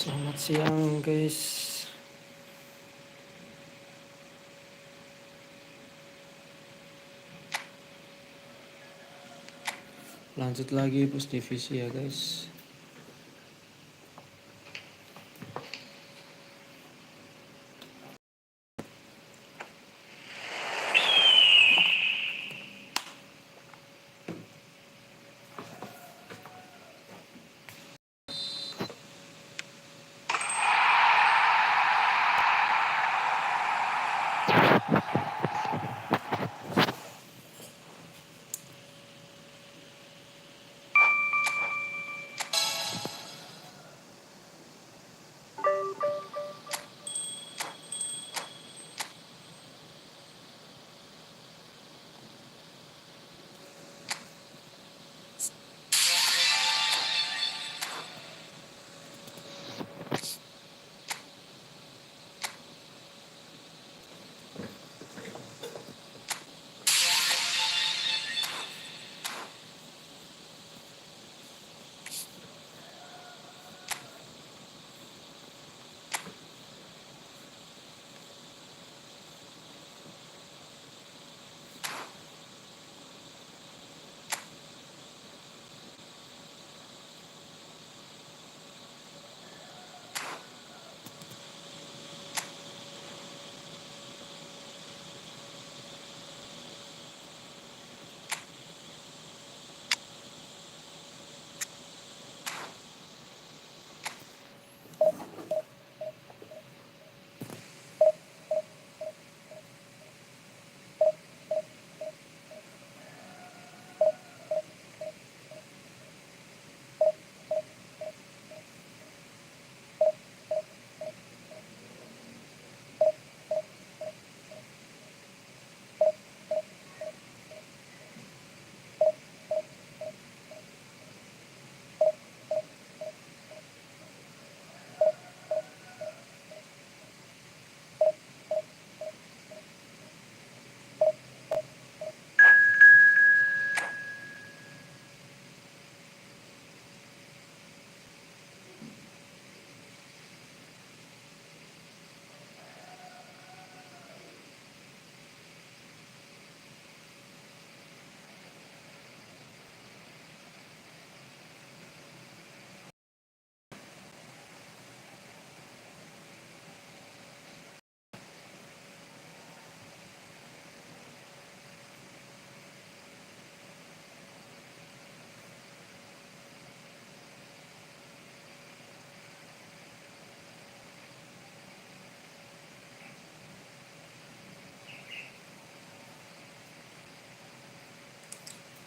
Selamat siang guys. Lanjut lagi plus divisi ya guys.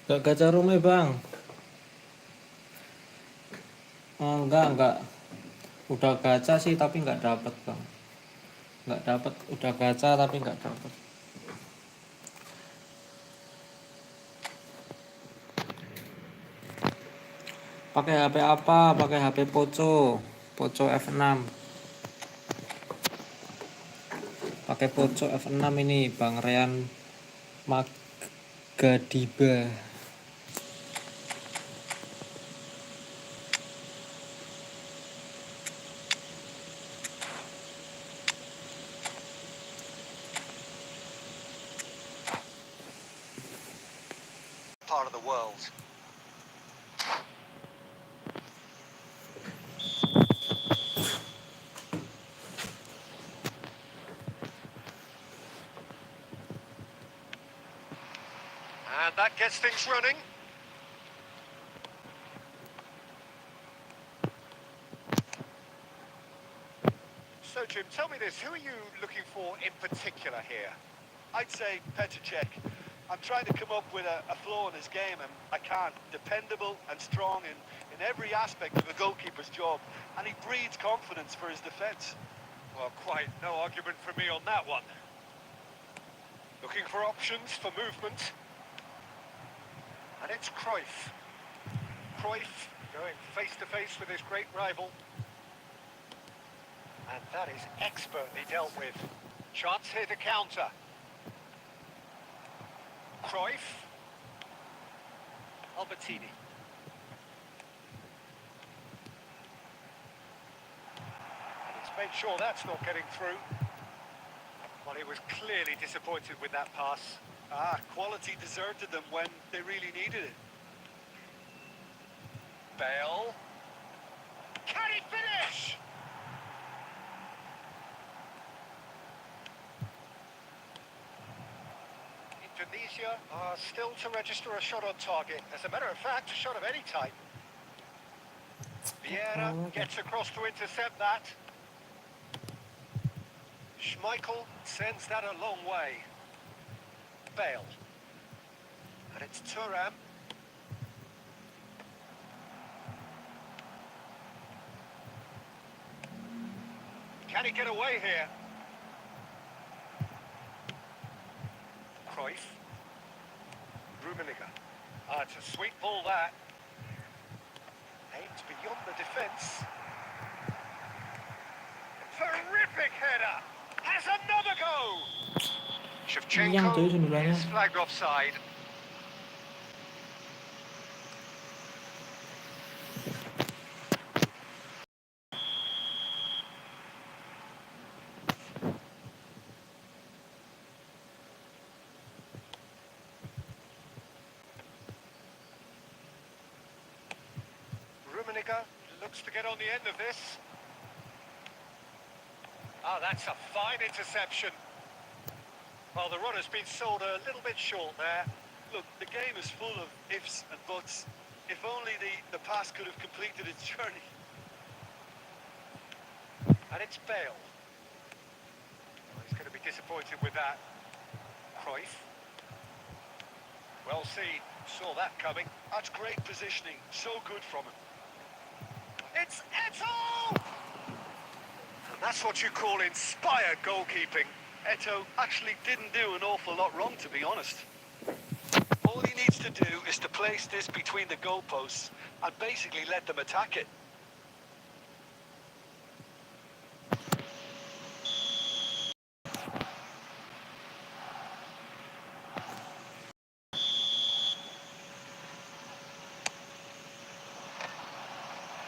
Gak gacha rumah bang? Enggak. Udah gacha sih tapi nggak dapet bang. Nggak dapet. Udah gacha tapi nggak dapet. Pakai HP apa? Pakai HP Poco F6. Pakai Poco F6 ini Bang Rean Magadiba. Part of the world. And that gets things running. So, Jim, tell me this. Who are you looking for in particular here? I'd say Petr Cech. I'm trying to come up with a flaw in his game, and I can't. Dependable and strong in every aspect of a goalkeeper's job, and he breeds confidence for his defence. Well, quite no argument for me on that one. Looking for options for movement. And it's Cruyff. Cruyff going face-to-face with his great rival. And that is expertly dealt with. Chance here to counter. Cruyff. Albertini. Make sure that's not getting through. Well, he was clearly disappointed with that pass. Quality deserted them when they really needed it. Bale. Can he finish? Indonesia are still to register a shot on target. As a matter of fact, a shot of any type. Vieira gets across to intercept that. Schmeichel sends that a long way. Bale. And it's Thuram. Can he get away here? Cruyff. Rummenigge. It's a sweet ball that. Aimed beyond the defence. Terrific header! Has another go! Yang tuh Shevchenko sebenarnya. is flagged offside. Rummenigge looks to get on the end of this. That's a fine interception. Well, the run has been sold a little bit short there. Look, the game is full of ifs and buts. If only the pass could have completed its journey. And it's Bale. Well, he's going to be disappointed with that. Cruyff. Well seen. Saw that coming. That's great positioning. So good from him. It's Eto'o! And that's what you call inspired goalkeeping. Eto'o actually didn't do an awful lot wrong, to be honest. All he needs to do is to place this between the goalposts and basically let them attack it.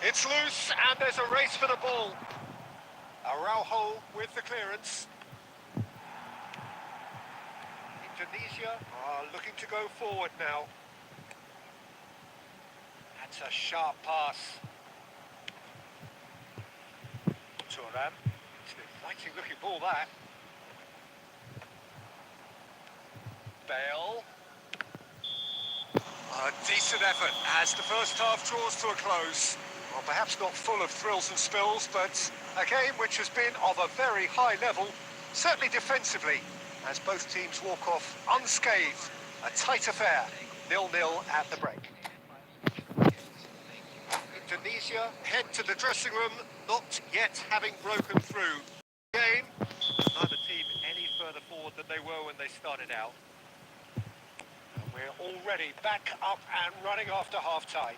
It's loose and there's a race for the ball. Araujo with the clearance. Indonesia are looking to go forward now. That's a sharp pass. Thuram. It's an exciting looking ball that. Bale. A decent effort as the first half draws to a close. Well, perhaps not full of thrills and spills, but a game which has been of a very high level, certainly defensively, as both teams walk off unscathed. A tight affair, 0-0 at the break. Indonesia head to the dressing room, not yet having broken through. Game, neither team any further forward than they were when they started out. And we're already back up and running after half-time.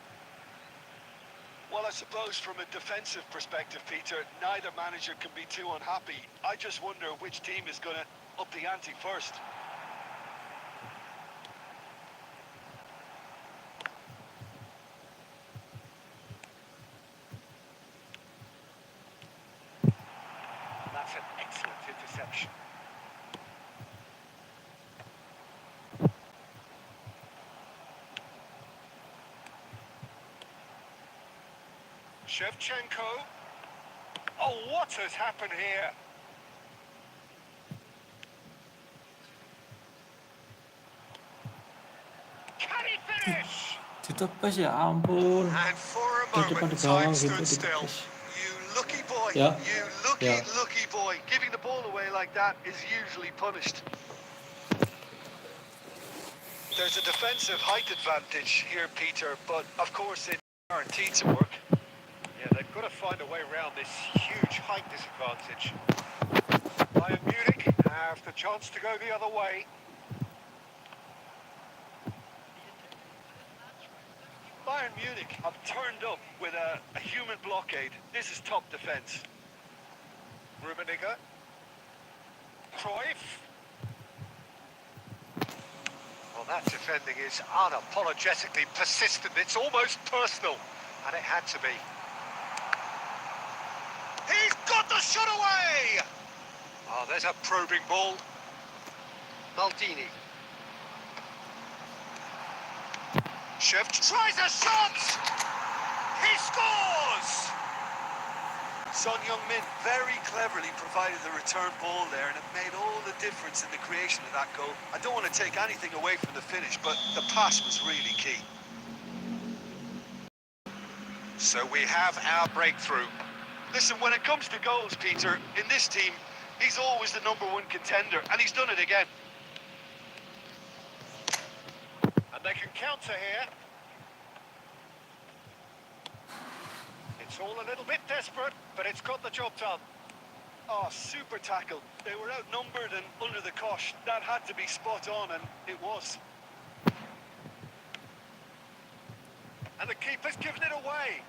Well, I suppose from a defensive perspective, Peter, neither manager can be too unhappy. I just wonder which team is going to up the ante first. That's an excellent interception. Shevchenko. Oh, what has happened here? Can he finish? Ditepes ya ampun. And for a Di depan moment, di gawang time gitu stood still. ditepes. You lucky boy. Yeah. You Yeah. lucky boy. Giving the ball away like that is usually punished. There's a defensive height advantage here, Peter, but of course it's guaranteed to work. Yeah, they've got to find a way around this huge height disadvantage. Bayern Munich have the chance to go the other way. Bayern Munich have turned up with a human blockade. This is top defence. Rummenigge. Cruyff. Well, that defending is unapologetically persistent. It's almost personal, and it had to be. He's got the a shot away! Oh, there's a probing ball. Maldini. Shift tries a shot! He scores! Son Heung-min very cleverly provided the return ball there, and it made all the difference in the creation of that goal. I don't want to take anything away from the finish, but the pass was really key. So we have our breakthrough. Listen, when it comes to goals, Peter, in this team, he's always the #1 contender, and he's done it again. And they can counter here. It's all a little bit desperate, but it's got the job done. Oh, super tackle. They were outnumbered and under the cosh. That had to be spot on, and it was. And the keeper's given it away.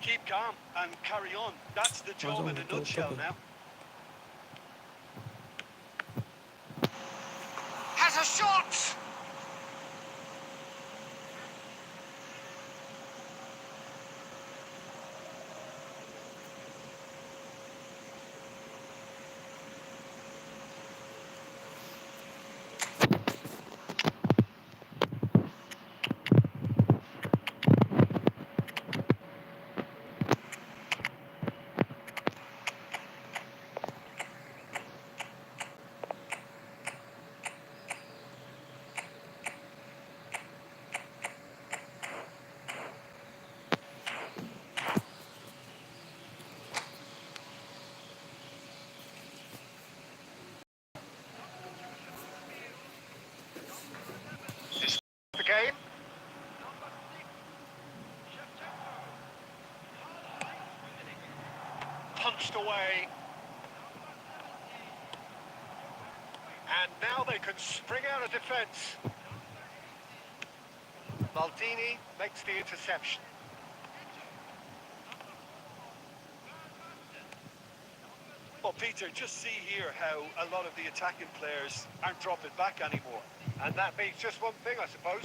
Keep calm and carry on. That's the job in a nutshell now. Has a shot! The game. Punched away. And now they can spring out of defence. Maldini makes the interception. Well, Peter, just see here how a lot of the attacking players aren't dropping back anymore. And that means just one thing, I suppose.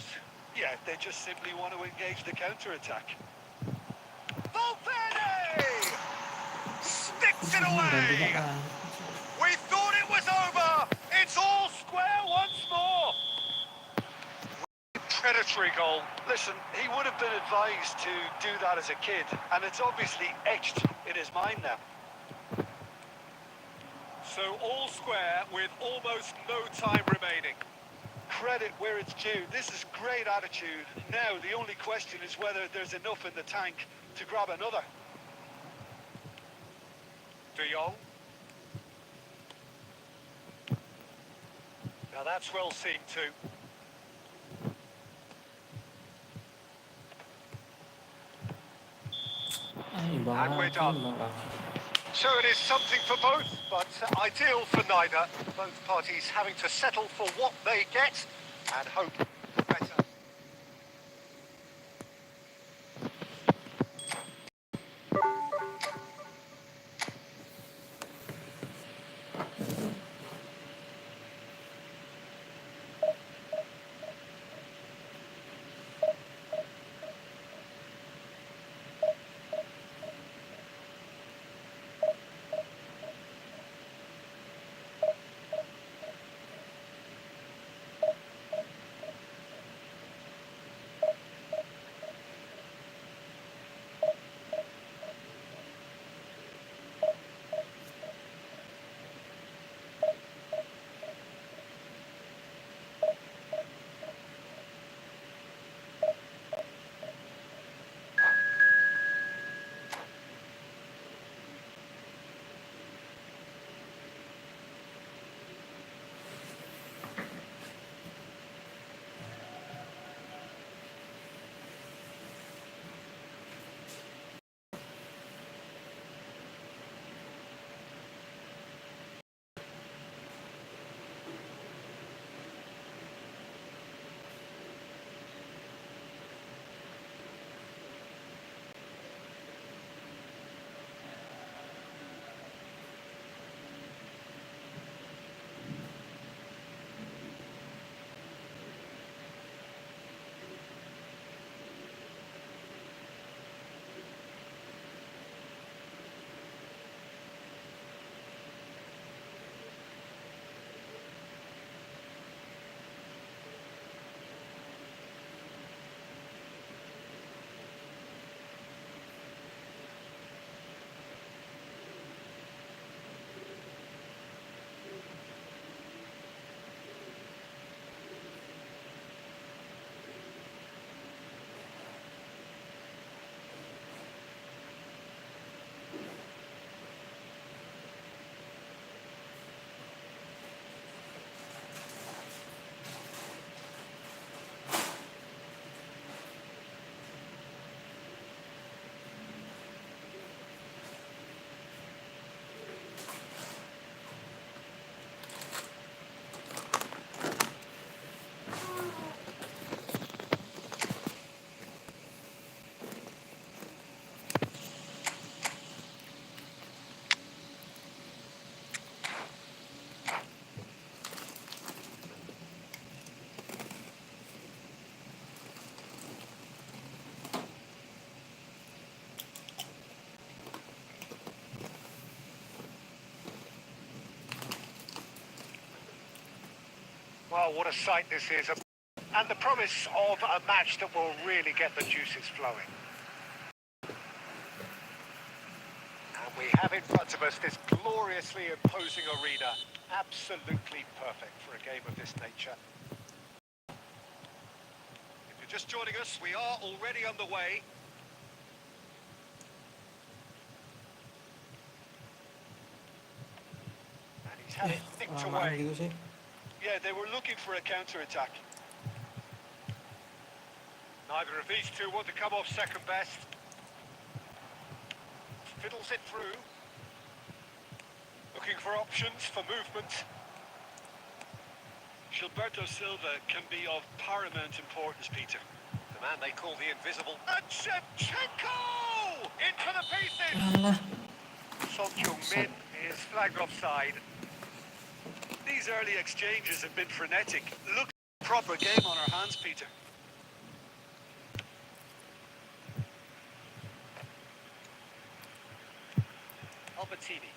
Yeah, they just simply want to engage the counter-attack. Valverde! Sticks it away! We thought it was over! It's all square once more! Predatory goal. Listen, he would have been advised to do that as a kid, and it's obviously etched in his mind now. So all square with almost no time remaining. Credit where it's due. This is great attitude. Now the only question is whether there's enough in the tank to grab another. De Jong. Now that's well seen too. And we're done. So it is something for both, but ideal for neither. Both parties having to settle for what they get and hope for better. Well, what a sight this is. And the promise of a match that will really get the juices flowing. And we have in front of us this gloriously imposing arena. Absolutely perfect for a game of this nature. If you're just joining us, we are already underway. And he's had it nicked Kelamaan away. gitu sih. Yeah, they were looking for a counter-attack. Neither of these two want to come off second best. Fiddles it through. Looking for options for movement. Gilberto Silva can be of paramount importance, Peter. The man they call the invisible. And Shevchenko! Into the pieces! Alah, Son Heung-min is flagged offside. These early exchanges have been frenetic. Look, proper game on our hands, Peter. Albertini.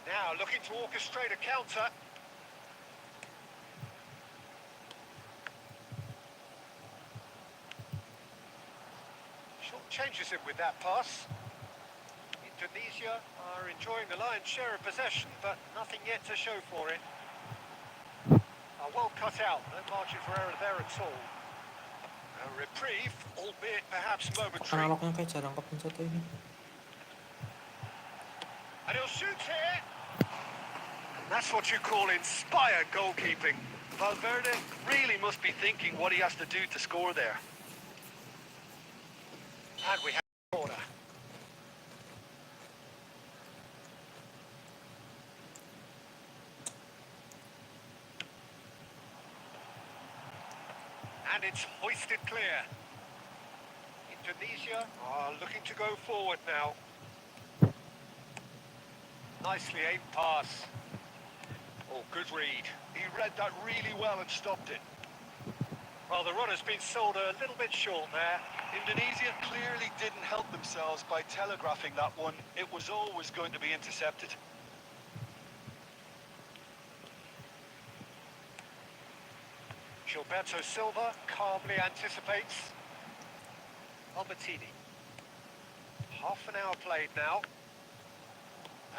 Now looking to orchestrate a counter. Short changes him with that pass. Indonesia are enjoying the lion's share of possession, but nothing yet to show for it. Well cut out, no margin for error there at all. A reprieve, albeit perhaps momentary. analognya kayak jarang kepencet ini. And he'll shoot here. And that's what you call inspired goalkeeping. Valverde really must be thinking what he has to do to score there. And we have a corner. And it's hoisted clear. Indonesia are looking to go forward now. Nicely aimed pass. Oh, good read. He read that really well and stopped it. Well, the run has been sold a little bit short there. Indonesia clearly didn't help themselves by telegraphing that one. It was always going to be intercepted. Gilberto Silva calmly anticipates. Albertini. Half an hour played now.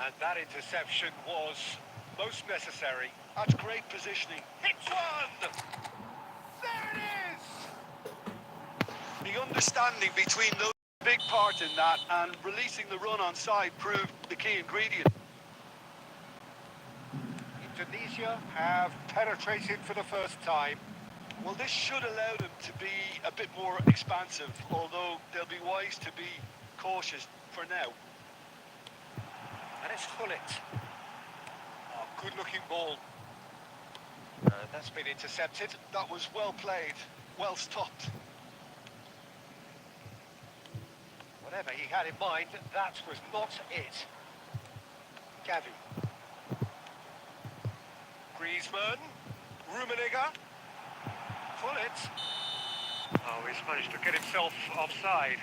And that interception was most necessary. That's great positioning. Hits one! There it is! The understanding between those big part in that and releasing the run on side proved the key ingredient. Indonesia have penetrated for the first time. Well, this should allow them to be a bit more expansive, although they'll be wise to be cautious for now. And it's Hullet. Oh, good-looking ball. That's been intercepted. That was well played, well stopped. Whatever he had in mind, that was not it. Gavi. Griezmann. Rummenigge. Hullet. Oh, he's managed to get himself offside.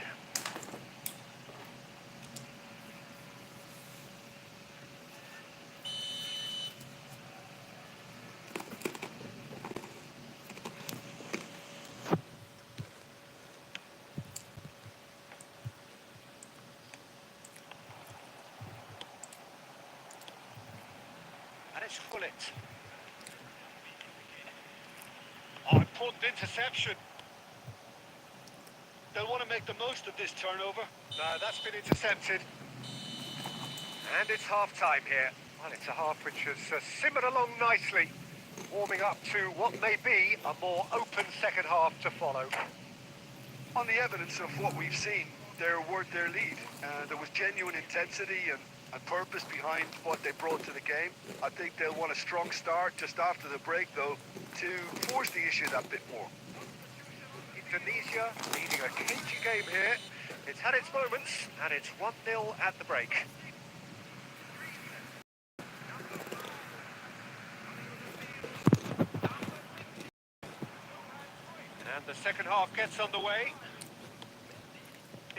And it's Hullet. Oh, important interception. They'll want to make the most of this turnover. No, that's been intercepted. And it's half-time here. Well, it's a half which has simmered along nicely, warming up to what may be a more open second half to follow. On the evidence of what we've seen, they're worth their lead. There was genuine intensity and purpose behind what they brought to the game. I think they'll want a strong start just after the break, though, to force the issue that bit more. Indonesia leading a cagey game here. It's had its moments, and it's 1-0 at the break. And the second half gets underway.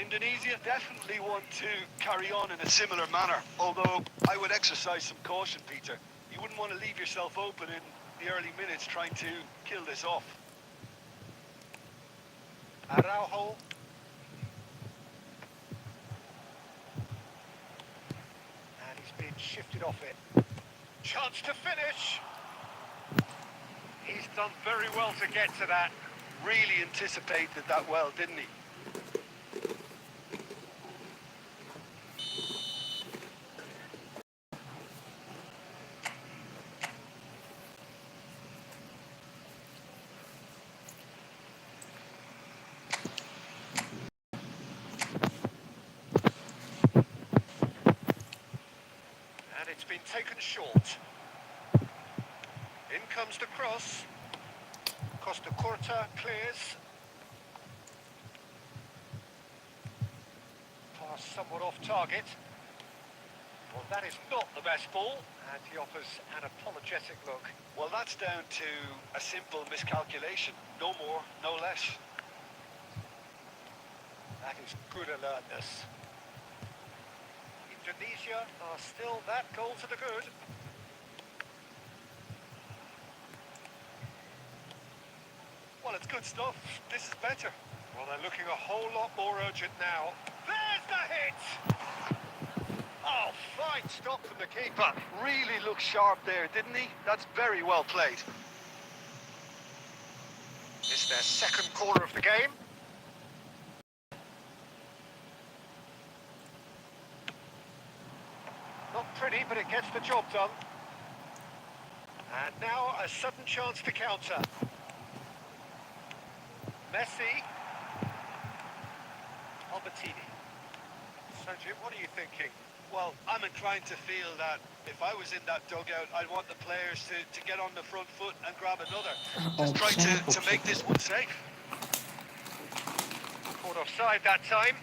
Indonesia definitely want to carry on in a similar manner, although I would exercise some caution, Peter. You wouldn't want to leave yourself open in the early minutes trying to kill this off. Araujo. And he's been shifted off it. Chance to finish. He's done very well to get to that. Really anticipated that well, didn't he? And it's been taken short. In comes the cross. Costa Corta clears. Pass somewhat off target. Well, that is not the best ball, and he offers an apologetic look. Well, that's down to a simple miscalculation. No more, no less. That is good alertness. Indonesia are still that goal to the good. Well, it's good stuff. This is better. Well, they're looking a whole lot more urgent now. There's the hit! Oh, fine stop from the keeper. Really looked sharp there, didn't he? That's very well played. It's their second corner of the game. Not pretty, but it gets the job done. And now a sudden chance to counter. Messi. Albertini. So, Jim, what are you thinking? Well, I'm inclined to feel that if I was in that dugout, I'd want the players to get on the front foot and grab another. Just try to make this one safe. Caught offside that time.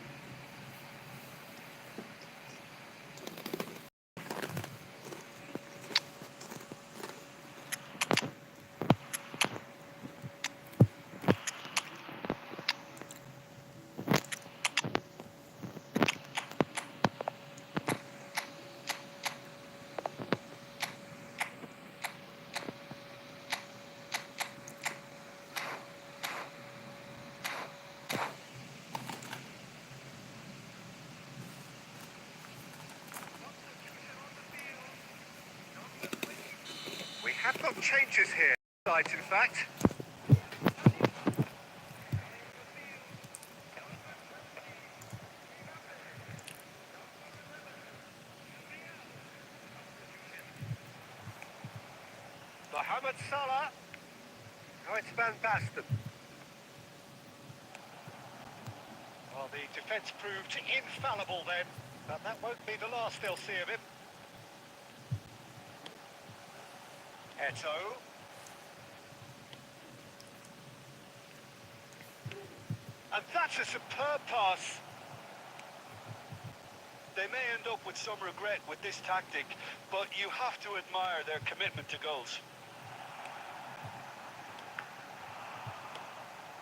We have got changes here, in fact. Mohamed Salah. Now it's Van Basten. Well, the defence proved infallible then, but that won't be the last they'll see of him. Eto. And that's a superb pass. They may end up with some regret with this tactic, but you have to admire their commitment to goals.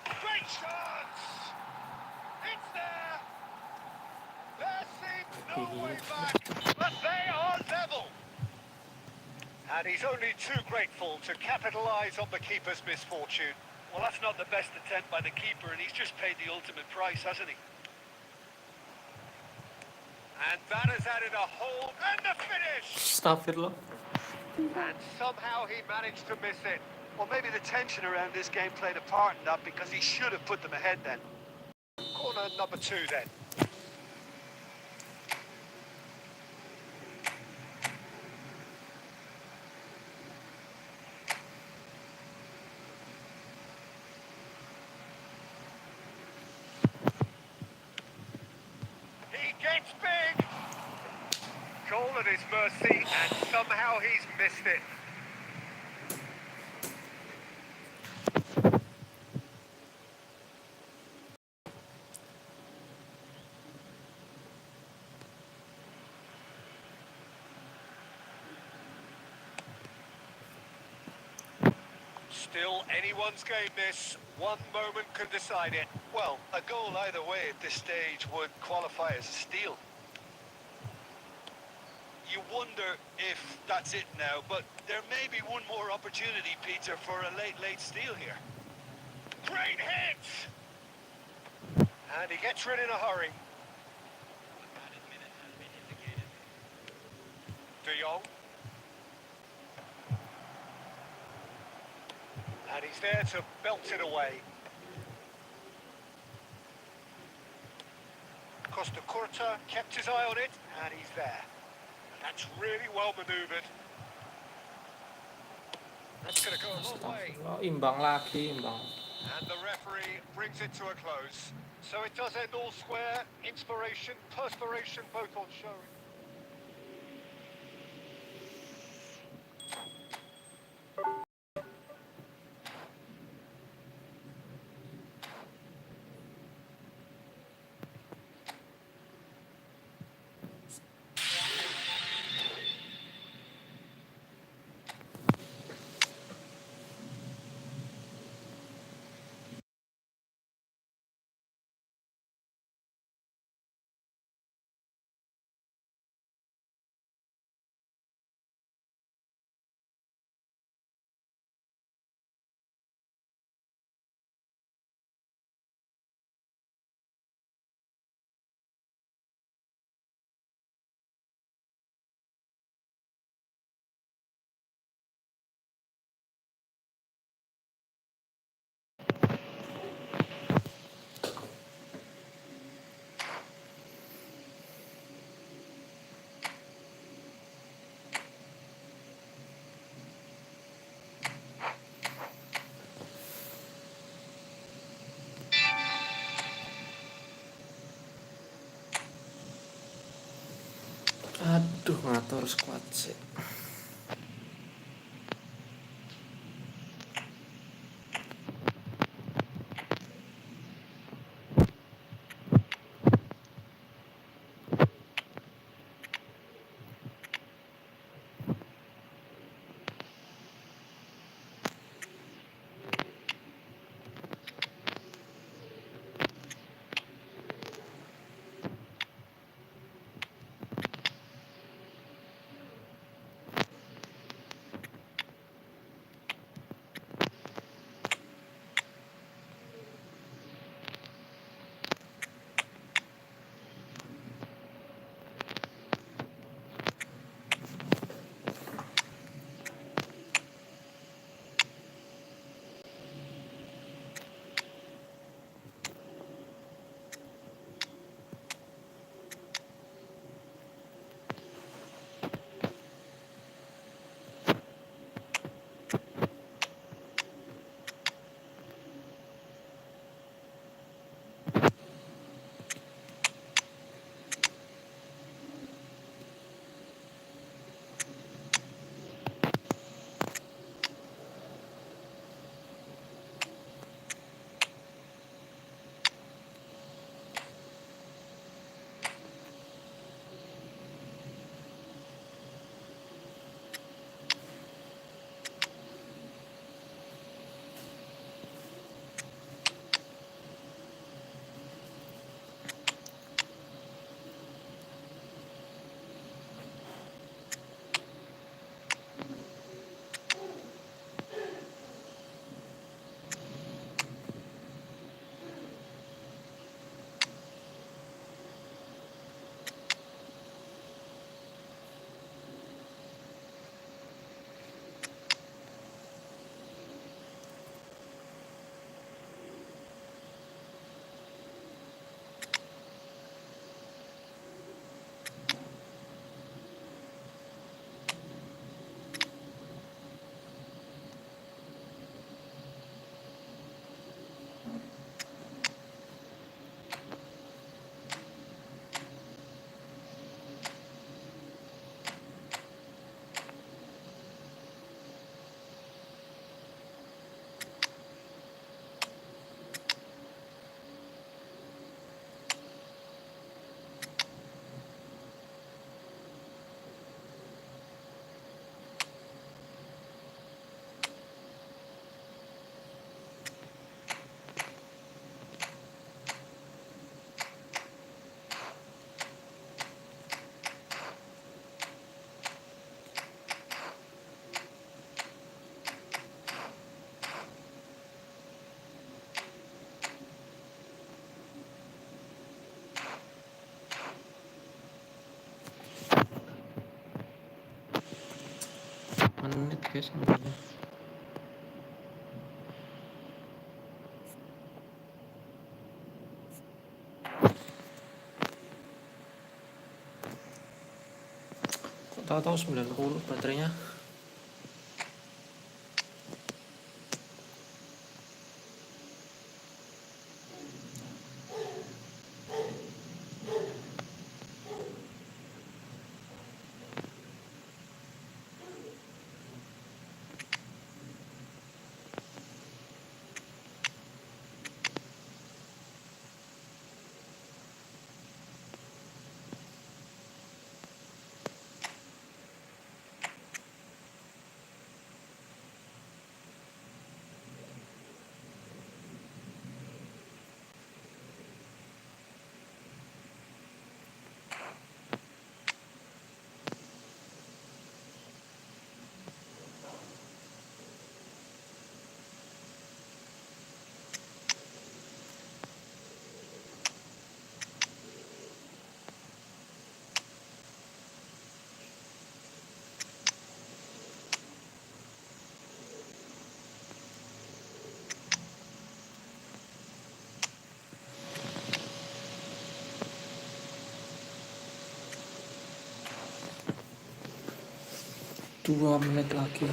Great chance! It's there! There seems no way back, but they are level! And he's only too grateful to capitalise on the keeper's misfortune. Well, that's not the best attempt by the keeper, and he's just paid the ultimate price, hasn't he? And that has added a hole, and the finish! Astagfirullah. And somehow he managed to miss it. Well, maybe the tension around this game played a part in that, because he should have put them ahead then. Corner number 2 then. He gets big! Goal at his mercy, and somehow he's missed it. Still anyone's game this. One moment can decide it. Well, a goal either way at this stage would qualify as a steal. You wonder if that's it now, but there may be one more opportunity, Peter, for a late steal here. Great hit! And he gets rid in a hurry. De Jong. And he's there to belt it away. Costa Curta kept his eye on it, and he's there. That's really well manoeuvred. That's going to go a long way. Astagfirullah, imbang lagi, imbang. And the referee brings it to a close. So it does end all square. Inspiration, perspiration, both on show. Aduh, ngatur squad sih. menit guys sebenarnya. Kok tahu-tahu 90 baterainya. Dua menit lagi.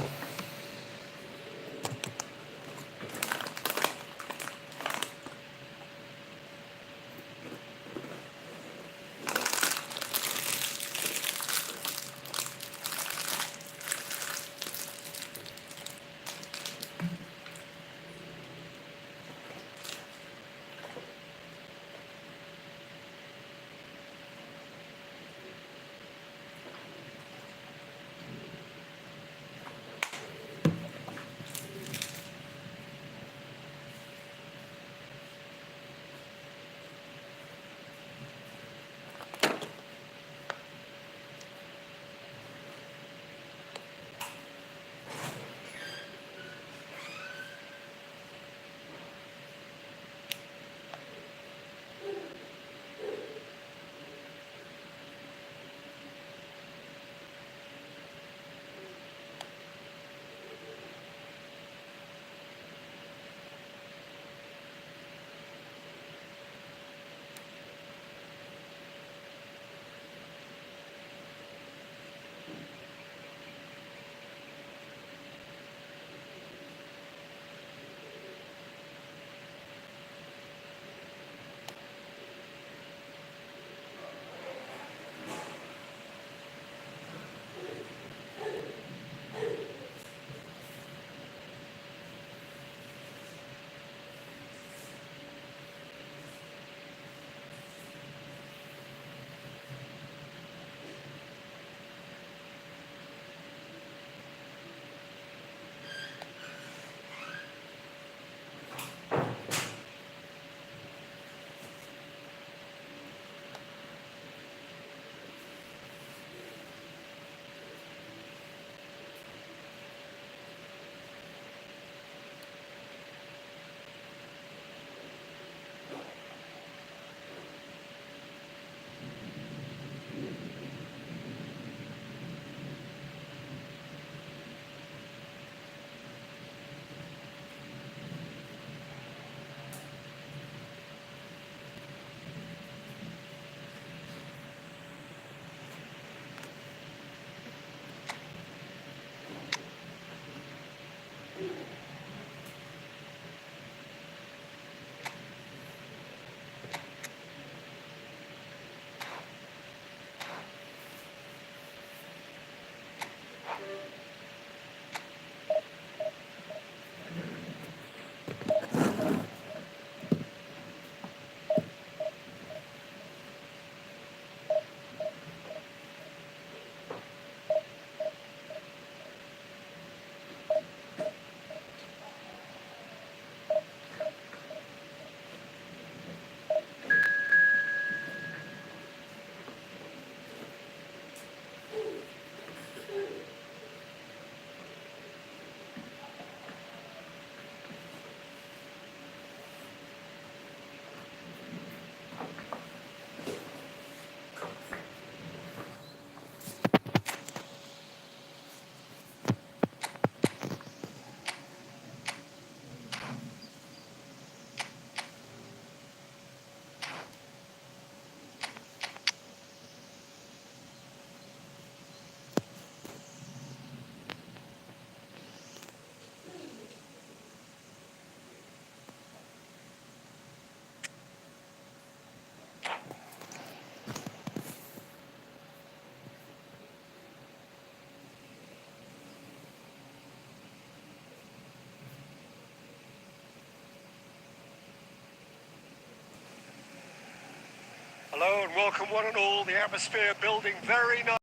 Hello and welcome one and all. The atmosphere building very nice.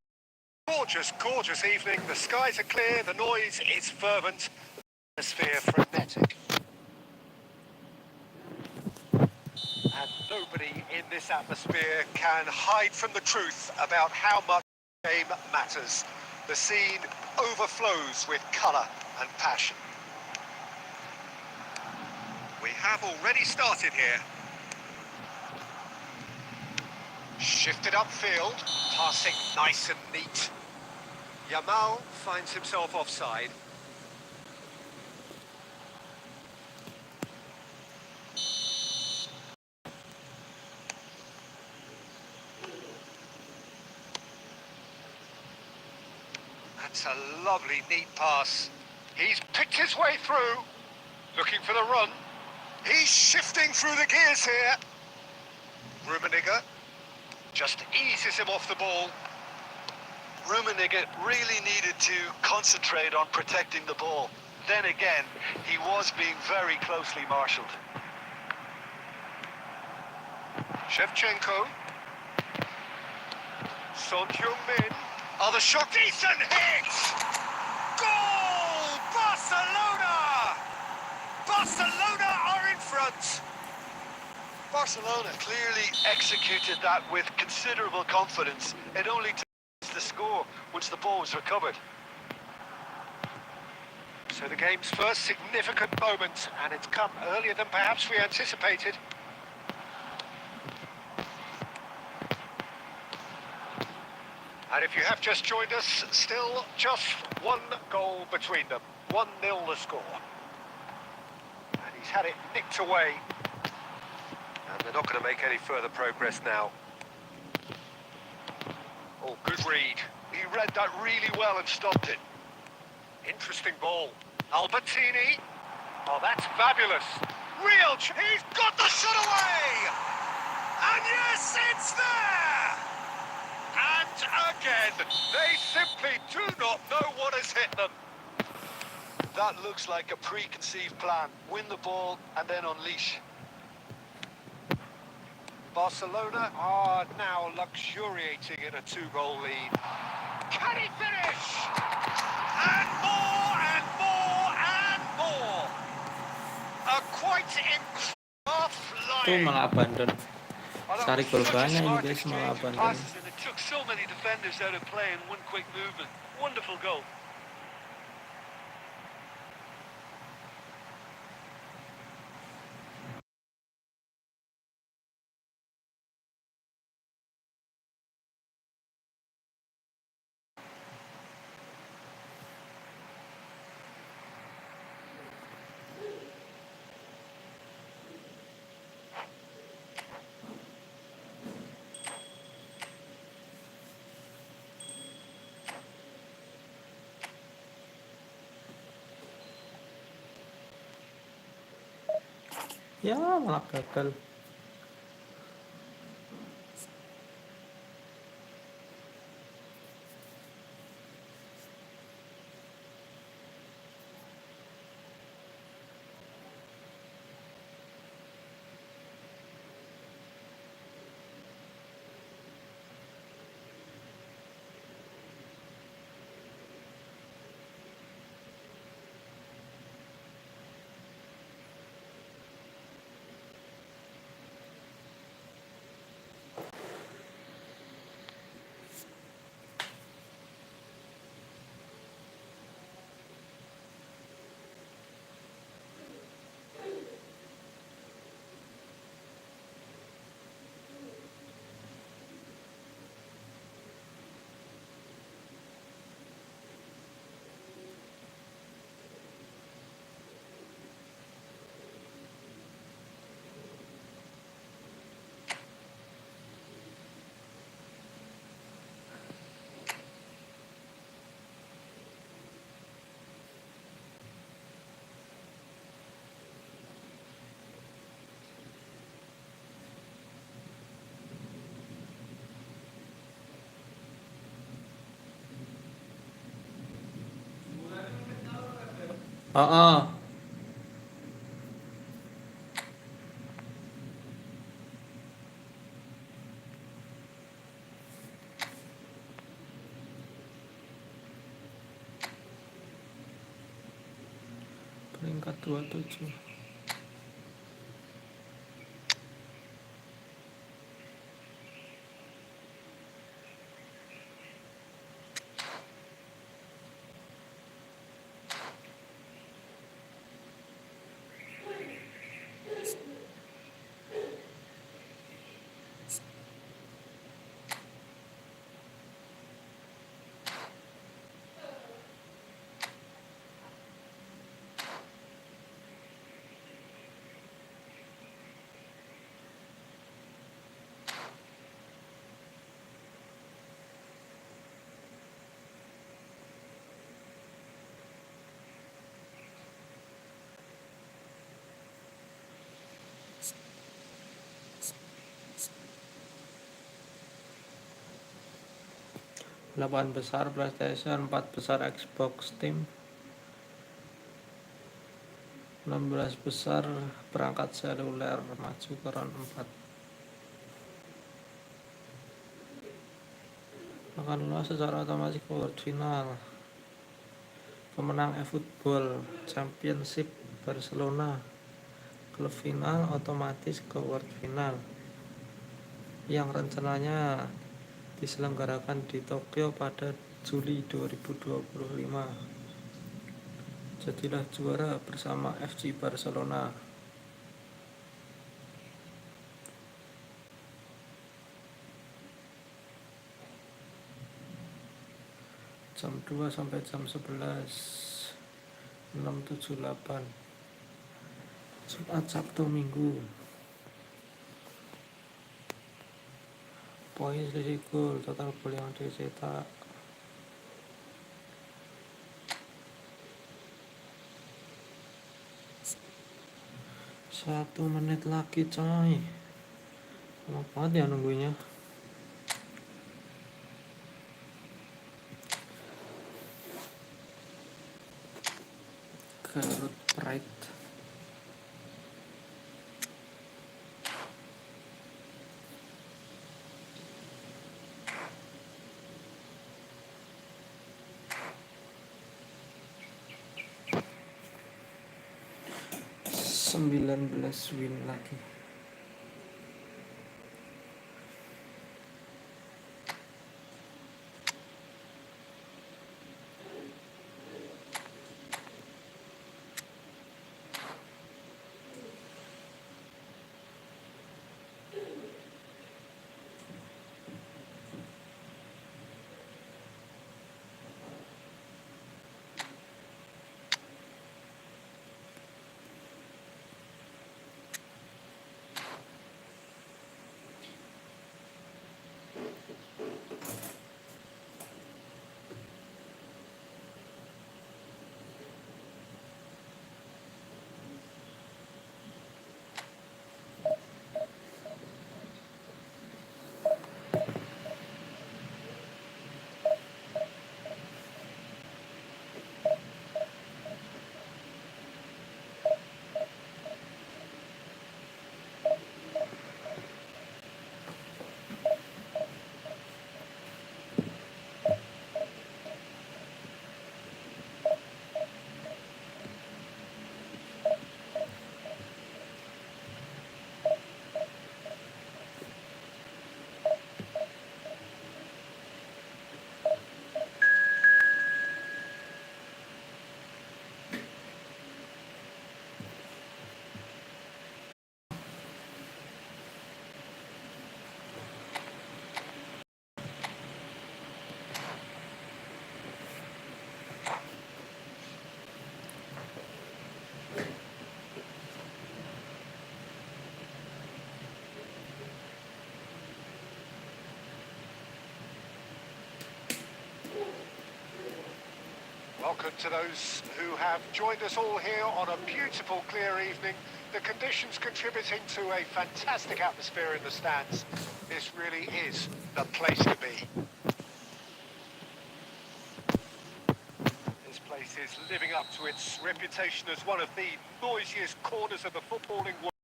Gorgeous, gorgeous evening. The skies are clear, the noise is fervent, the atmosphere frenetic. And nobody in this atmosphere can hide from the truth about how much the game matters. The scene overflows with colour and passion. We have already started here. Shifted upfield, passing nice and neat. Yamal finds himself offside. That's a lovely, neat pass. He's picked his way through, looking for the run. He's shifting through the gears here. Rummenigge just eases him off the ball. Rummenigge really needed to concentrate on protecting the ball. Then again, he was being very closely marshalled. Shevchenko. Son Heung-min. Oh, the shot. Decent hit! Goal! Barcelona! Barcelona are in front. Barcelona clearly executed that with considerable confidence. It only took the score once the ball was recovered. So the game's first significant moment, and it's come earlier than perhaps we anticipated. And if you have just joined us, still just one goal between them. 1-0 the score. And he's had it nicked away. And they're not going to make any further progress now. Oh, good read. He read that really well and stopped it. Interesting ball. Albertini. Oh, that's fabulous. He's got the shot away! And yes, it's there! And again, they simply do not know what has hit them. That looks like a preconceived plan. Win the ball and then unleash. Barcelona are now luxuriating in a 2-goal lead. Can he finish? And more and more and more. A quite Tuh malah abandon. Cari gol banyak ini guys, exchange malah of abandon. passes, and it took so many defenders out of play in one quick movement. Wonderful goal. Ya malah gagal. peringkat 27. Delapan besar PlayStation, 4 besar Xbox Steam, 16 besar perangkat seluler maju ke round 4. Akan lolos secara otomatis ke World Final. Pemenang efootball Championship Barcelona klub final otomatis ke World Final yang rencananya diselenggarakan di Tokyo pada Juli 2025. Jadilah juara bersama FC Barcelona. Jam 2 sampai jam 11, 678, Jumat, Sabtu, Minggu. Poin selisih gol, total gol yang dicetak. Satu menit lagi coy. Lama banget ya nunggunya. Garut Pride. Sembilan belas win lagi. Welcome to those who have joined us all here on a beautiful, clear evening. The conditions contributing to a fantastic atmosphere in the stands. This really is the place to be. This place is living up to its reputation as one of the noisiest corners of the footballing world.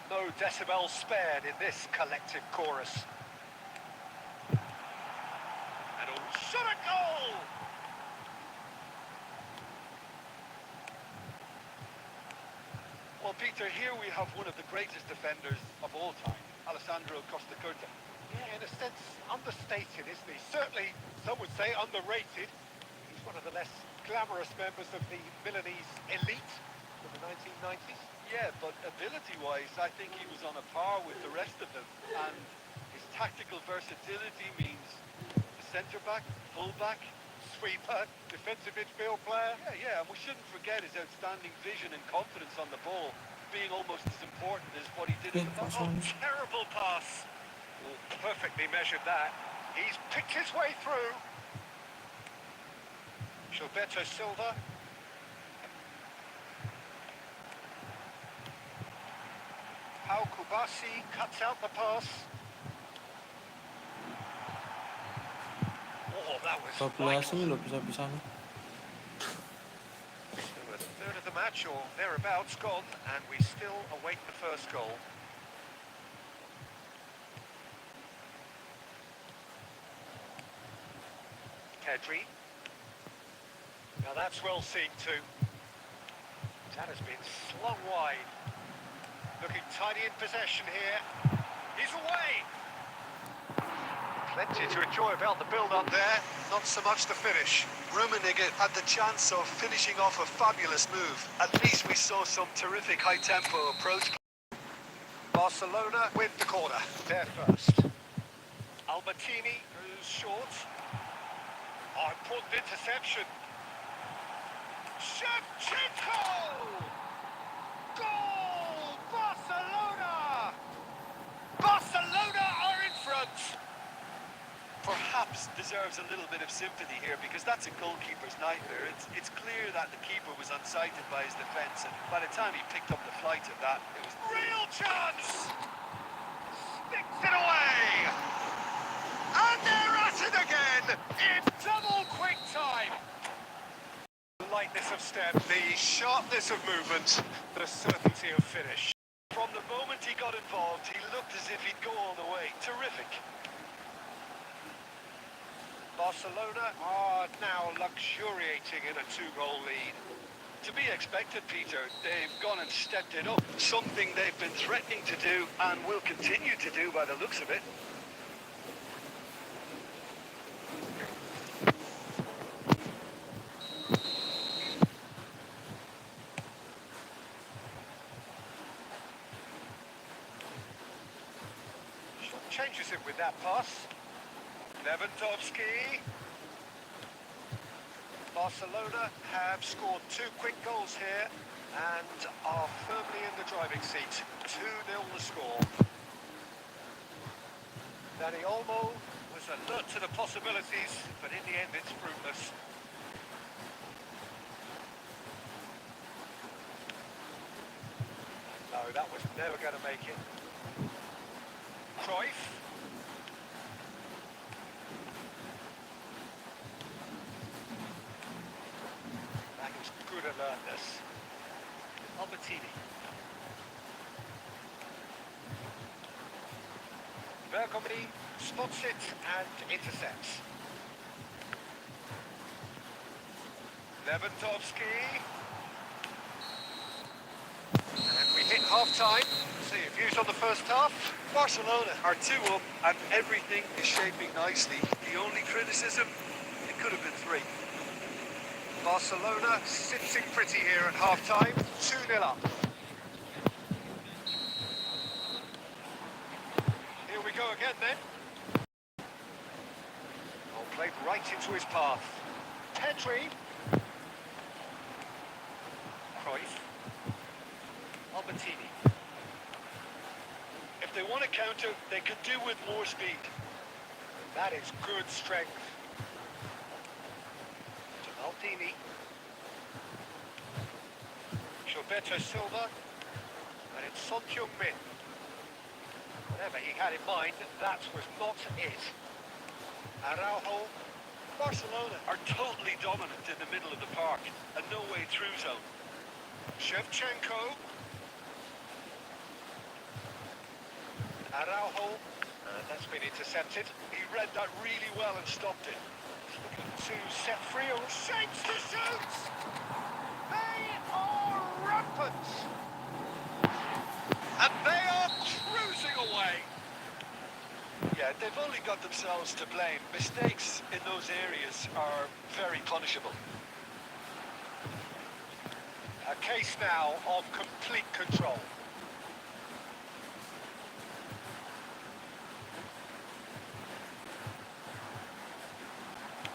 No decibels spared in this collective chorus. And a shot at goal! Well, Peter, here we have one of the greatest defenders of all time, Alessandro Costa Curta. Yeah, in a sense, understated, isn't he? Certainly, some would say underrated. He's one of the less glamorous members of the Milanese elite of the 1990s. Yeah, but ability-wise, I think he was on a par with the rest of them. And his tactical versatility means centre-back, full-back, Sweeper, defensive midfield player. yeah, and we shouldn't forget his outstanding vision and confidence on the ball, being almost as important as what he did in the box. Oh, terrible pass. Oh, perfectly measured that. He's picked his way through. Gilberto Silva. Pau Kubasi cuts out the pass. Oh, that was Populasi vital. loh bisa-bisanya. So a third of the match or thereabouts gone, and we still await the first goal. Pedri. Now that's well seen too. That has been slung wide. Looking tidy in possession here. He's away. Plenty to enjoy about the build-up there. Not so much the finish. Rummenigge had the chance of finishing off a fabulous move. At least we saw some terrific high-tempo approach. Barcelona with the corner. There first. Albertini is short. Oh, important interception. Shevchenko! Goal! Barcelona! Barcelona are in front. Perhaps deserves a little bit of sympathy here because that's a goalkeeper's nightmare. It's clear that the keeper was unsighted by his defence, and by the time he picked up the flight of that, it was Real chance! Sticks it away! And they're at it again in double quick time. The lightness of step, the sharpness of movement, the certainty of finish. from the moment he got involved, he looked as if he'd go all the way. Terrific. Barcelona are now luxuriating in a two-goal lead. To be expected, Peter. They've gone and stepped it up. Something they've been threatening to do and will continue to do by the looks of it. Changes it with that pass. Lewandowski. Barcelona have scored 2 quick goals here and are firmly in the driving seat. 2-0 the score. Dani Olmo was alert to the possibilities, but in the end it's fruitless. No, that was never going to make it. Cruyff. That was good alertness. Albertini. Bergkamp spots it and intercepts. Lewandowski. And we hit half-time. See your views on the first half. Barcelona are 2 up and everything is shaping nicely. The only criticism, it could have been 3. Barcelona sitting pretty here at half-time. 2-0 up. Here we go again then. Oh, played right into his path. Pedri. Cruyff. Albertini. If they want to counter, they could do with more speed. That is good strength. To Maldini. Gilberto Silva. And it's Son Heung-min. Whatever he had in mind, that was not it. Araujo. Barcelona are totally dominant in the middle of the park, a no-way through zone. Shevchenko. Araujo. That's been intercepted. He read that really well and stopped it. He's looking to set free or shapes to shoot. They are rampant. And they are cruising away. Yeah, they've only got themselves to blame. Mistakes in those areas are very punishable. A case now of complete control.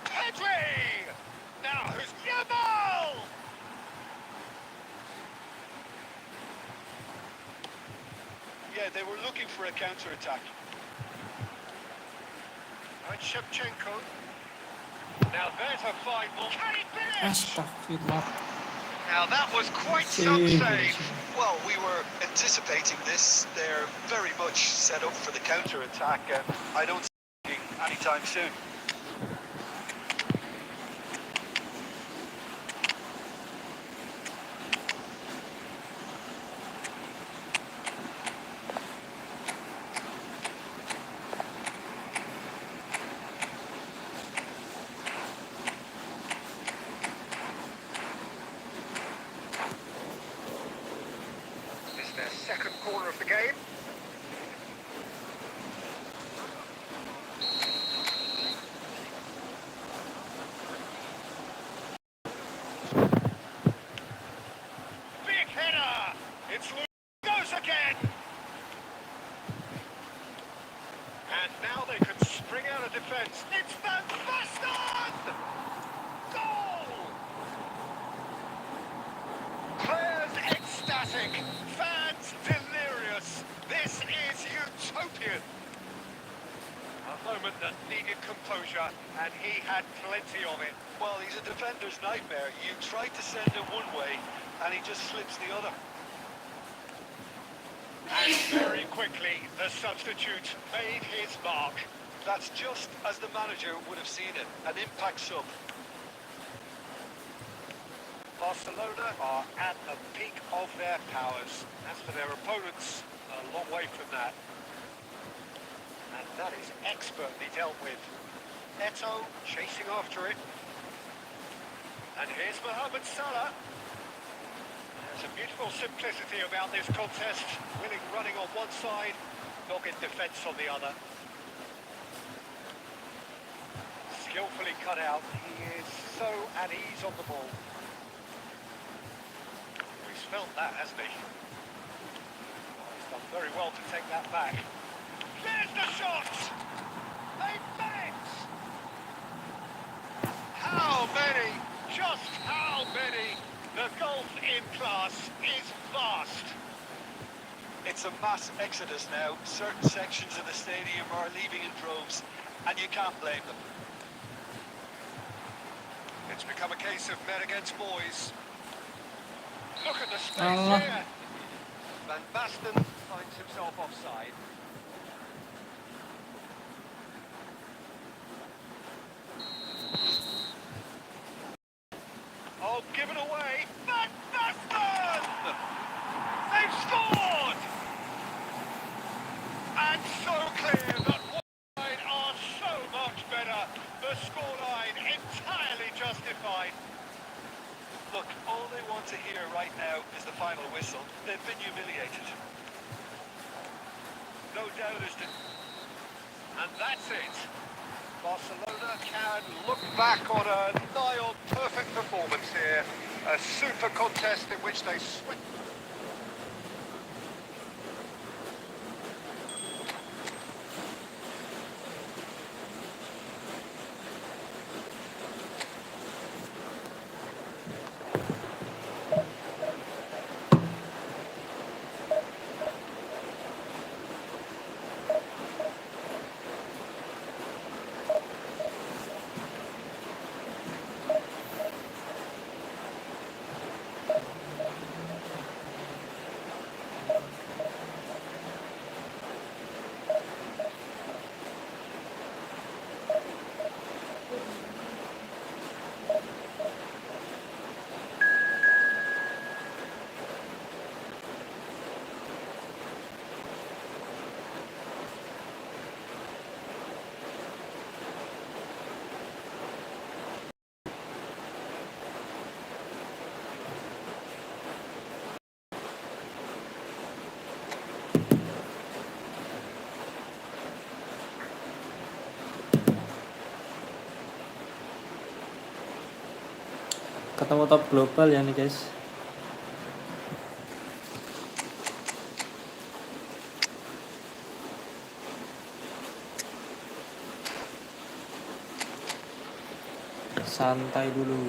Pedri! Now who's Yamal? Yeah, they were looking for a counter-attack. And Shevchenko. Now there's a fine ball. Can he finish? Astagfirullah. Now that was quite some save. Well, we were anticipating this. They're very much set up for the counter-attack, and I don't see it anytime soon. This is their second corner of the game. Big header! It's loose. Goes again! And now they can spring out of defence. It's Van Basten! Goal! Players ecstatic, fans delirious. This is utopian. A moment that needed composure, and he had plenty of it. Well, he's a defender's nightmare. You try to send him one way, and he just slips the other. And very quickly, the substitute made his mark. That's just as the manager would have seen it, an impact sub. Barcelona are at the peak of their powers. As for their opponents, a long way from that. And that is expertly dealt with. Eto'o chasing after it. And here's Mohamed Salah. There's a beautiful simplicity about this contest. Willing running on one side, dogged defence on the other. Skillfully cut out. He is so at ease on the ball. He's felt that, hasn't he? He's done very well to take that back. There's the shot! They met! How many? Just how many? The gulf in class is vast. It's a mass exodus now. Certain sections of the stadium are leaving in droves, and you can't blame them. It's become a case of men against boys. Look at the space Allah. here. Van Basten finds himself offside. Oh, given away. Van Basten! They've scored! And so clear that Wide are so much better. The scoreline entirely justified. Look, all they want to hear right now is the final whistle. They've been humiliated. No doubt as to... And that's it. Barcelona can look back on a nigh-on perfect performance here. A super contest in which they switch. Ketemu top global ya nih guys. Santai dulu.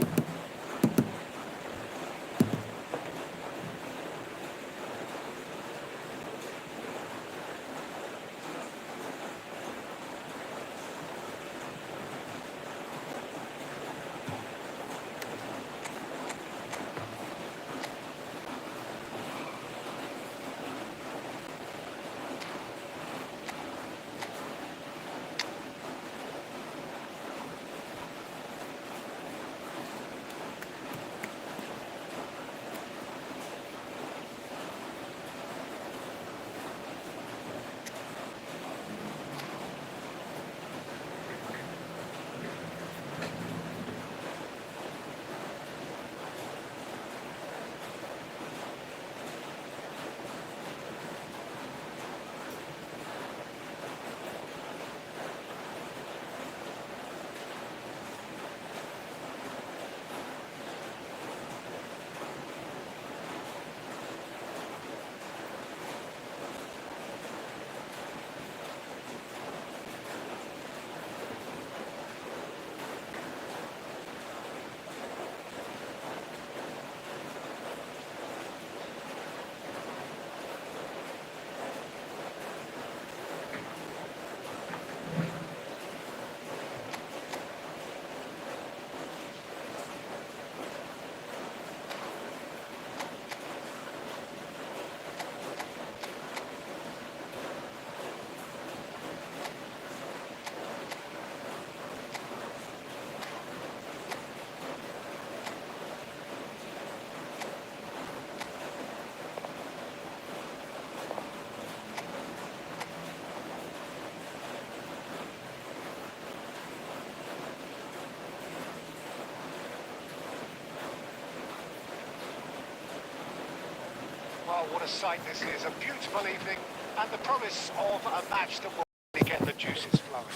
Well, what a sight this is. A beautiful evening and the promise of a match that will really get the juices flowing.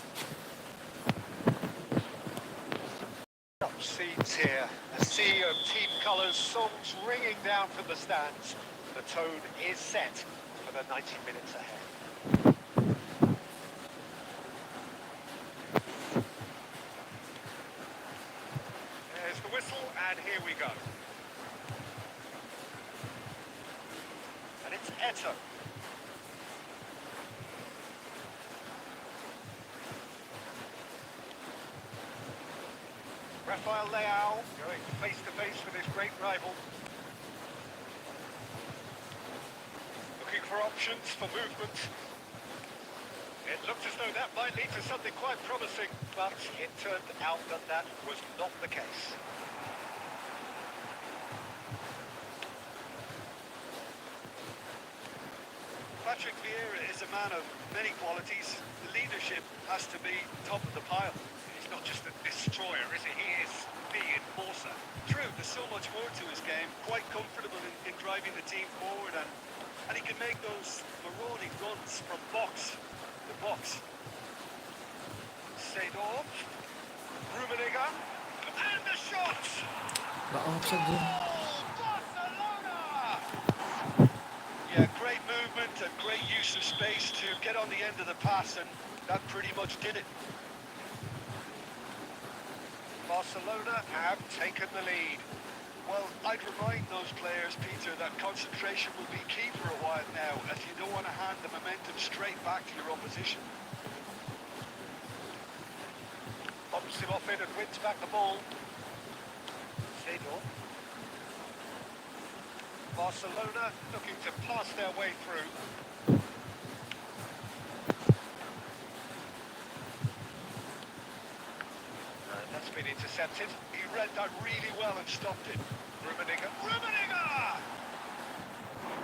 Top seats here. A sea of team colours, songs ringing down from the stands. The tone is set for the 90 minutes ahead. There's the whistle, and here we go. And it's Eto. Rafael Leao going face to face with his great rival. Looking for options for movement. It looked as though that might lead to something quite promising, but it turned out that that was not the case. Patrick Vieira is a man of many qualities. The leadership has to be top of the pile. He's not just a destroyer, is he? He is the enforcer. True, there's so much more to his game. Quite comfortable in driving the team forward, and he can make those marauding runs from box to box. Seedorf, Rummenigge, and the shot! Nggak offside dia. Barcelona! Yeah, great movement and great use of space to get on the end of the pass, and that pretty much did it. Barcelona have taken the lead. Well, I'd remind those players, Peter, that concentration will be key for a while now, as you don't want to hand the momentum straight back to your opposition. Bumps him off in and wins back the ball. Seedorf. Barcelona looking to pass their way through. And that's been intercepted. He read that really well and stopped it. Rummenigge. Rummenigge!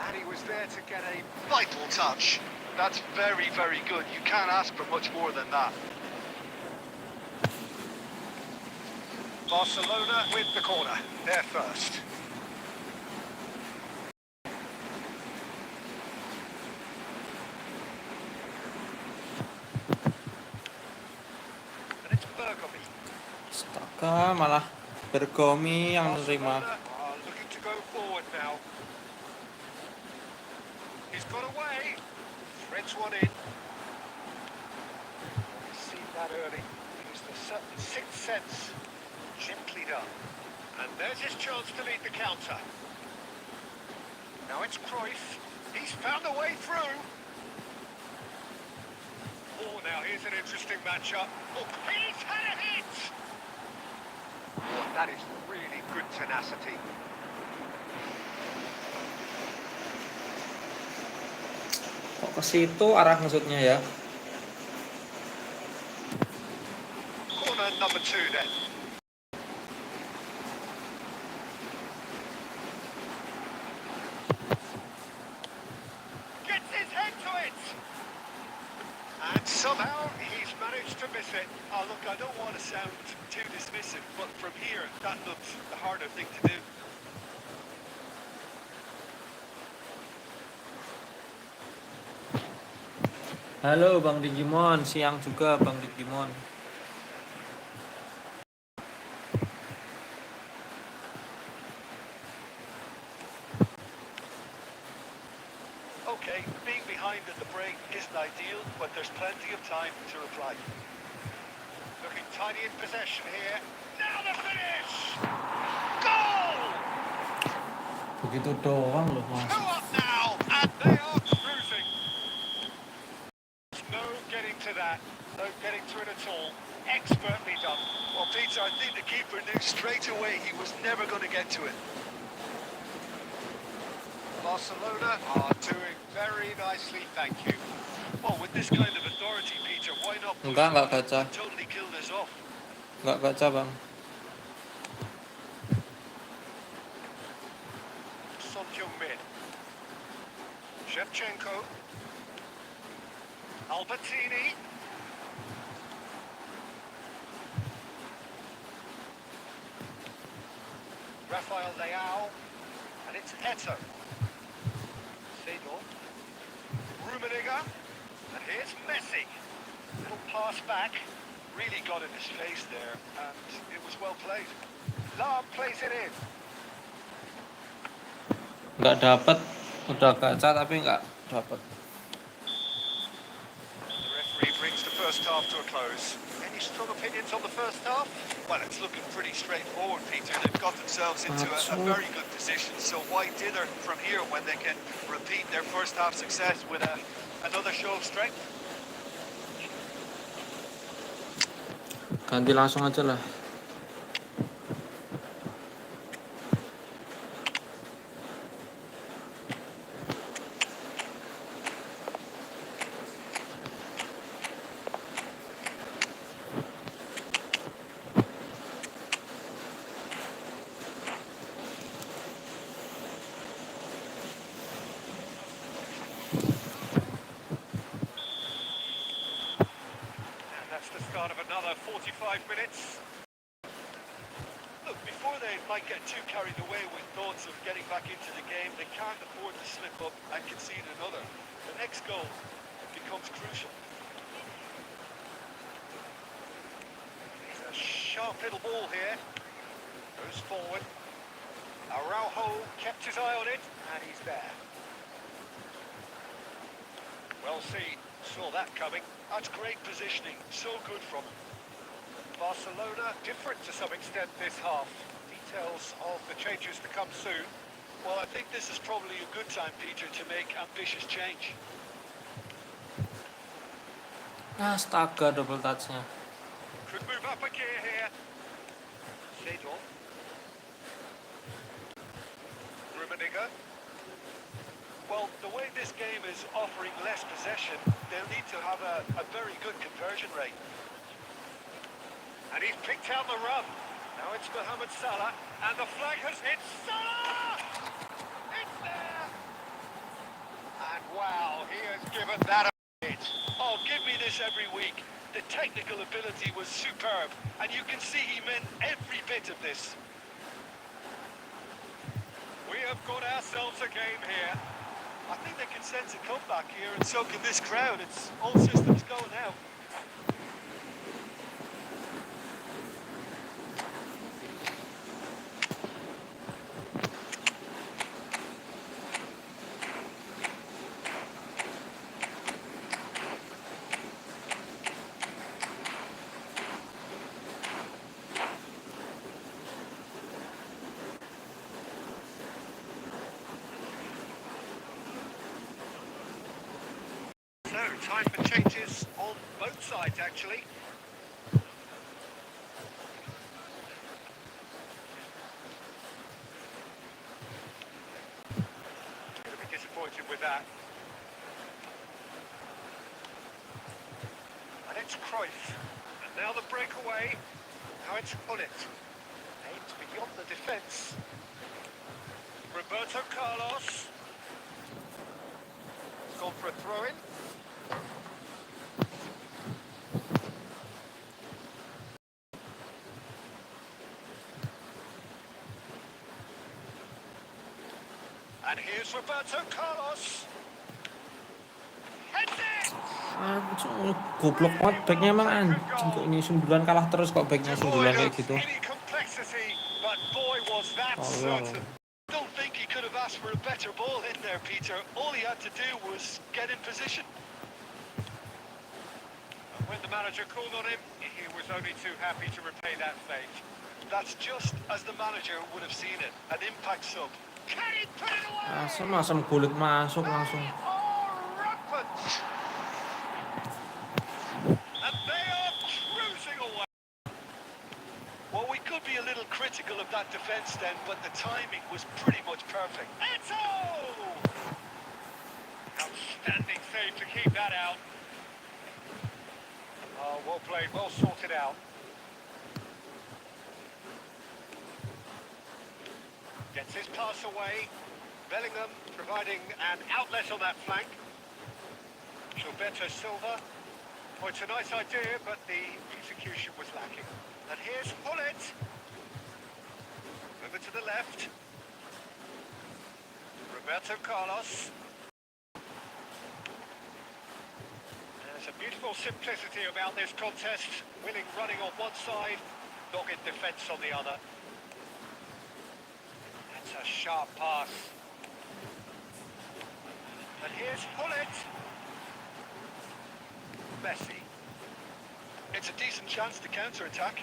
And he was there to get a Vital touch. That's very, very good. You can't ask for much more than that. Barcelona with the corner. They're first. And it's Bergomi. Astaga, malah Bergomi yang menerima. Barcelona are looking to go forward now. He's got away. Threads one in. He's seen that early. Used a certain sixth sense. Gently done. And there's his chance to lead the counter. Now it's Cruyff. He's found a way through. Oh, now here's an interesting matchup. Oh, he's had a hit! Oh, that is really good tenacity. Kok ke situ arah maksudnya ya? Corner number 2 then. Gets his head to it! And somehow he's managed to miss it. Oh, look, I don't want to sound too dismissive, but from here, that looks the harder thing to do. Halo Bang Digimon, siang juga Bang Digimon. Okay, being behind at the break isn't ideal, but there's plenty of time to reply. Looking tidy in possession here. Now the finish! Goal! Begitu doang loh Mas. Two up now, and they are cruising. No getting to that. No getting to it at all. Expertly done. Well, Peter, I think the keeper knew straight away he was never going to get to it. Barcelona are doing very nicely, thank you. Well, with this kind of authority, Peter, why not push Enggak on baca. and totally kill this off? Enggak baca Bang. Son Heung-min. Shevchenko. Albertini. Rafael Leao. And it's Eto. Seedorf. Rummenigge. And here's Messi. Little pass back. Really got in his face there, and it was well played. Lahm plays it in. Enggak dapat. Udah baca tapi enggak dapat. The referee brings the first half to a close. Any strong opinions on the first half? Well, it's looking pretty straightforward, Peter. They've got themselves into a very good position, so why dither from here when they can repeat their first half success with another show of strength? Ganti langsung aja lah. And that's the start of another 45 minutes. Look, before they might get too carried away with thoughts of getting back into the game, they can't afford to slip up and concede another. The next goal becomes crucial. It's a sharp little ball here. Goes forward. Araujo kept his eye on it, and he's there. Well seen. Saw that coming. That's great positioning. So good from him. Barcelona different to some extent this half. Details of the changes to come soon. Well, I think this is probably a good time, Peter, to make ambitious change. Astaga, double touch-nya. Could move up a gear here. Seedorf. Rummenigge. Well, the way this game is offering less possession, they'll need to have a very good conversion rate. And he's picked out the run. Now it's Mohamed Salah. And the flag has hit Salah! It's there! And wow, he has given that a hit. Oh, give me this every week. The technical ability was superb, and you can see he meant every bit of this. We have got ourselves a game here. I think they can sense a comeback here, and so can this crowd. It's all systems go now. Time for changes on both sides, actually. Going to be disappointed with that. And it's Cruyff. And now the breakaway. Now it's Gullit. Aimed beyond the defence. Roberto Carlos. Gone for a throw-in. And here's Roberto Carlos. Heads it! Goblok banget backnya emang anjing, kok ini sundulan kalah terus kok backnya sundulan kayak gitu. Any complexity, but boy was that Tolong. certain. Don't think he could have asked for a better ball in there, Peter. All he had to do was get in position. And when the manager called on him, he was only too happy to repay that fate. That's just as the manager would have seen it. An impact sub. Can he put it away? Asam Gullit masuk langsung. They are rampant. And they are cruising away. Well, we could be a little critical of that defence then, but the timing was pretty much perfect. Eto! Outstanding save to keep that out. Oh, well played, well sorted out. Gets his pass away. Bellingham providing an outlet on that flank. Gilberto Silva. Oh, it's a nice idea, but the execution was lacking. And here's Gullit. Over to the left. Roberto Carlos. There's a beautiful simplicity about this contest. Willing running on one side, dogged defence on the other. That's a sharp pass. And here's Gullit. Messi. It's a decent chance to counter-attack.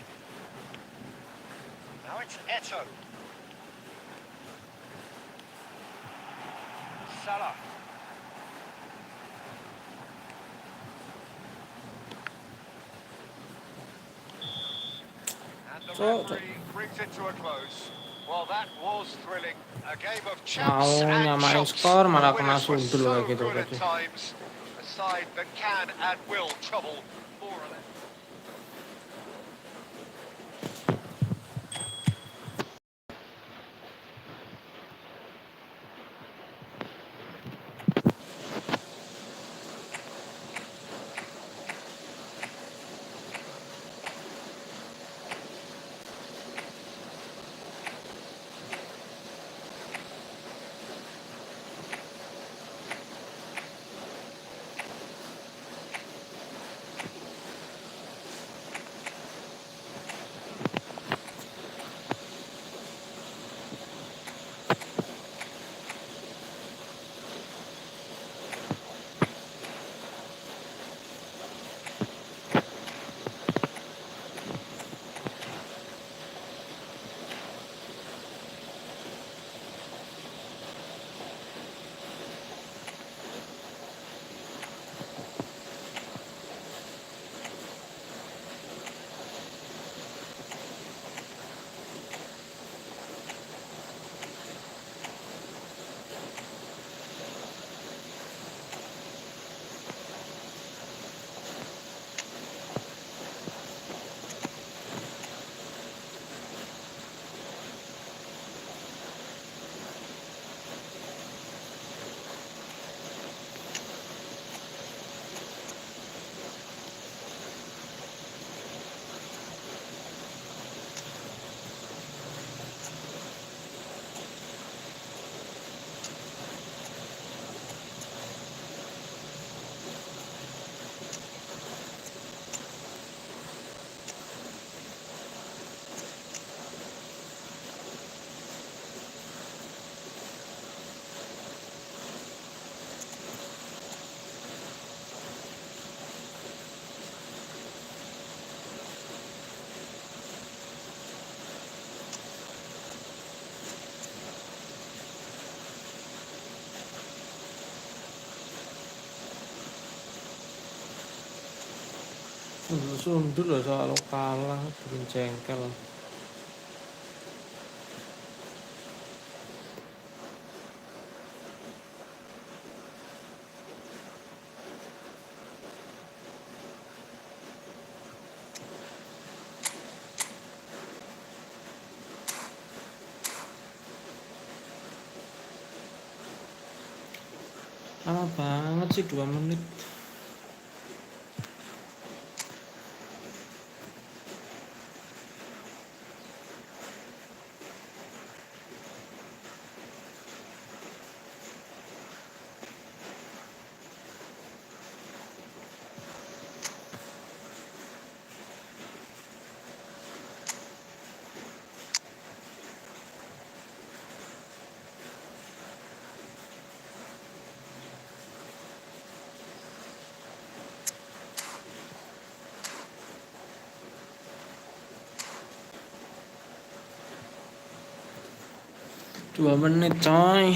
Now it's Eto. Salah. And the referee brings it to a close. Well, that was thrilling. A game of champs Mau and nyamain chumps. skor malah The kena winners were sundul so kayak gitu good at tadi. times. A side that can and will trouble more or less. Sundur loh soal kalah bikin jengkel. Lama banget sih 2 menit. Dua menit coy.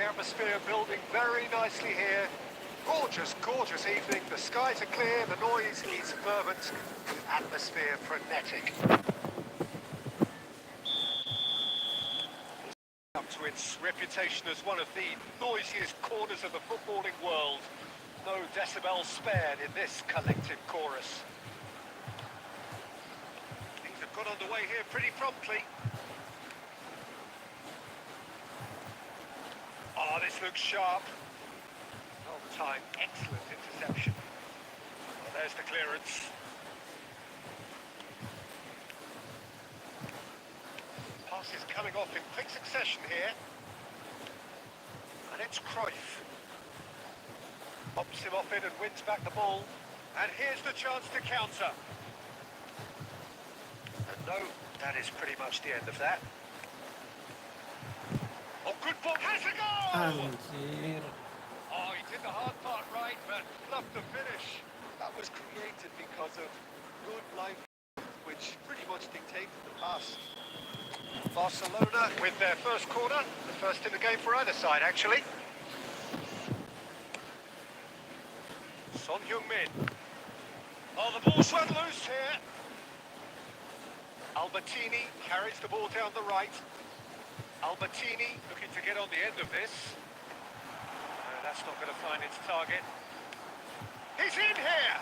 atmosphere building very nicely here. Gorgeous, gorgeous evening. The skies are clear, the noise is fervent, the atmosphere frenetic. Up to its reputation as one of the noisiest corners of the footballing world. No decibels spared in this collective chorus. Things have got underway here pretty promptly. Oh, this looks sharp. Time, excellent interception. Well, there's the clearance. Pass is coming off in quick succession here. And it's Cruyff. Pops him off in and wins back the ball. And here's the chance to counter. And no, that is pretty much the end of that. Oh, good ball, has a goal! Anjir. Oh, he did the hard part right, but bluffed the finish. That was created because of good line, which pretty much dictated the pass. Barcelona with their first corner, the first in the game for either side, actually. Son Heung-min. Oh, the ball's run loose here. Albertini carries the ball down the right. Albertini looking to get on the end of this. That's not going to find its target. He's in here!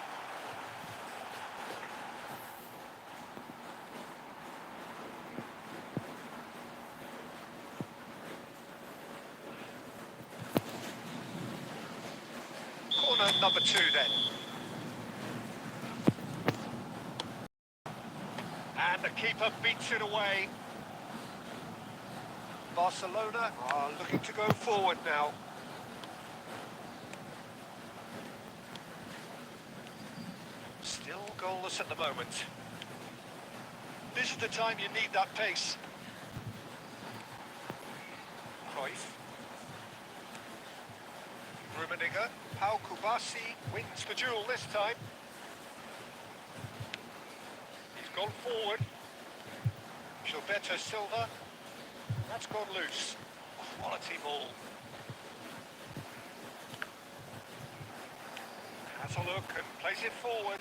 Corner number 2 then. And the keeper beats it away. Barcelona are looking to go forward now. Still goalless at the moment. This is the time you need that pace. Cruyff. Rummenigge. Pau Kubasi wins the duel this time. He's gone forward. Gilberto Silva. That's gone loose. Quality ball. Has a look and plays it forward.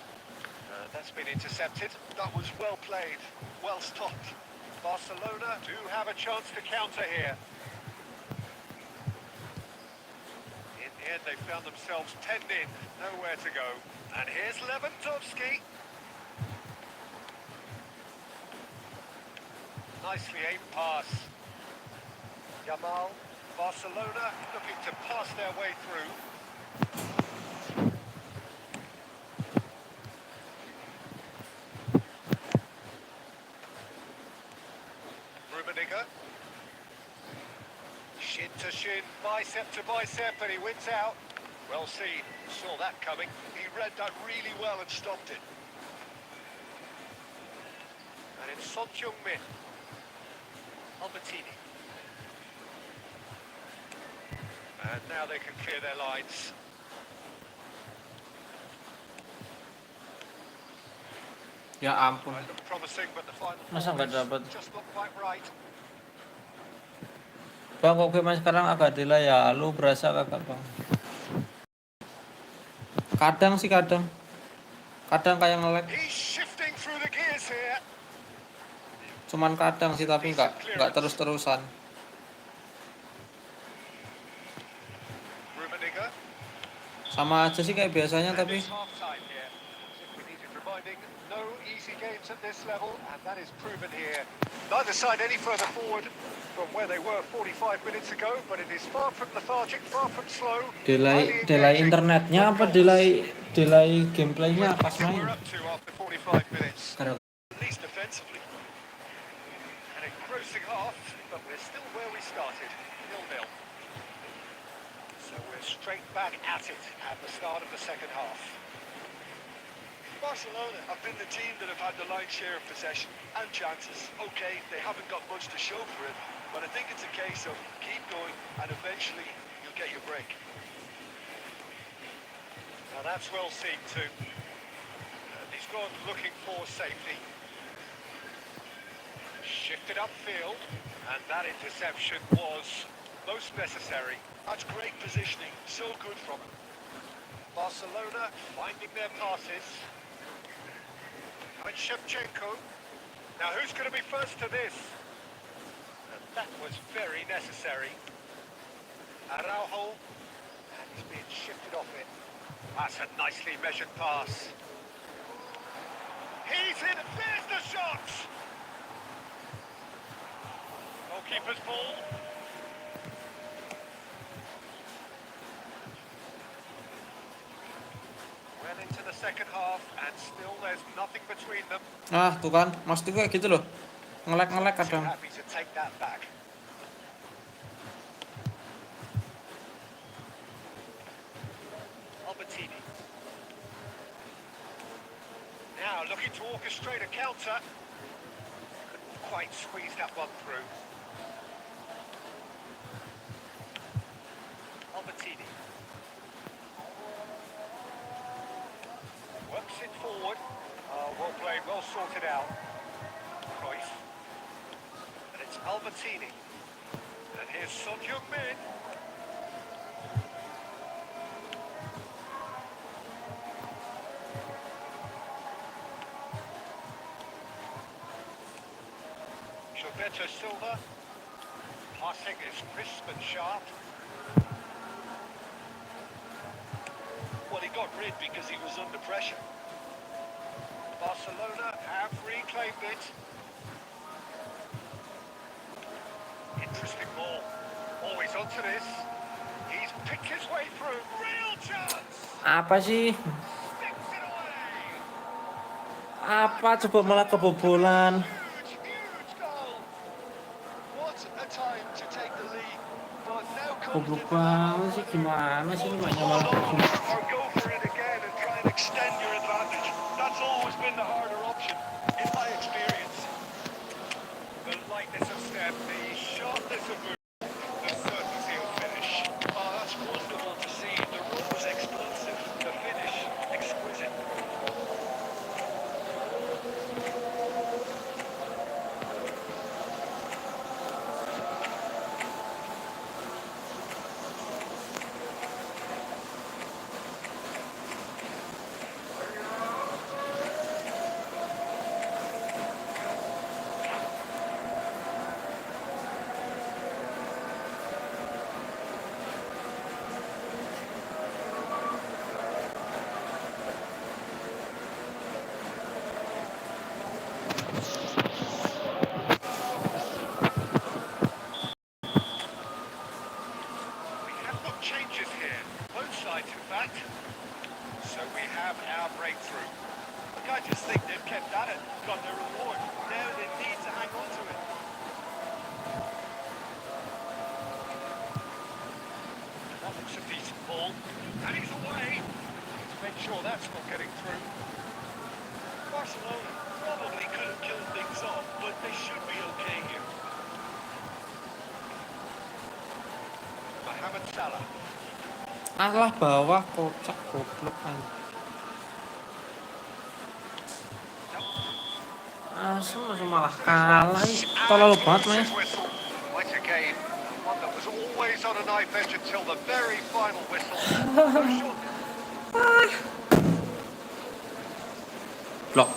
That's been intercepted. That was well played, well stopped. Barcelona do have a chance to counter here. In the end, they found themselves penned in, nowhere to go. And here's Lewandowski. Nicely aimed pass. Yamal, Barcelona looking to pass their way through. Rummenigge. Shin to shin, bicep to bicep, and he wins out. Well seen, saw that coming. He read that really well and stopped it. And it's Son Heung-min. Albertini. And now they can clear their lines. Ya ampun. Might look promising, but the final Masa nggak dapat? just not quite right. Bang, kok game sekarang agak delay ya? Lu berasa kagak, Bang? Kadang sih kadang. Kadang kayak nge-lag. He's shifting through the gears here. Cuman kadang sih, tapi nggak terus-terusan. Rummenigge. Sama aja sih kayak biasanya, And tapi it's half-time here. Simply needed reminding, no easy games at this level, and that is proven here. Neither side any further forward from where they were 45 minutes ago, but it is far from lethargic, far from slow. delay engaging. internetnya apa delay gameplaynya pas We're main. up to after 45 minutes, Karena at least defensively. An engrossing half, but we're still where we started, 0-0. So we're straight back at it at the start of the second half. Barcelona have been the team that have had the lion's share of possession and chances. Okay, they haven't got much to show for it, but I think it's a case of keep going and eventually you'll get your break. Now that's well seen too. And he's gone looking for safety. Shifted upfield, and that interception was Most necessary. That's great positioning. So good from him. Barcelona finding their passes. And Shevchenko. Now who's going to be first to this? And that was very necessary. Araujo. And he's being shifted off it. That's a nicely measured pass. He's in. There's the shot! Goalkeeper's ball. Well into the second half and still there's nothing between them. Tuh kan, maksudku kayak gitu loh. Ngelek-ngelek Too kadang. happy to take that back. Albertini. Now looking to orchestrate a counter. Couldn't quite squeeze that one through. Albertini. Works it forward. Well played, well sorted out. Cruyff. And it's Albertini. And here's Son Heung-min. Gilberto Silva. Passing is crisp and sharp. Well, he got rid because he was under pressure. Barcelona have reclaimed it. Interesting ball. Always onto this. He's picked his way through. Real chance! Apa sih? Sticks it away! Apa coba malah kebobolan? Huge, huge goal! What a time to take the lead. But now comes Goblok the banget sih, gimana sih ini banyak malah kebobolan. Or go for it again and try and extend your advantage. That's always been the harder option, in my experience. the lightness of step, the sharpness of move, the certainty of finish. Oh, that's wonderful to see. The run was explosive. The finish, exquisite. We have got changes here, both sides in fact. So we have our breakthrough. Look, I just think they've kept at it, got their reward. Now they need to hang on to it. That looks a decent ball. And he's away. Let's make sure that's not getting through. Barcelona probably could have killed things off, but they should be okay here. Mohamed Salah. Alah bawah kocak goblok kan. Asem malah kalah. Tolol banget mainnya. Whistle. Like a game, one that was always on a knife edge until the very final whistle. So short. Blok.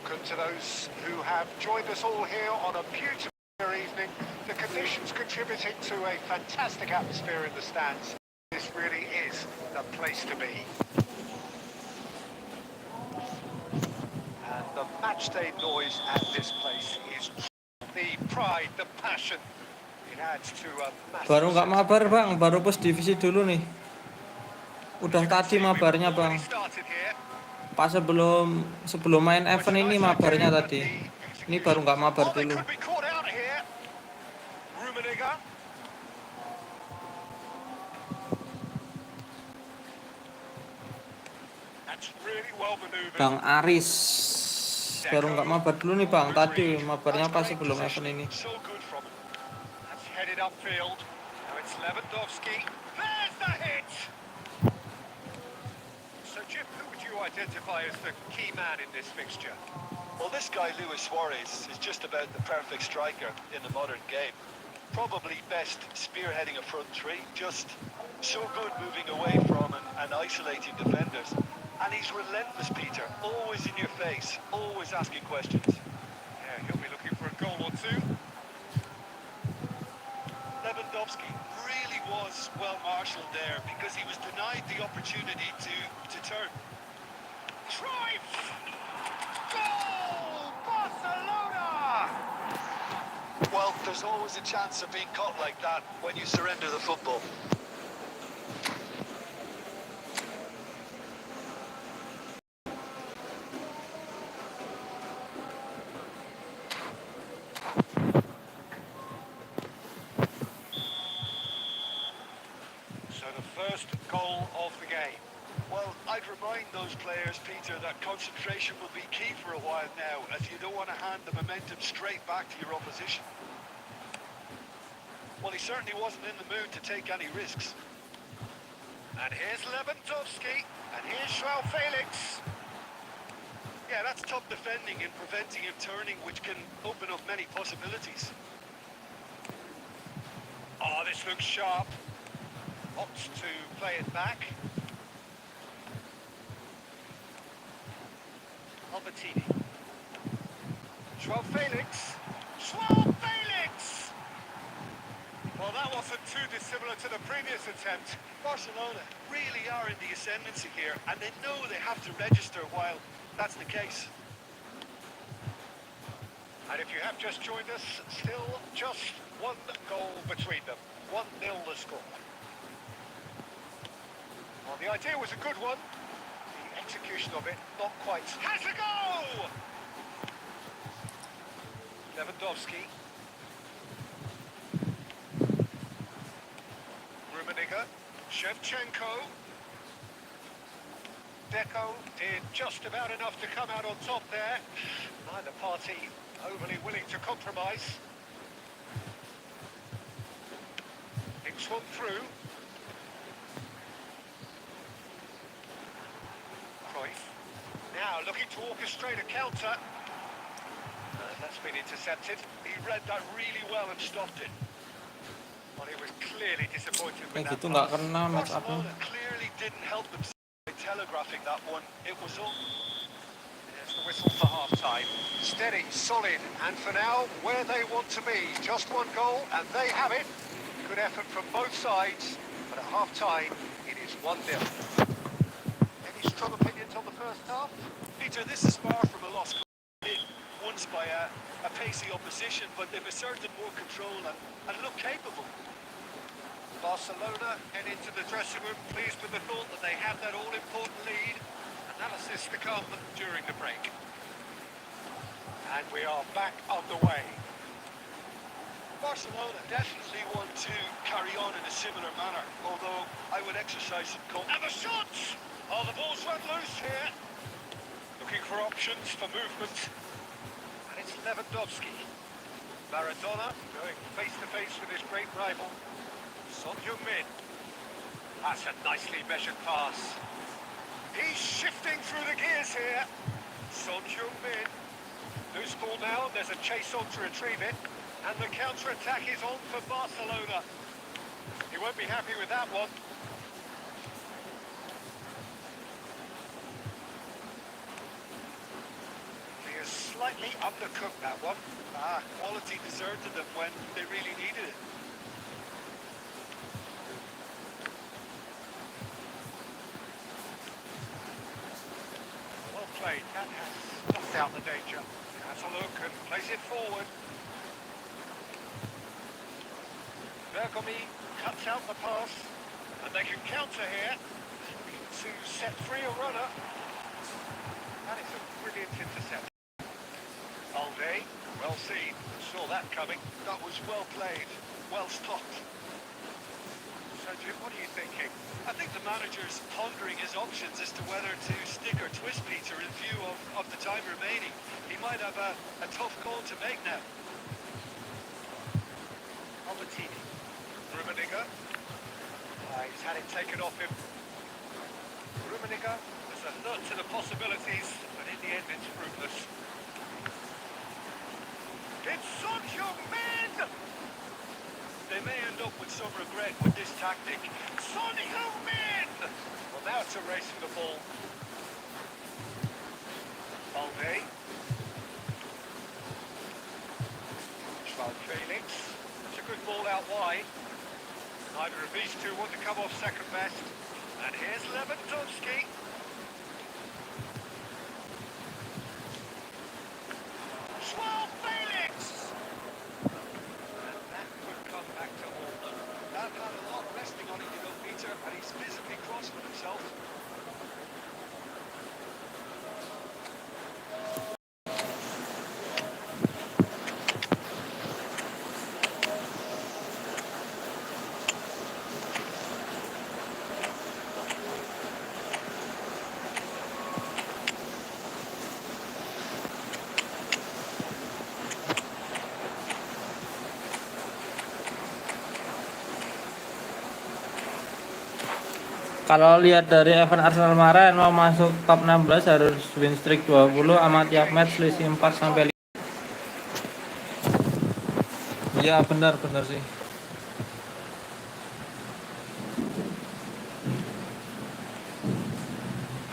welcome to those who have joined us all here on a beautiful evening. The conditions contributing to a fantastic atmosphere in the stands. This really is the place to be. And the matchday noise at this place is the pride, the passion. It adds to a massive Baru nggak sense of mabar bang, occasion. baru push divisi dulu nih. Udah tadi mabarnya bang. Started here. Pas sebelum main event ini mabarnya tadi. Ini baru nggak mabar Oh, they dulu. could be caught out here. Rummenigge. That's really well maneuvered. Bang Aris baru nggak mabar dulu nih bang. Tadi mabarnya pas That's great sebelum event positioning. ini. So good from him. That's headed upfield. Now it's Lewandowski. There's the hit. So Jim, who would you identify as the key man in this fixture? Well, this guy, Luis Suarez, is just about the perfect striker in the modern game. Probably best spearheading a front three, just so good moving away from and isolating defenders. And he's relentless, Peter, always in your face, always asking questions. Yeah, he'll be looking for a goal or two. Lewandowski really was well marshalled there because he was denied the opportunity to turn. Cruyff! Goal! Barcelona! Well, there's always a chance of being caught like that when you surrender the football. So the first goal of the game. Well, I'd remind those players, Peter, that concentration will be key for a while now, as you don't want to hand the momentum straight back to your opposition. Well, he certainly wasn't in the mood to take any risks. And here's Lewandowski, and here's Joao Felix. Yeah, that's top defending and preventing him turning, which can open up many possibilities. Oh, this looks sharp. Opts to play it back. Albertini. Joao Felix. Joao Felix! Well, that wasn't too dissimilar to the previous attempt. Barcelona really are in the ascendancy here, and they know they have to register while that's the case. And if you have just joined us, still just one goal between them. 1-0 the score. Well, the idea was a good one. The execution of it, not quite. Has a go! Lewandowski. Rummenigge. Shevchenko. Deco did just about enough to come out on top there. Neither party overly willing to compromise. It swung through. Cruyff. Now looking to orchestrate a counter. That's been intercepted. He read that really well and stopped it. Well, he was clearly disappointed with that Gitu nggak pass. kena match up-nya. Barcelona clearly didn't help themselves by telegraphing that one. It was all... There's the whistle for half-time. Steady, solid, and for now, where they want to be. Just one goal, and they have it. Good effort from both sides, but at half-time, it is 1-0. Any strong opinions on the first half? Peter, this is far from a loss. Once by a pacey opposition, but they've asserted more control and look capable. Barcelona head into the dressing room, pleased with the thought that they have that all-important lead. Analysis to come during the break. And we are back underway. Barcelona definitely want to carry on in a similar manner, although I would exercise some caution. And the shot! Oh, the ball's run loose here. Looking for options for movement. And it's Lewandowski. Maradona going face-to-face with his great rival. Son Heung-min. That's a nicely measured pass. He's shifting through the gears here. Son Heung-min. Loose ball now, there's a chase on to retrieve it. And the counter-attack is on for Barcelona. He won't be happy with that one. has slightly undercooked that one. Quality deserted them when they really needed it. Well played. That has snuffed out the danger. Has a look and plays it forward. Bergomi cuts out the pass, and they can counter here to set free a runner. That is a brilliant intercept. Alde, well seen, saw that coming. That was well played, well stopped. So Jim, what are you thinking? I think the manager's pondering his options as to whether to stick or twist Peter in view of the time remaining. He might have a tough call to make now. Albertini. Rummenigge. He's had it taken off him. Rummenigge has alert to the possibilities, but in the end it's fruitless. It's Son Heung-min! They may end up with some regret with this tactic. Son Heung-min! Well, now it's a race for the ball. Alde. João Felix. It's a good ball out wide. Neither of these two want to come off second best. And here's Lewandowski. João Felix! And that could come back to haunt them. That had a lot resting on it, you know, Peter, and he's visibly cross with himself. Kalau lihat dari event Arsenal kemarin mau masuk top 16 harus win streak 20 sama tiap match selisih 4 sampai 5. Iya benar sih.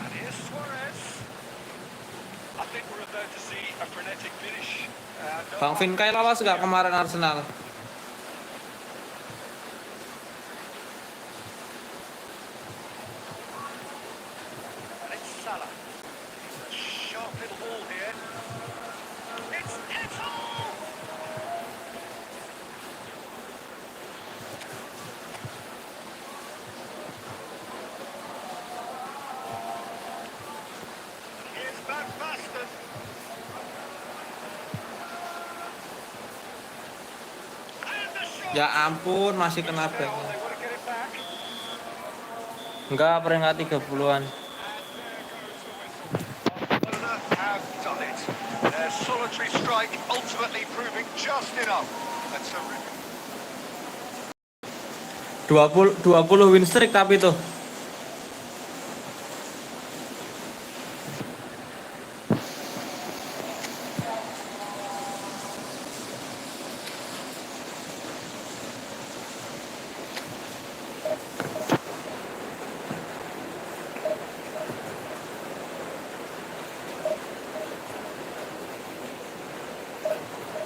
And here's Suarez. I think we're about to see a frenetic finish. Bang Vinkai lolos nggak kemarin Arsenal? And it's Salah. It's a sharp little ball here. It's Eto'o! Here's Van Basten. And the shot! Ya ampun masih kena Now back. they want to get it back. Enggak peringkat 30-an. Barcelona have done it. Their solitary strike ultimately proving just enough. A terrific 20 win streak tapi tuh.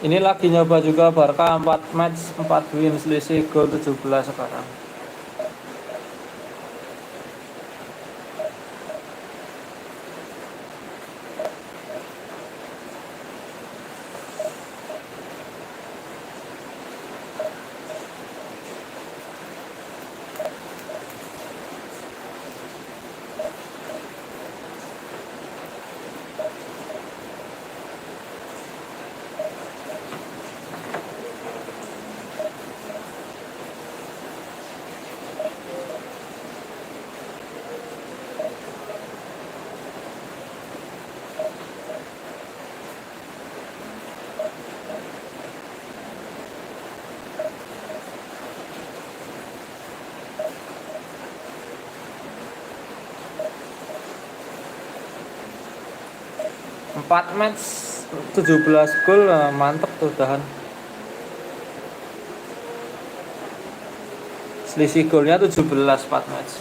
Ini lagi nyoba juga Barca 4 match 4 win selisih gol 17 sekarang. Empat match 17 gol, mantep tuh udahan. Selisih golnya 17 4 match.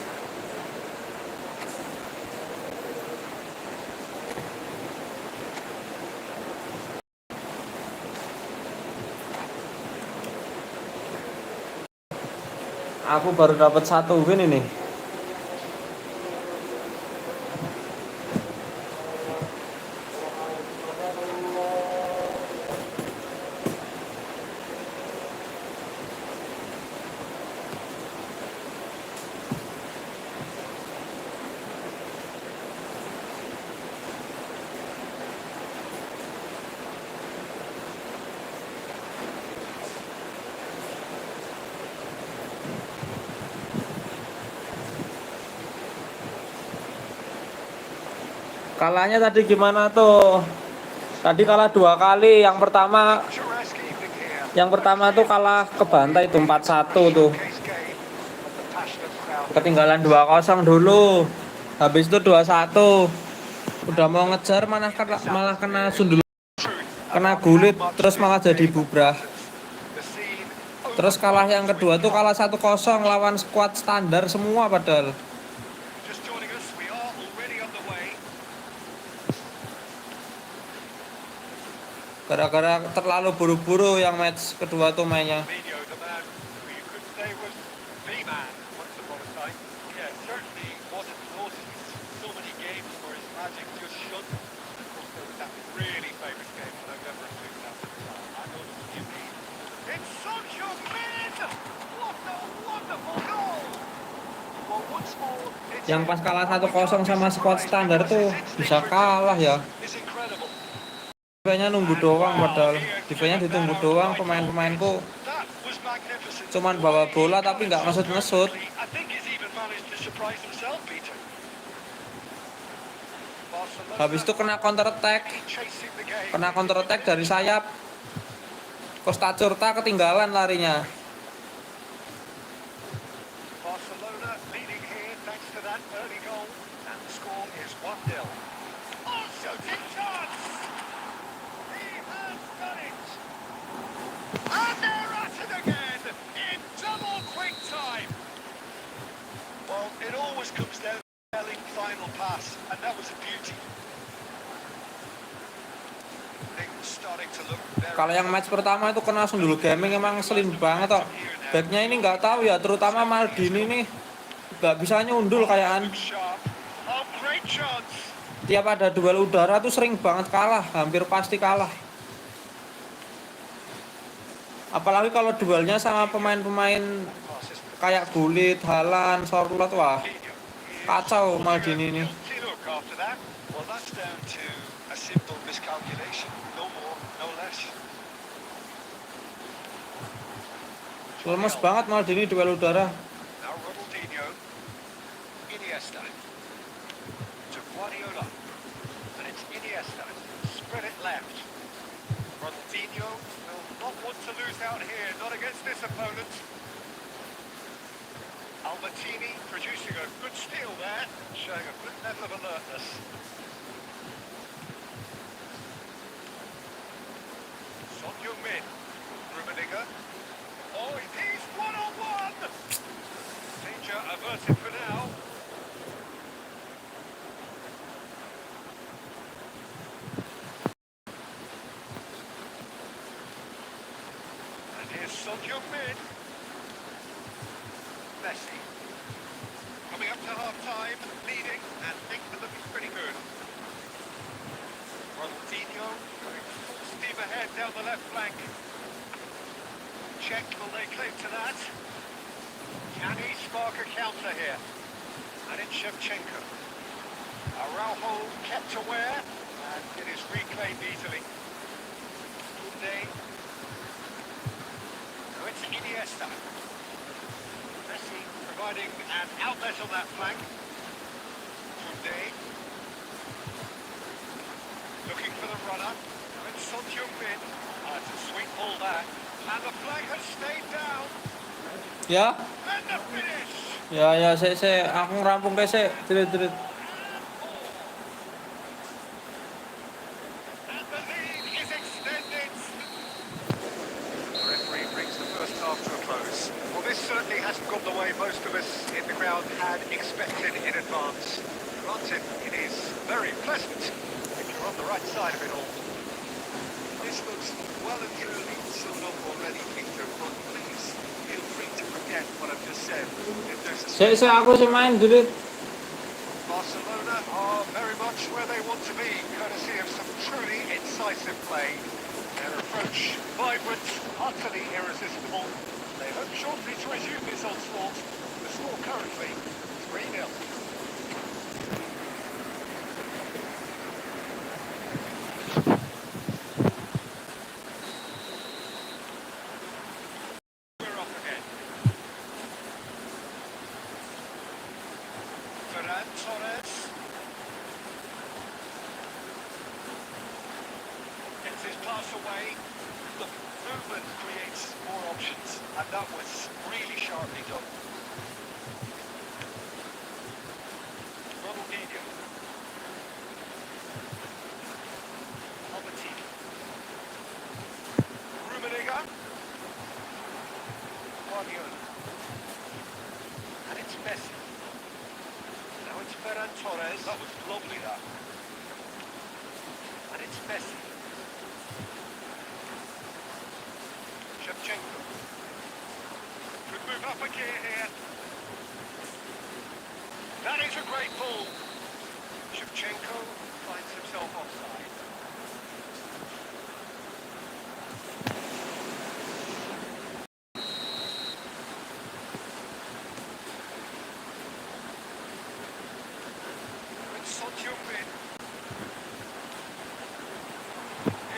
Aku baru dapat 1 win ini. Kalahnya tadi gimana tuh? Tadi kalah 2 kali. Picturesque evening here. Yang pertama tuh kalah kebantai tuh 4-1 tuh. Showcase game of the passionate crowd. Ketinggalan 2-0 dulu. Habis itu 2-1. Udah mau ngejar malah kena sundul, kena gulit, terus malah jadi bubrah. The scene Terus kalah yang kedua tuh kalah 1-0 lawan skuad standar semua padahal. just joining us. We are already on the way. Gara-gara terlalu buru-buru yang match kedua tuh mainnya. Mino, the man who you could say was the man once upon a time. Yeah, certainly wasn't noticed. So many games where his magic just shone. Of course, there was that really famous game in November of 2005. I know the one you mean. It's Son Heung-min! What a wonderful goal! Well, once more, it's Yang pas kalah 1-0 sama skuad standar tuh bisa kalah ya. It's incredible. Defense-nya nunggu doang padahal. Defense-nya ditunggu doang, pemain-pemainku That was magnificent. cuman bawa bola tapi nggak ngesut-ngesut. I think he's even managed to surprise himself, Peter. Barcelona Habis itu kena counter attack. chasing the game. Kena counter attack dari sayap. Costa Curta ketinggalan larinya. Barcelona leading here thanks to that early goal. And the score is 1-0. Oh, shooting chance! He has done it! And they're at it again in double quick time. Well, it always comes down to the final pass, and that was a beauty. Things starting to look very Kalau yang match pertama itu kena sundul gaming emang ngeselin banget kok. Backnya ini nggak tahu ya, terutama Maldini nih nggak bisa nyundul kayaan. sharp. Oh, great chance. Tiap ada duel udara tuh sering banget kalah, hampir pasti kalah. Apalagi kalau duelnya sama pemain-pemain Passes kayak Gullit, Haaland, Sorloth, wah kacau Maldini ini. guilty look after that. Well, that's down to a simple miscalculation. No more, no less. Lemes banget Maldini duel udara. Now Ronaldinho. Iniesta. To Guardiola. And it's Iniesta. Spread it left. Ronaldinho will not want to lose out here, not against this opponent. Albertini producing a good steal there, showing a good level of alertness. Son Heung-min. Rummenigge. Oh, he's one-on-one! Danger averted for now. And here's Son Heung-min. Messi. Coming up to half-time, leading, and things are looking pretty good. Ronaldinho going full steam ahead down the left flank. Check, will they cling to that? Can he spark a counter here? And it's Shevchenko. Araujo kept aware, and it is reclaimed easily. Koundé. Now it's Iniesta. Messi providing an outlet on that flank. Koundé. Looking for the runner. Now it's Son Heung-min. It's a sweet ball there. And the flag has stayed down. Ya, And the finish. ya, aku ngerampung ke sih, trit. And the lead is extended. The referee brings the first half to a close. Well, this certainly hasn't gone the way most of us in the crowd had expected in advance. Granted, it is very pleasant if you're on the right side of it all. This looks well and truly sewn up already, Peter, but please feel free to forget what I've just said, if there's a Saya aku sih main dulu. Barcelona are very much where they want to be, courtesy of some truly incisive play. Their approach, vibrant, utterly irresistible. They hope shortly to resume this onslaught. The score currently 3-0. We're off again. Ferran Torres. Gets his pass away. Look, movement creates more options, and that was really sharply done. Ronaldinho. Albertini. Rummenigge. Guardiola. And it's Messi. Now it's Ferran Torres. That was lovely, that. And it's Messi. Shevchenko. Could move up a gear here. That is a great ball. Shevchenko finds himself offside. It's Sontio-Bin.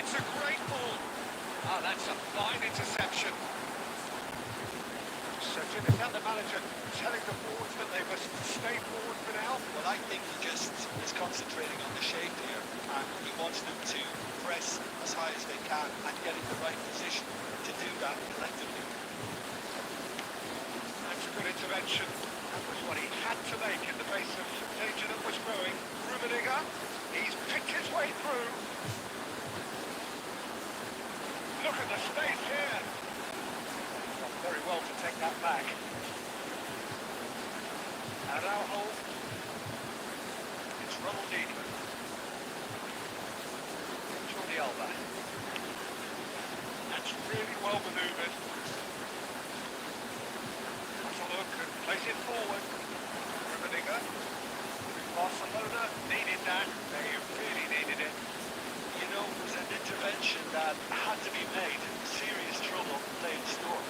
It's a great ball. Oh, that's a fine interception. So Jim, is that the manager telling the forwards that they must stay forward for now? Well, I think he just is concentrating on the shape here, and he wants them to press as high as they can and get in the right position to do that collectively. That's a good intervention. That was what he had to make in the face of danger that was growing. Rummenigge, he's picked his way through. Look at the space here. Done very well to take that back. Araujo. It's Ronaldinho. Jordi Alba. That's really well manoeuvred. Has a look and plays it forward. Rummenigge. Barcelona needed that. They really needed it. You know, it was an intervention that had to be made. Serious trouble lay in store.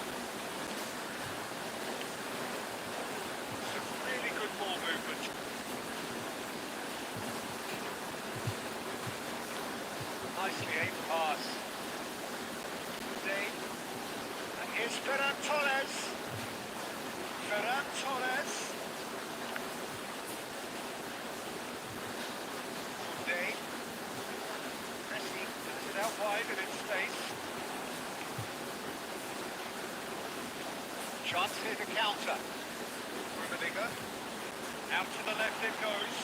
Some really good ball movement. Nicely aimed pass. Dane. And here's Ferran Torres. Ferran Torres. Dane. Messi puts it out wide and in space. Chance here to counter. Rummenigge. Out to the left it goes.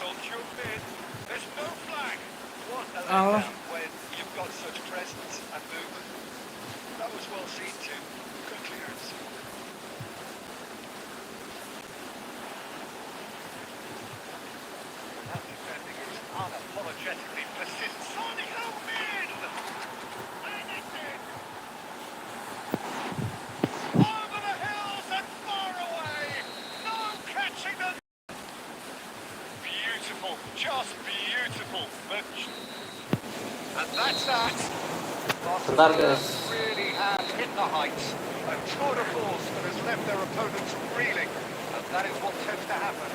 Sontio-Bin. There's no flag. What a Oh. letdown when you've got such presence and movement. That was well seen too. Good clearance. That defending is unapologetically persistent. Sontio-Bin! And it's in. Over the hills and far away. No catching the... Beautiful. Just beautiful. And that's that. Bentar, Barcelona guys. really have hit the heights. A tour de force that has left their opponents reeling. And that is what tends to happen.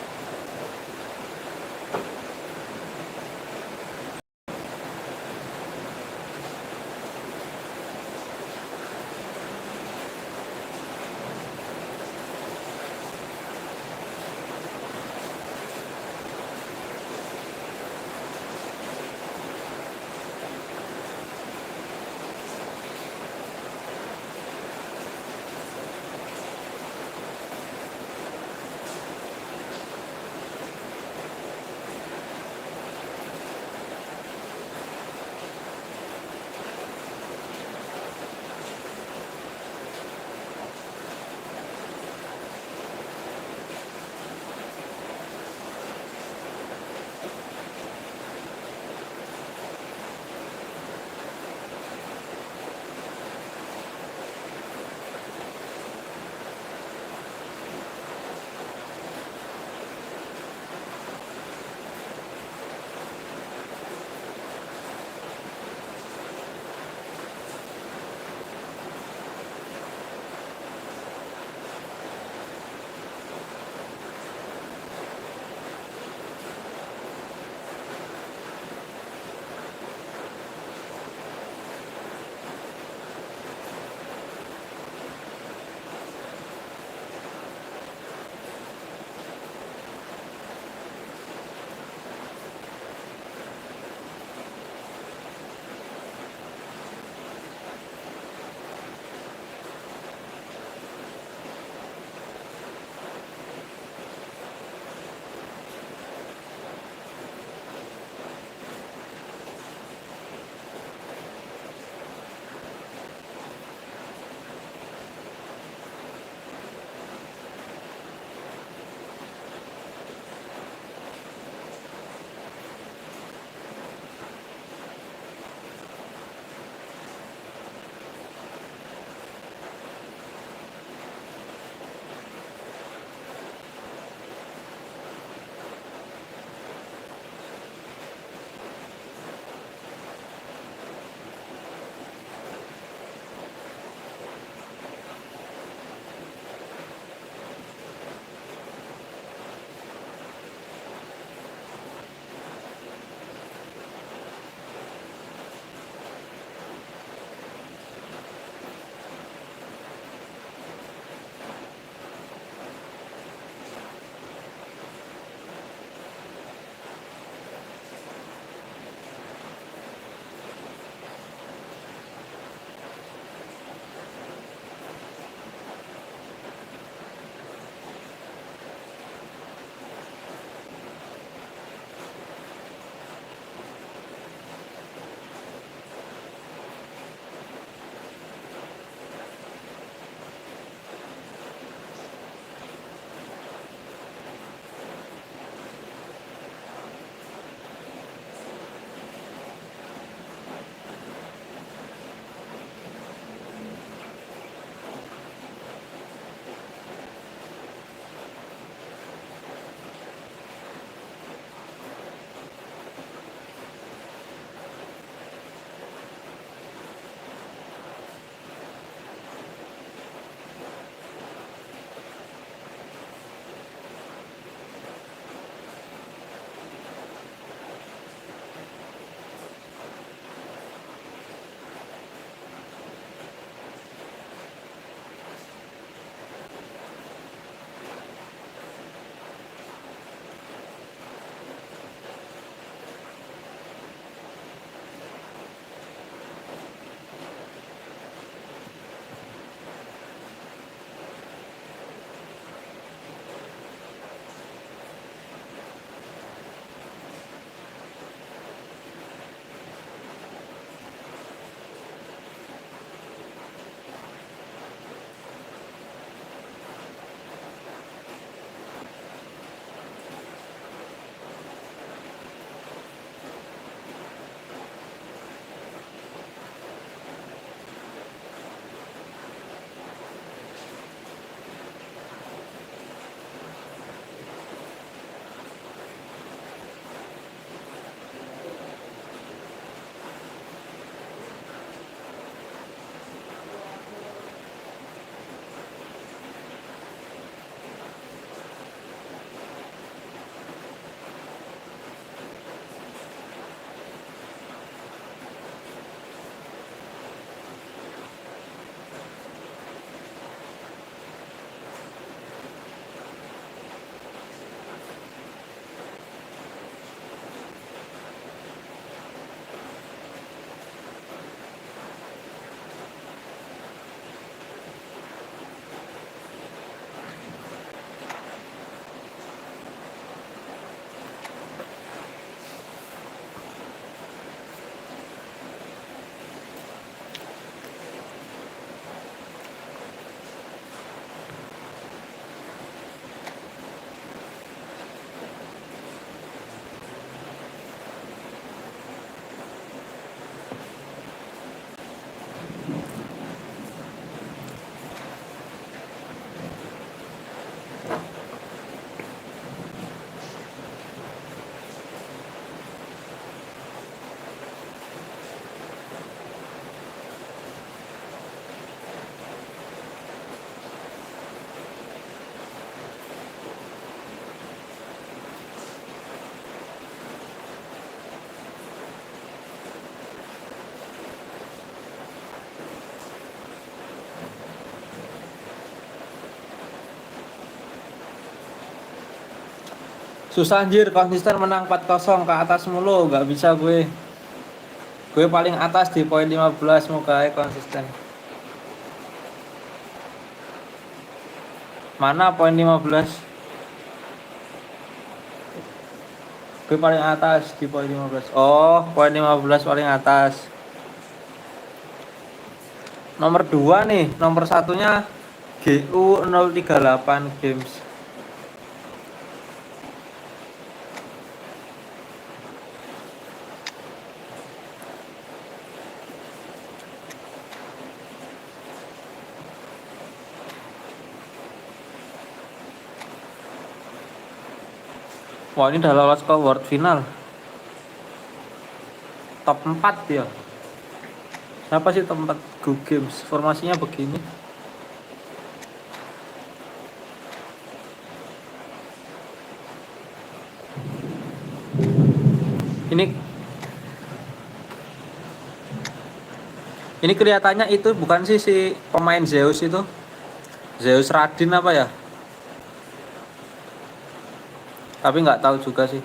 Susah anjir konsisten menang 4-0 ke atas mulu, nggak bisa gue. Gue paling atas di poin 15, semoga konsisten. Mana poin 15? Gue paling atas di poin 15. Oh, poin 15 paling atas. Nomor 2 nih, nomor satunya GU 038 Games. Wah, ini udah lolos ke World Final. Top 4 dia. Siapa sih top 4 Go Games? Formasinya begini. Ini kelihatannya itu bukan sih si pemain Zeus itu. Zeus Radin apa ya? Tapi nggak tahu juga sih.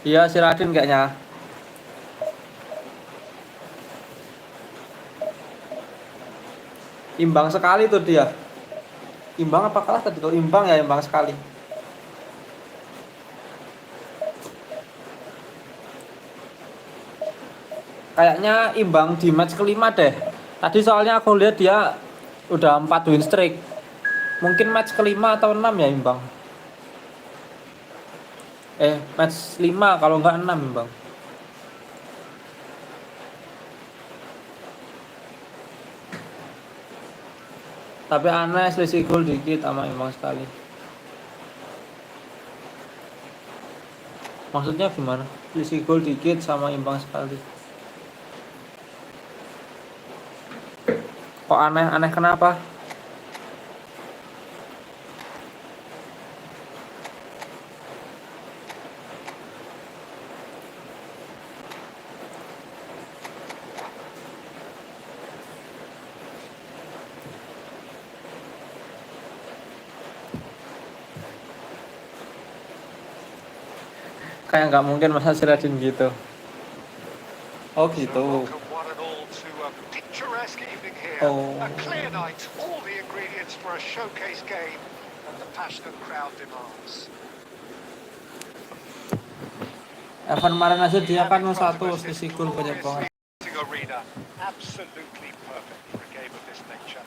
Iya si Radin kayaknya. Imbang sekali tuh dia. Imbang apa kalah tadi? Kalau imbang ya imbang sekali. Kayaknya imbang di match kelima deh. Tadi soalnya aku lihat dia udah 4 win streak. Mungkin match kelima atau 6 ya imbang. Match 5 kalau nggak 6 imbang. Tapi aneh selisih gol dikit sama imbang sekali. Maksudnya gimana? Selisih gol dikit sama imbang sekali. Kok aneh kenapa? Kayak nggak mungkin masa si Radin gitu. Oh So gitu. welcome one and all to a picturesque evening here. Oh. A clear night, all the ingredients for a showcase game that the passionate crowd demands. Evan Marinazzo dia kan In front of 1 us, this selisih gol banyak banget. gloriously amazing arena, absolutely perfect for a game of this nature.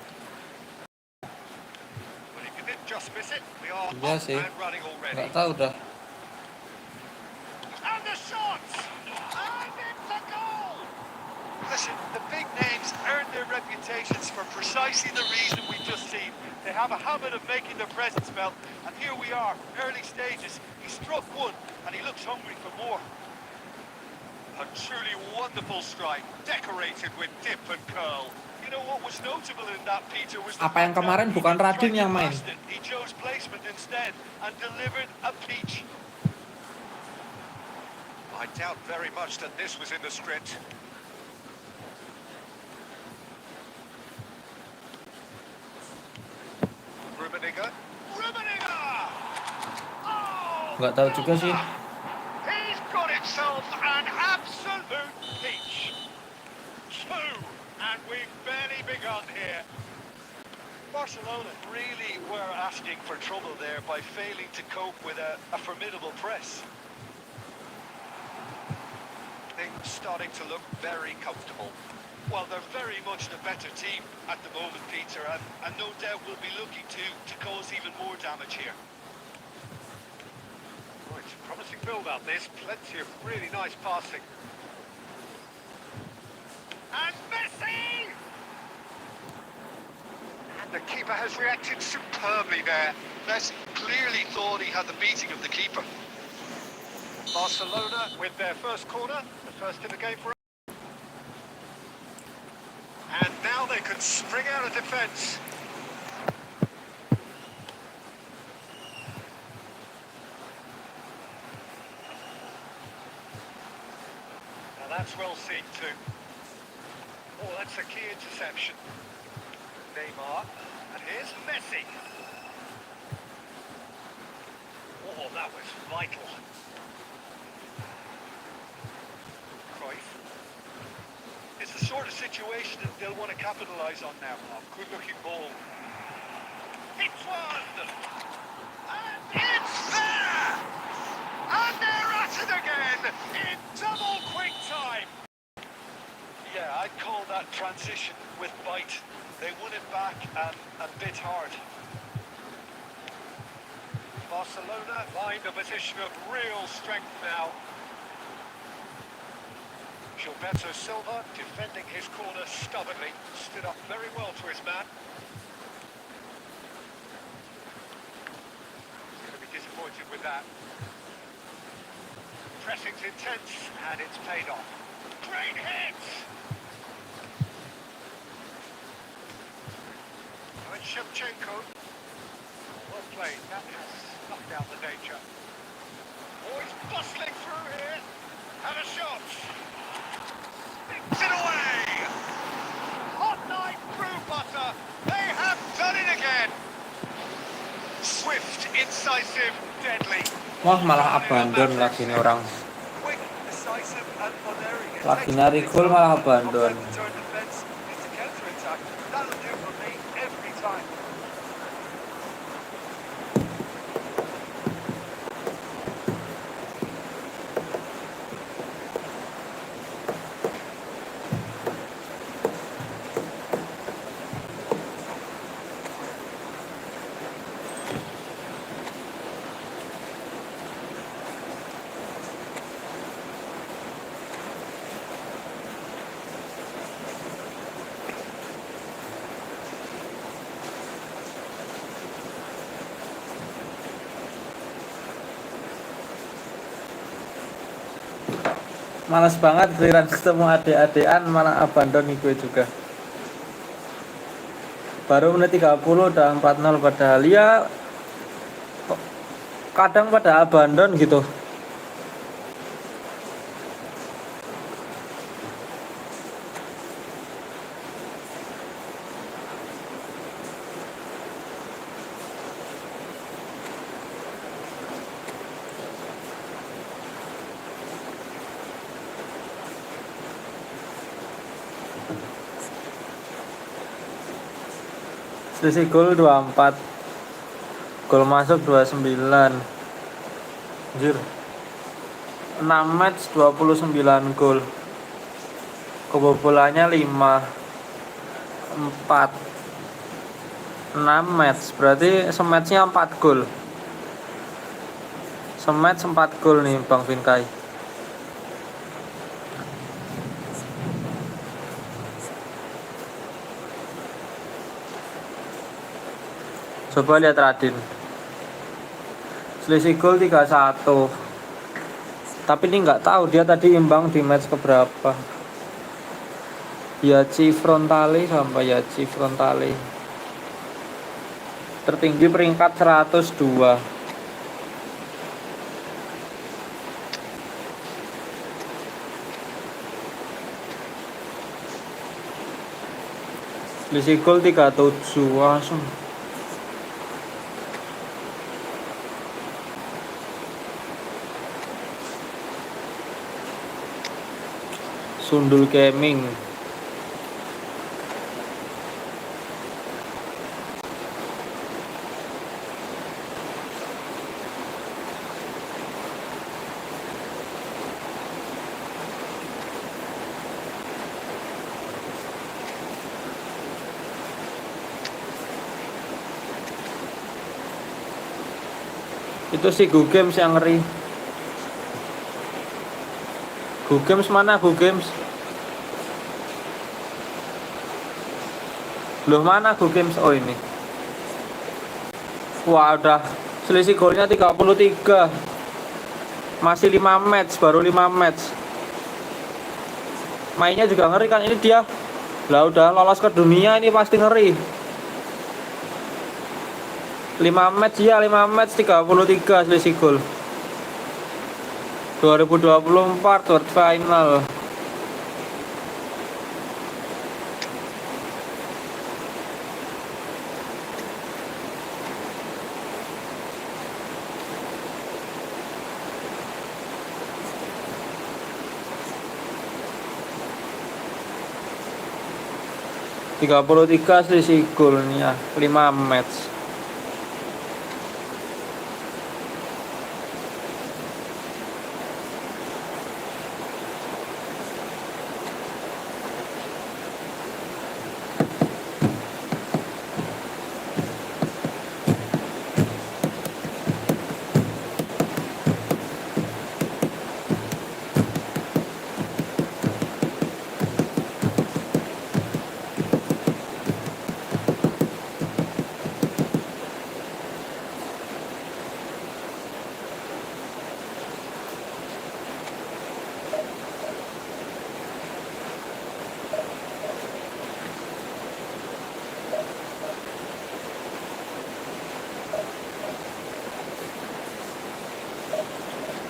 But if you didn't just miss it, we are Iya up sih. and running already. Nggak tahu dah. And the shot! And it's a goal! Listen, the big names earn their reputations for precisely the reason we've just seen. They have a habit of making their presence felt, and here we are, early stages. He struck one, and he looks hungry for more. A truly wonderful strike, decorated with dip and curl. You know what was notable in that, Peter, was the Apa yang fact that kemarin he bukan didn't Radin strike yang it main? past it. He chose placement instead and delivered a peach. I doubt very much that this was in the script. Rummenigge. Oh! Nggak tahu juga sih. He's got himself an absolute peach. Two, and we've barely begun here. Barcelona really were asking for trouble there by failing to cope with a formidable press. Things starting to look very comfortable. Well, they're very much the better team at the moment, Peter, and no doubt will be looking to cause even more damage here. Right, promising build-up this. Plenty of really nice passing. And Messi! And the keeper has reacted superbly there. Messi clearly thought he had the beating of the keeper. Barcelona with their first corner, the first in the game for. And now they can spring out of defence. Now that's well seen too. Oh, that's a key interception. Neymar. And here's Messi. Oh, that was vital. Cruyff. It's the sort of situation that they'll want to capitalise on now. Oh, good-looking ball. It's one! And it's there! And they're at it again in double quick time. Yeah, I'd call that transition with bite. They won it back and bit hard. Barcelona find a position of real strength now. Gilberto Silva defending his corner stubbornly, stood up very well to his man. He's going to be disappointed with that. Pressing's intense and it's paid off. Great hit! And Shevchenko. Well played, that has knocked out the danger. Oh, he's bustling through here. And a shot. Sticks it away. Hot knife through butter. They have done it again. Swift, incisive, deadly. Wah, malah abandon lagi nih orang. Quick, decisive and unerring. Lagi nyari gol malah abandon. Turn defense into counter-attack. That'll do for me every time. Males banget giliran ketemu adik-adikan malah abandon nih gue juga. Baru menit 30 udah 4-0 padahal ya kadang pada abandon gitu. Selisih gol 24. Gol masuk 29. Anjir. 6 match 29 gol. Kebobolannya 5. 4. 6 match berarti sematchnya 4 gol. Sematch 4 gol nih Bang Vinkai. Coba lihat Radin. Selisih gol 3-1. Tapi ini nggak tahu dia tadi imbang di match keberapa. Yaci Frontale sampai Yaci Frontale. Tertinggi peringkat 102. Selisih gol 37 langsung. Sundul Gaming. Itu si Go Games yang ngeri. Go Games mana Go Games? Loh mana Go Games? Oh ini. Wah udah selisih golnya 33. Masih 5 match, baru 5 match. Mainnya juga ngeri kan ini dia. Lah udah lolos ke dunia ini pasti ngeri. 5 match ya, 5 match 33 selisih gol. 2024 World Final. 33 selisih golnya 5 match.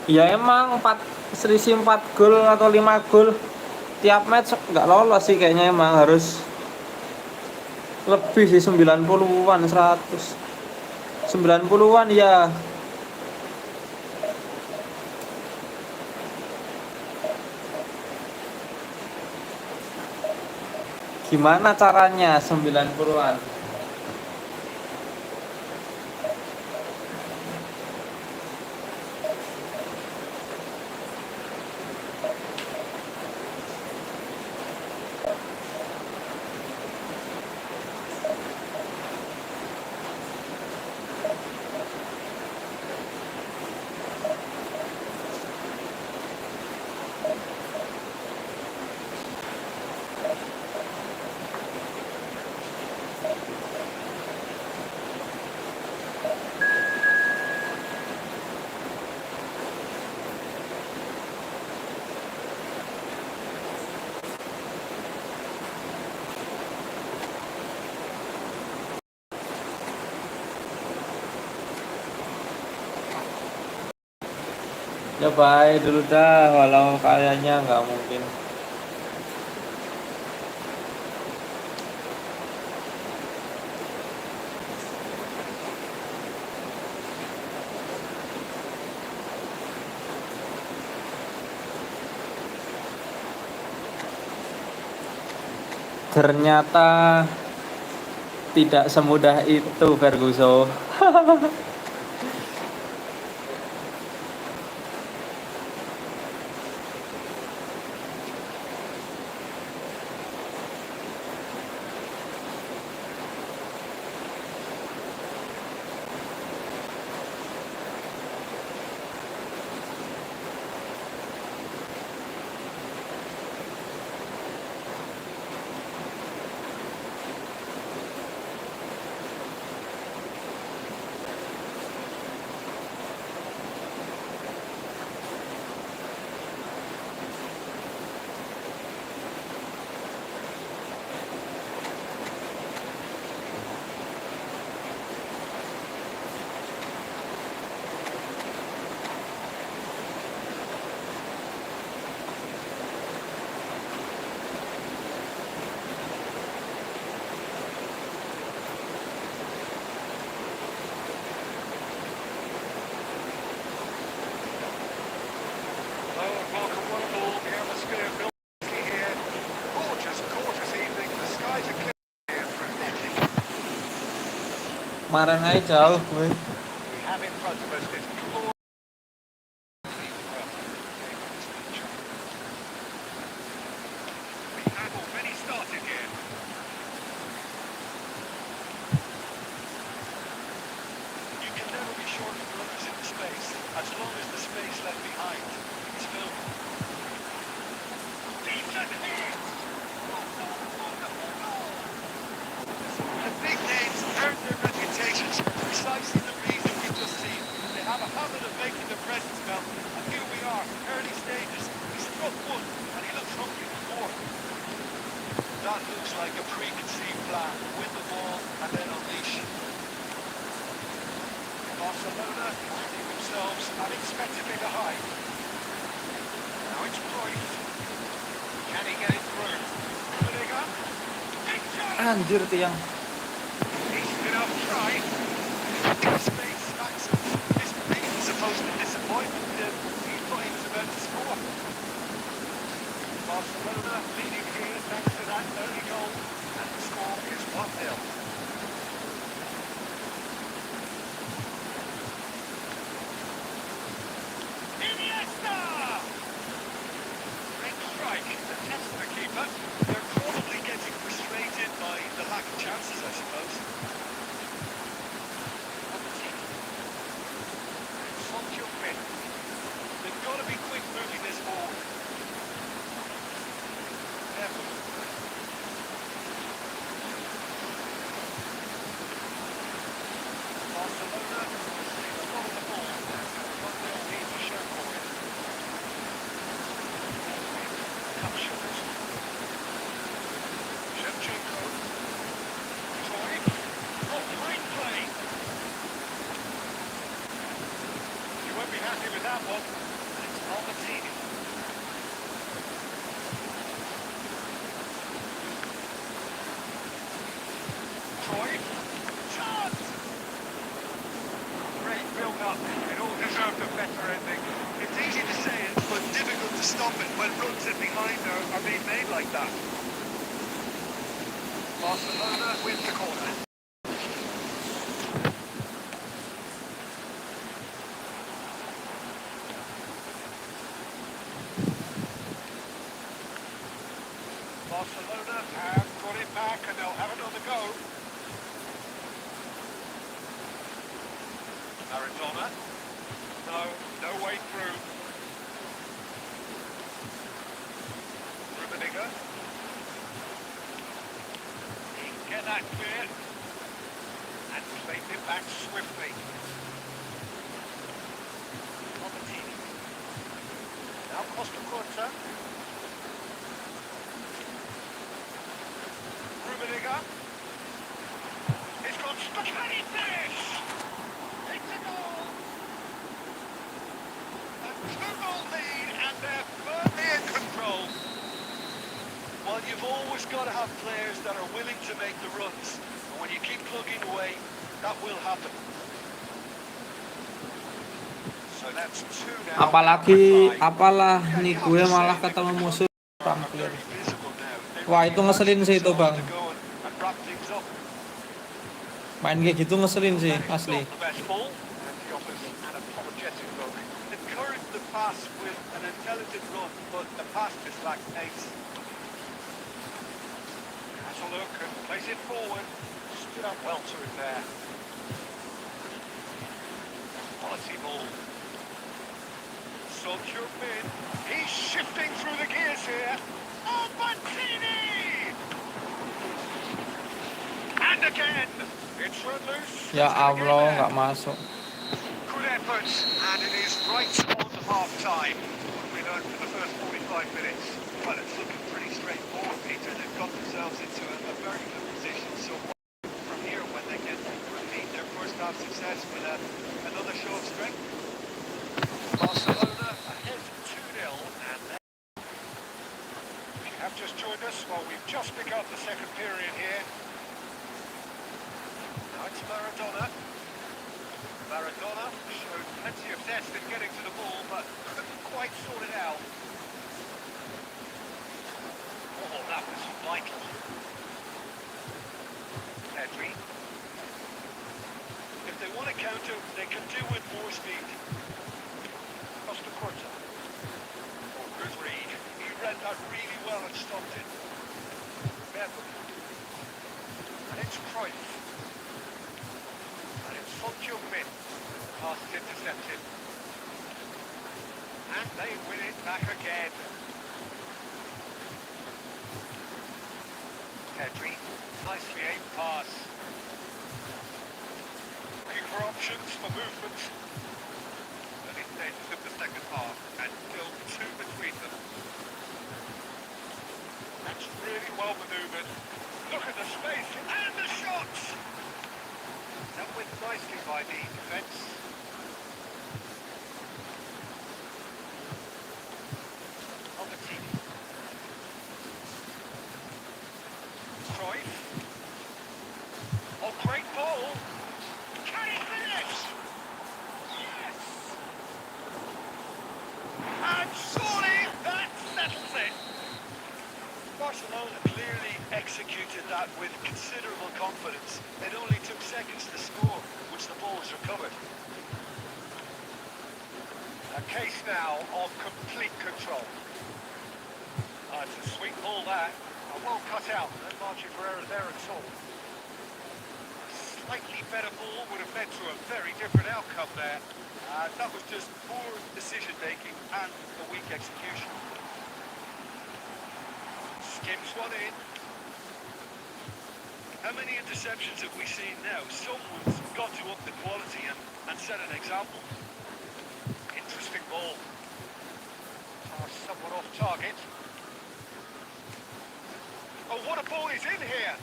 Ya emang selisih 4 gol atau 5 gol tiap match nggak lolos sih kayaknya, emang harus lebih sih 90-an 100 90-an ya. Gimana caranya 90-an? Ya baik dulu dah, walau kayaknya nggak mungkin. Ternyata tidak semudah itu, Ferguson. Welcome one and all. The atmosphere built here. Gorgeous, gorgeous evening. The skies are clear here for a netting. Kemarin aja jauh gue. We have in front of us this glorious. We have already started here. You can never be short of runners in the space, as long as the space left behind is filled. Decent hit! Wonderful goal! The big names earned their reputations for precisely the reason we've just seen. They have a habit of making their presence felt, and here we are, early stages. He struck one, and he looks hungry for more. That looks like a preconceived plan. Win the ball and then unleash. Barcelona finding themselves unexpectedly behind. Now it's Cruyff. Can he get it through? Rudiger. Big chance! Anjir tiang. Decent enough try. Space, Maxim. This is supposed to disappoint, but he thought he was about to score. Barcelona leading here thanks to that early goal. And the score is 1-0. Iniesta! Great strike. The test for the keeper. They're probably getting frustrated by the lack of chances, I suppose. They've got to be quick moving this forward. Barcelona seems to follow the ball. But they'll need to show for it. Cut short. Shevchenko. Troy. Oh, great play. You won't be happy with that one. It's Albertini. Troy. Chance! Great build-up. It all deserved a better ending. It's easy to say it, but difficult to stop it when runs in behind are being made like that. Barcelona wins the corner. Barcelona have got it back and they'll have another go. Maradona. No way through. Rummenigge. He can get that clear. And claimed it back swiftly. Albertini. Now Costa Curta. Rummenigge. It's got can he finish? It's a goal. A 2-goal lead and they're firmly in control. Well, you've always got to have players that are willing to make the runs. And when you keep plugging away, that will happen. So that's 2 now. Apalah nih gue malah ketemu musuh kurang clear. Wah, itu ngeselin sih itu, Bang. Main kayak gitu ngeselin sih, asli. Encourage the pass with an intelligent run, but the pass just lacks pace. Has a look and plays it forward. Stood up well to it there. Quality ball. Son Heung-min. He's shifting through the gears here. Albertini! And again. It's run loose. Ya Allah, nggak masuk. Good effort, and it is right on half time. What have we learned for the first 45 minutes? Well, it's looking pretty straightforward, Peter. They've got themselves into a very good position. So from here, when they can repeat their first half success with another show of strength. Barcelona ahead 2-0, and if you have just joined us, well, we've just begun the second period here. Now it's Maradona. Maradona showed plenty of zest in getting to the ball, but couldn't quite sort it out. Oh, that was vital. Pedri. If they want to counter, they can do with more speed. Costa Curta. Oh, good read. He read that really well and stopped it. Bevan. And it's Cruyff. And it's Son Heung-min. Pass is intercepted. And they win it back again. Pedri. Nicely aimed pass. Looking for options for movement. Early stages of the second half, and still 2 between them. That's really well manoeuvred. Look at the space and the shots! Dealt with nicely by the defence. Albertini. Cruyff. Oh, great ball! Can he finish? Yes! And surely that settles it. Barcelona Barcelona clearly executed that with considerable confidence. It only took seconds to score once the ball was recovered. A case now of complete control. It's a sweet ball that. Well cut out. No margin for error there at all. Slightly better ball would have led to a very different outcome there. That was just poor decision making and a weak execution. Skims one in. How many interceptions have we seen now? Someone's got to up the quality and set an example. Interesting ball. Somewhat off target. Oh, what a ball is in here!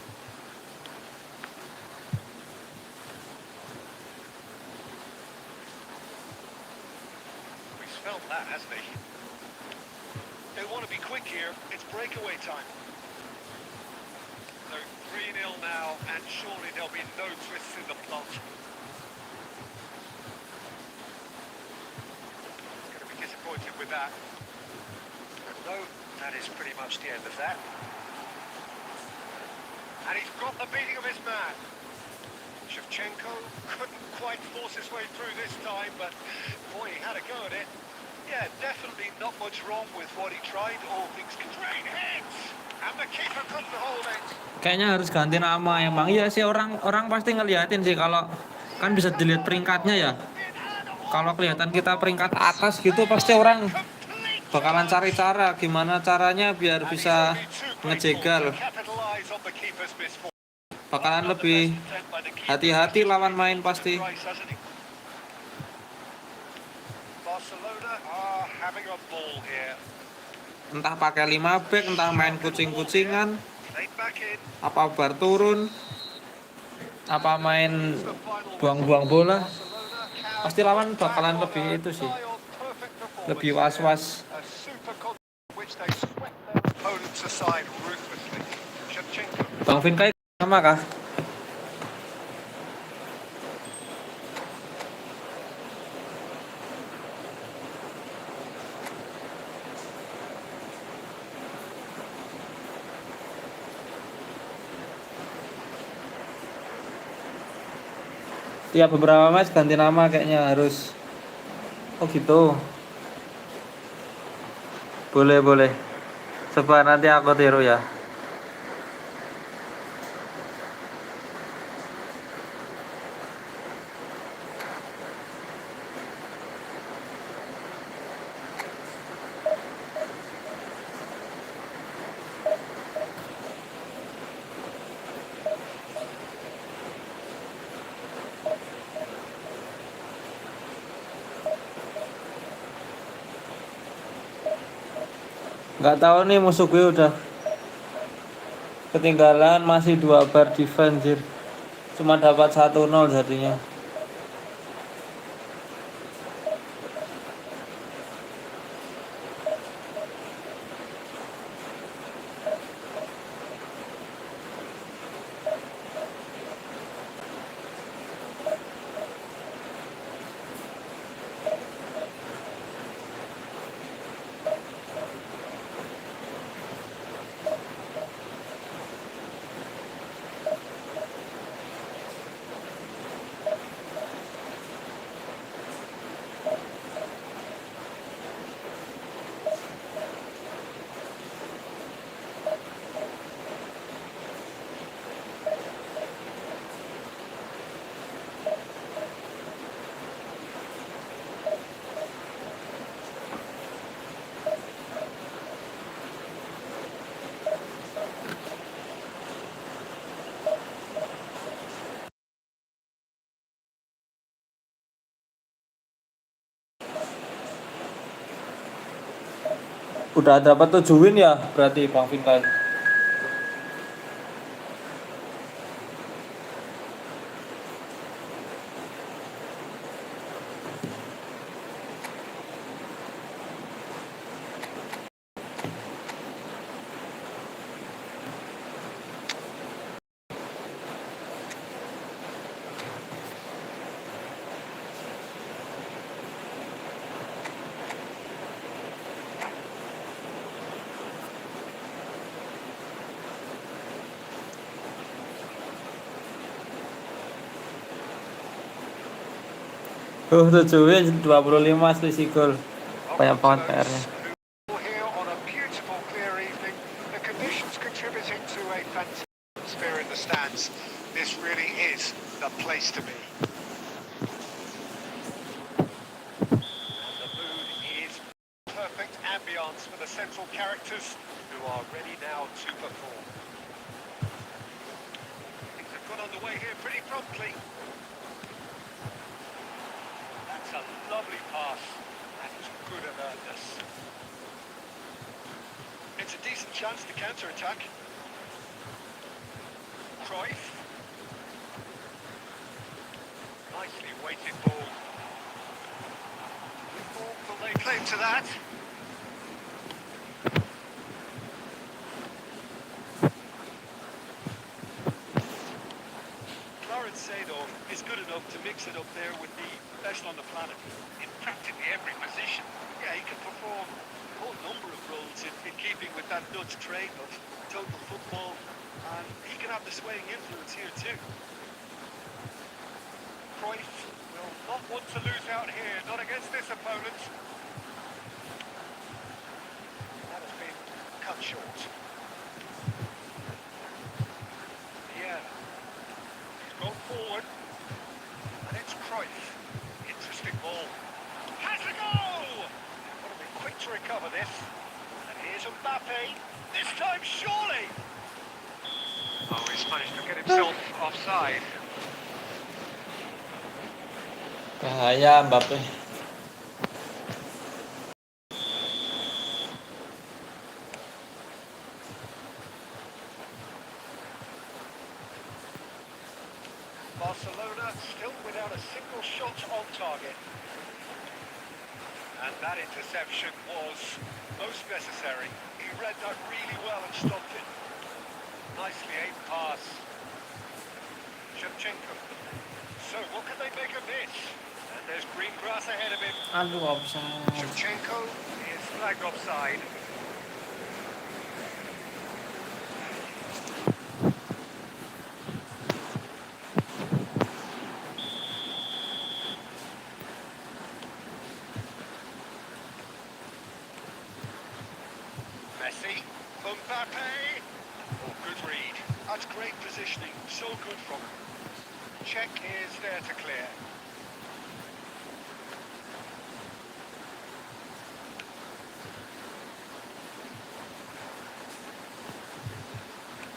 He's felt that, hasn't he? They want to be quick here. It's breakaway time. So 3-0 now, and surely there'll be no twists in the plot. Going to be disappointed with that. No, that is pretty much the end of that. And he's got the beating of his man. Shevchenko couldn't quite force his way through this time, but boy, he had a go at it. Yeah, definitely not much wrong with what he tried, all things considered. Great hits! And the keeper couldn't hold it. Kayaknya harus ganti nama emang. Iya sih, orang pasti ngeliatin sih kalau kan bisa dilihat peringkatnya ya. Kalau kelihatan kita peringkat atas gitu pasti orang bakalan cari cara gimana caranya biar bisa ngejegal. Bakalan lebih hati-hati lawan main pasti. Barcelona are having a ball here. Entah pakai 5 back, entah main kucing-kucingan, Played back in. apa bar turun, apa main buang-buang bola. Pasti lawan bakalan lebih itu sih, lebih was-was. A super contest which they swept their opponents aside ruthlessly. Shevchenko. Bang Vinkai sama kah? Tiap beberapa match ganti nama kayaknya harus. Oh gitu. Boleh. Coba nanti aku tiru ya. Nggak tahu nih musuh gue udah ketinggalan, masih 2 bar defense anjir. Cuma dapat 1-0 jadinya. Udah dapat 7 win ya berarti Bang Vinkai. 7 25 selisih gol. Well Banyak done to banget those PR-nya. who are here on a beautiful, clear evening. The conditions contributing to a fantastic atmosphere in the stands. This really is the place to be. And the mood is perfect ambience for the central characters who are ready now to perform. Things have got underway here pretty promptly. That's a lovely pass. That is good alertness. It's a decent chance to counter-attack. Cruyff. Nicely weighted ball. Will they claim to that? Clarence Seedorf is good enough to mix it up there with the best on the planet in practically every position. Yeah, he can perform a whole number of roles in keeping with that Dutch trait of total football, and he can have the swaying influence here too. Cruyff will not want to lose out here, not against this opponent. That has been cut short. Yeah. Go forward, and it's Cruyff. Interesting ball. Has a goal! Got to be quick to recover this. And here's Mbappe. This time, surely! Oh, he's managed to get himself offside. Bahaya Mbappe. Barcelona still without a single shot on target. And that interception was most necessary. He read that really well and stopped it. Nicely aimed pass. Shevchenko. So what can they make of this? And there's green grass ahead of him. Aduh, offside. Shevchenko is flagged offside. Messi, Mbappe. Oh, good read. That's great positioning. So good from him. Check is there to clear.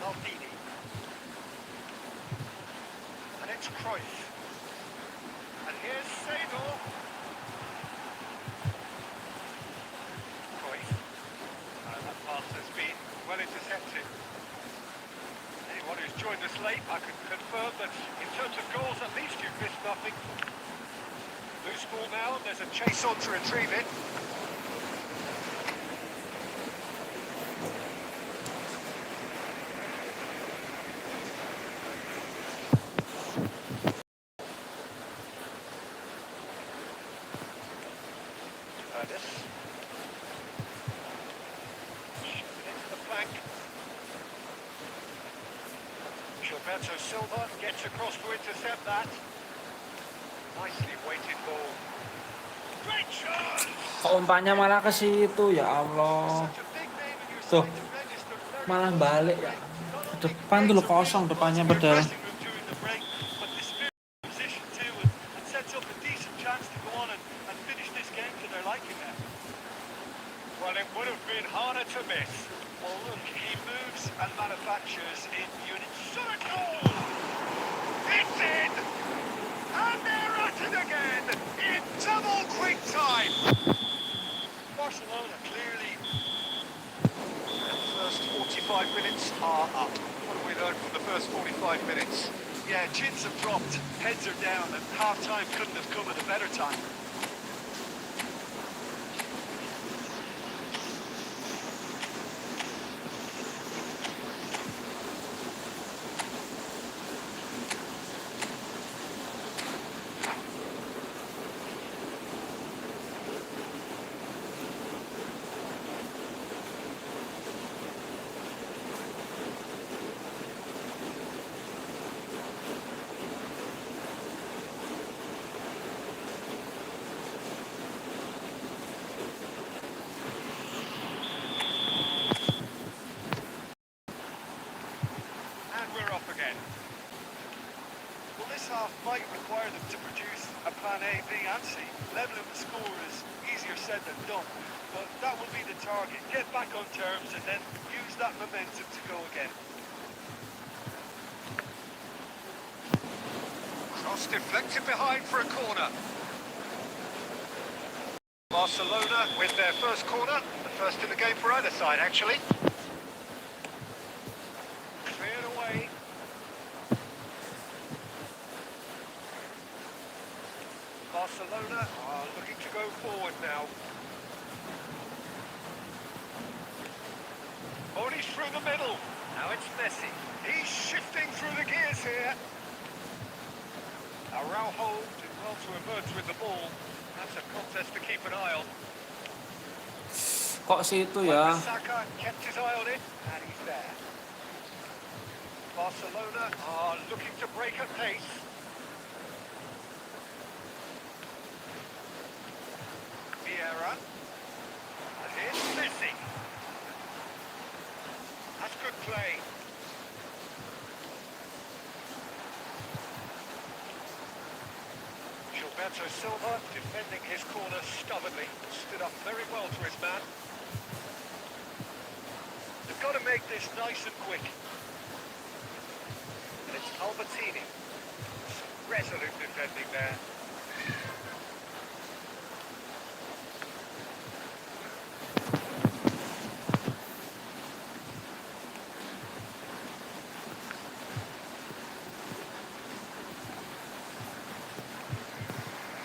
Maldini. And it's Cruyff. And here's Seedorf. Cruyff. And that pass has been well intercepted. Anyone who's joined us late, I can confirm that in terms of goals, at least you've missed nothing. Loose ball now, and there's a chase on to retrieve it. Curtis. Into the flank. Gilberto Silva gets across to intercept that. Nicely weighted ball. Great shot! Kok umpannya malah ke situ, ya Allah. Such a big name in your Tuh, side to register very malah well. balik ya. Not only Depan tuh lo creates a kosong big depannya buzz in your padahal. dressing room during the break, but the spirit of position too, and sets up a decent chance to go on and finish this game to their liking now. Well, it would have been harder to miss. Well, look, he moves and manufactures in units. Shot a goal! It's in! And they're at it again in double quick time! Barcelona clearly. And the first 45 minutes are up. What have we learned from the first 45 minutes? Yeah, chins have dropped, heads are down, and half-time couldn't have come at a better time. might require them to produce a plan A, B and C. Leveling the score is easier said than done, but that will be the target. Get back on terms and then use that momentum to go again. Cross deflected behind for a corner. Barcelona with their first corner, the first in the game for either side actually. Cleared away. Barcelona are looking to go forward now. Bodies through the middle. Now it's Messi. He's shifting through the gears here. Araujo did well to emerge with the ball. That's a contest to keep an eye on. Kok situ ya? Saka kept his eye on it, and he's there. Barcelona are looking to break at pace. Vieira. And here's Messi. That's good play. Gilberto Silva defending his corner stubbornly. Stood up very well to his man. They've got to make this nice and quick. And it's Albertini. Some resolute defending there.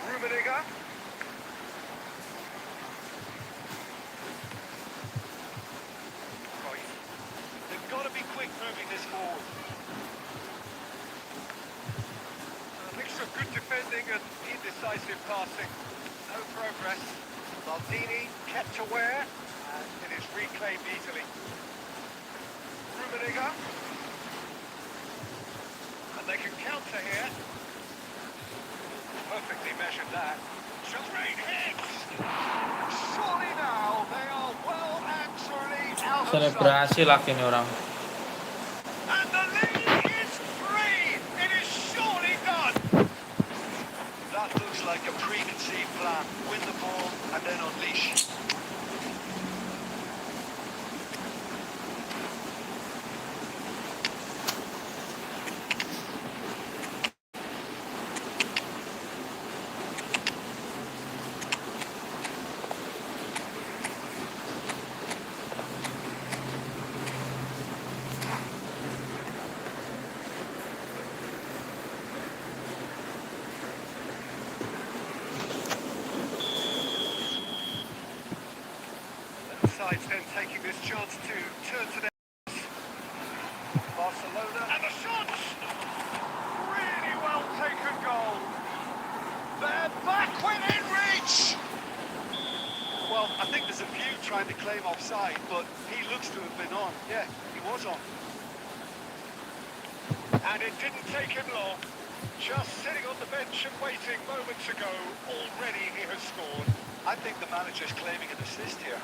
Rummenigge. They've got to be quick moving this forward. A mixture of good defending and indecisive passing. No progress. Maldini kept aware and it is reclaimed easily. Rummenigge. And they can counter here. Perfectly measured that. Great hits! Surely now they are well and truly out of sight. Selebrasi lagi nih orang. And the lead is free! It is surely done! That looks like a preconceived plan. Win the ball and then unleash. Sides then taking this chance to turn to their Barcelona and the shots! Really well taken goal. They're back within reach! Well, I think there's a few trying to claim offside, but he looks to have been on. Yeah, he was on. And it didn't take him long. Just sitting on the bench and waiting moments ago, already he has scored. I think the manager's claiming an assist here.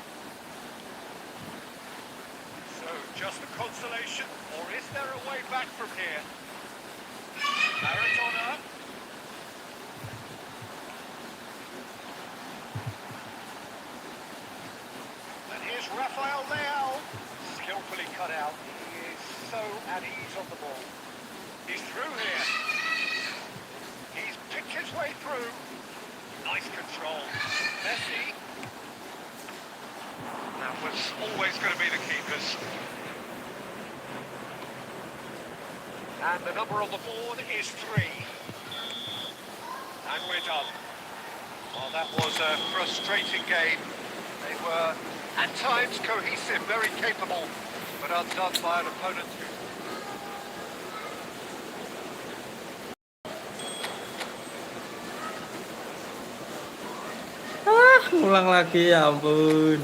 So, just a consolation, or is there a way back from here? Maradona. And here's Rafael Leao. Skillfully cut out. He is so at ease on the ball. He's through here. He's picked his way through. Nice control. Messi. That was always going to be the keepers. And the number on the board is 3. And we're done. Well, that was a frustrating game. They were, at times, cohesive, very capable, but undone by an opponent who... Ulang lagi ya ampun.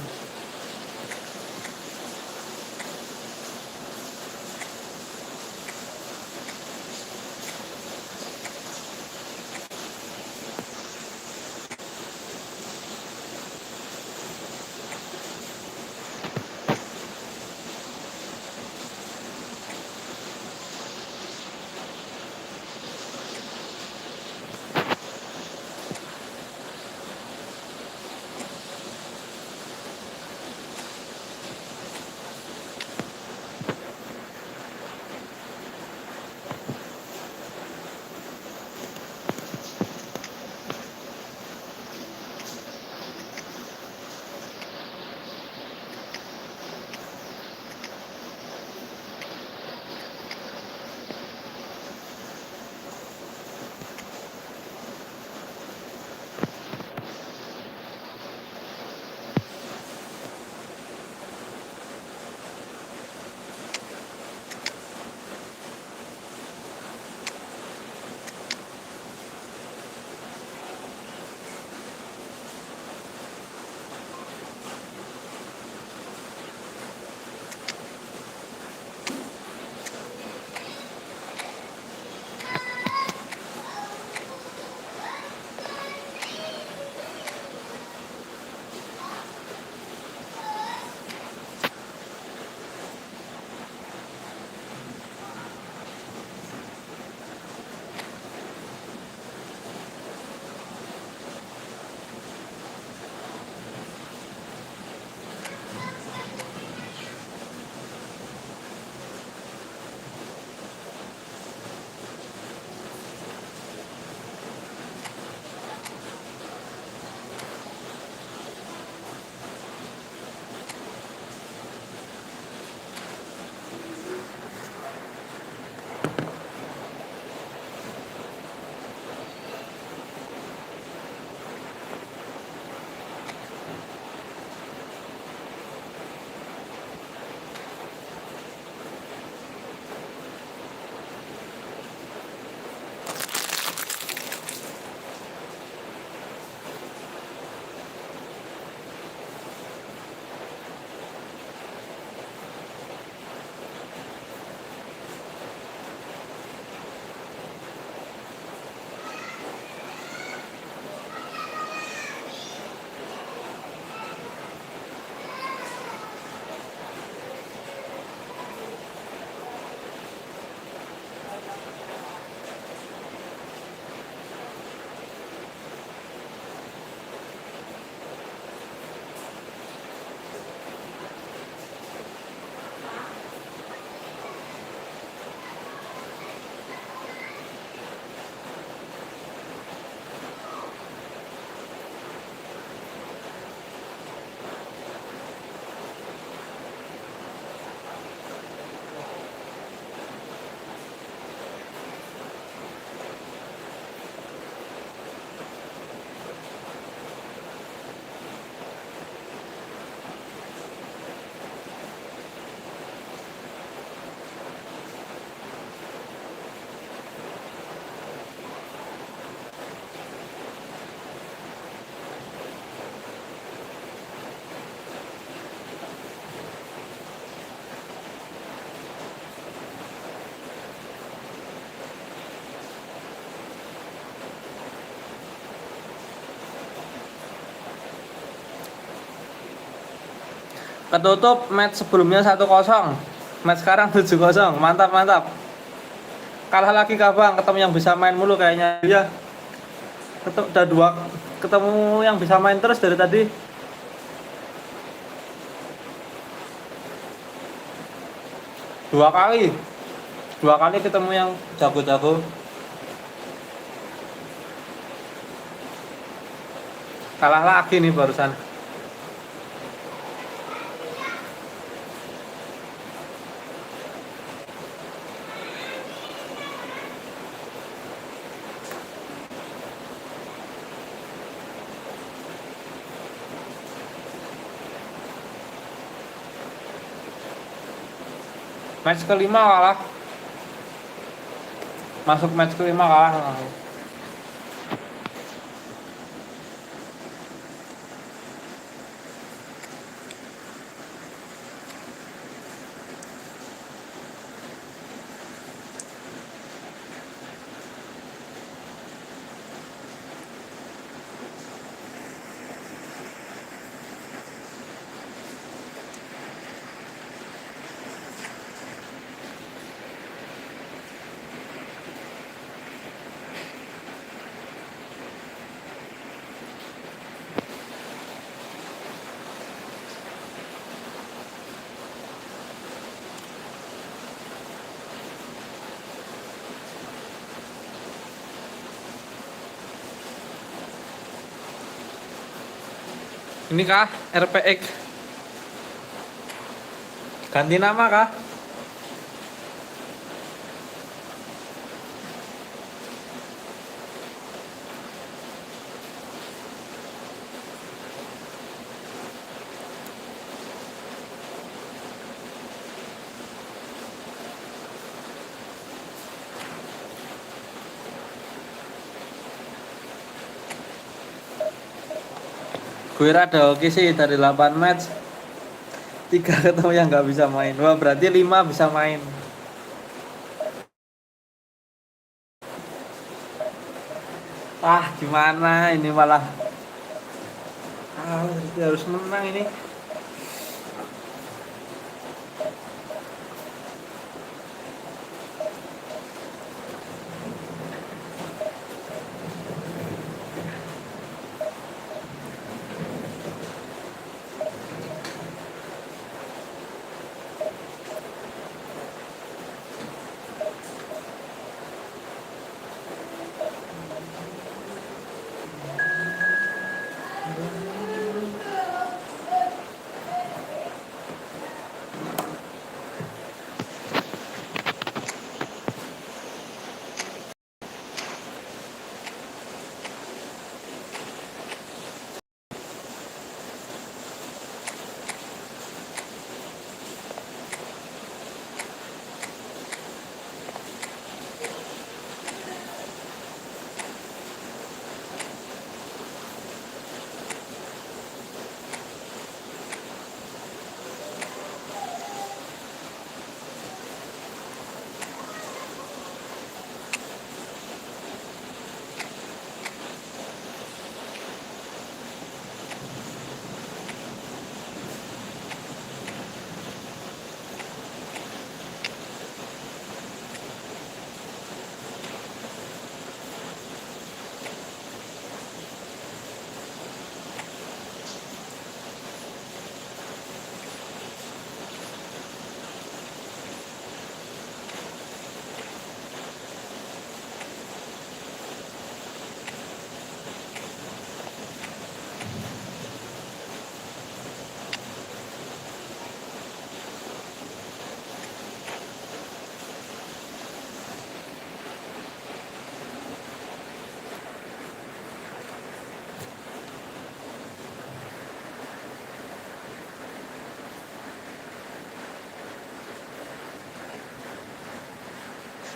Ketutup match sebelumnya 1-0. Match sekarang 7-0. Mantap, mantap. Kalah lagi kah Bang? Ketemu yang bisa main mulu kayaknya. Iya. Udah dua ketemu yang bisa main terus dari tadi. Dua kali ketemu yang jago-jago. Kalah lagi nih barusan. Match kelima kalah. Masuk match kelima kalah. Ini kah RPX? Ganti nama kah? Gue rada oke sih dari 8 match 3 ketemu yang nggak bisa main. Wah berarti 5 bisa main. Gimana ini malah harus menang ini.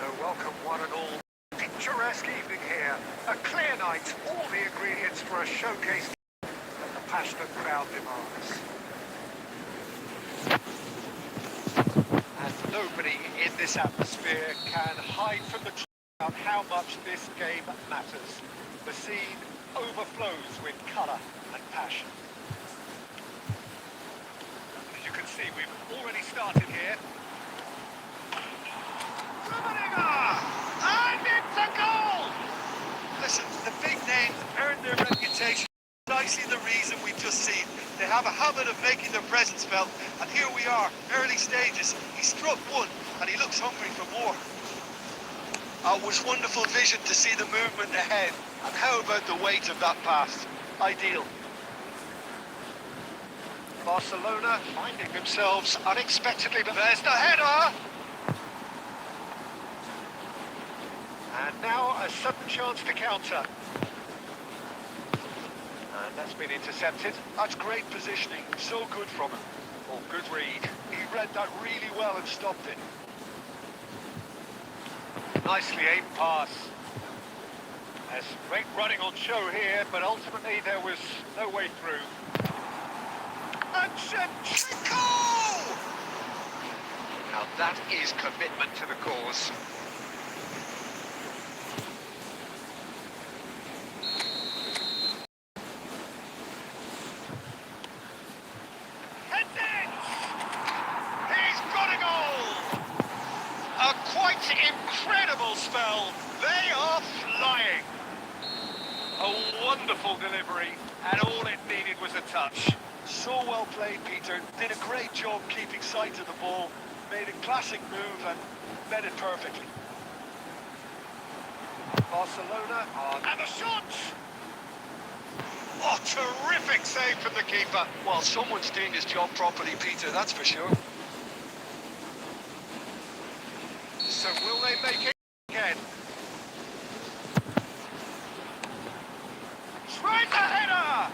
So welcome one and all. Picturesque evening here. A clear night. All the ingredients for a showcase that the passionate crowd demands. And nobody in this atmosphere can hide from the truth about how much this game matters. The scene overflows with colour and passion. You see, we've already started here. And it's a goal! Listen, the big names earn their reputation. Precisely the reason we've just seen. They have a habit of making their presence felt, and here we are, early stages. He struck one, and he looks hungry for more. It was wonderful vision to see the movement ahead, and how about the weight of that pass? Ideal. Barcelona finding themselves unexpectedly, but there's the header! And now a sudden chance to counter. And that's been intercepted. That's great positioning, so good from him. Oh, good read. He read that really well and stopped it. Nicely aimed pass. There's great running on show here, but ultimately there was no way through. And Shevchenko! Now that is commitment to the cause. Incredible spell. They are flying. A wonderful delivery, and all it needed was a touch. So well played, Peter. Did a great job keeping sight of the ball. Made a classic move and met it perfectly. Barcelona on. And the shot! Oh, terrific save from the keeper. Well, someone's doing his job properly, Peter, that's for sure. So will they make it again? Tries the header!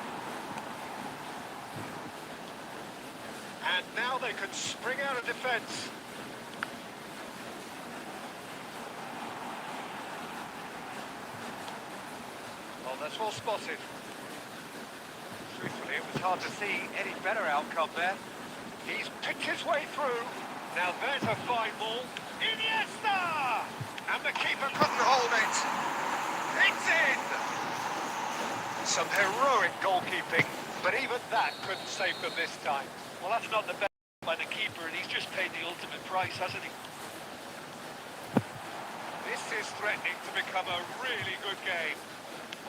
And now they can spring out of defence. Well, that's well spotted. Truthfully, it was hard to see any better outcome there. He's picked his way through. Now there's a fine ball. Iniesta! And the keeper couldn't hold it. It's in! Some heroic goalkeeping, but even that couldn't save them this time. Well, that's not the best by the keeper, and he's just paid the ultimate price, hasn't he? This is threatening to become a really good game.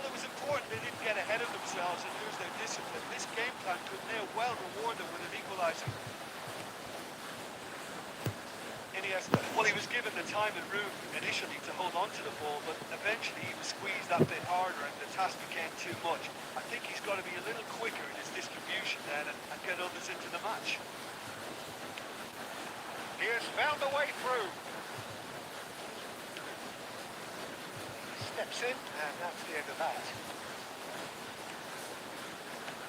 Well, it was important they didn't get ahead of themselves and lose their discipline. This game plan could now well reward them with an equaliser. Iniesta. Well, he was given the time and room initially to hold on to the ball, but eventually he was squeezed that bit harder and the task became too much. I think he's got to be a little quicker in his distribution then and get others into the match. He has found a way through. Steps in, and that's the end of that.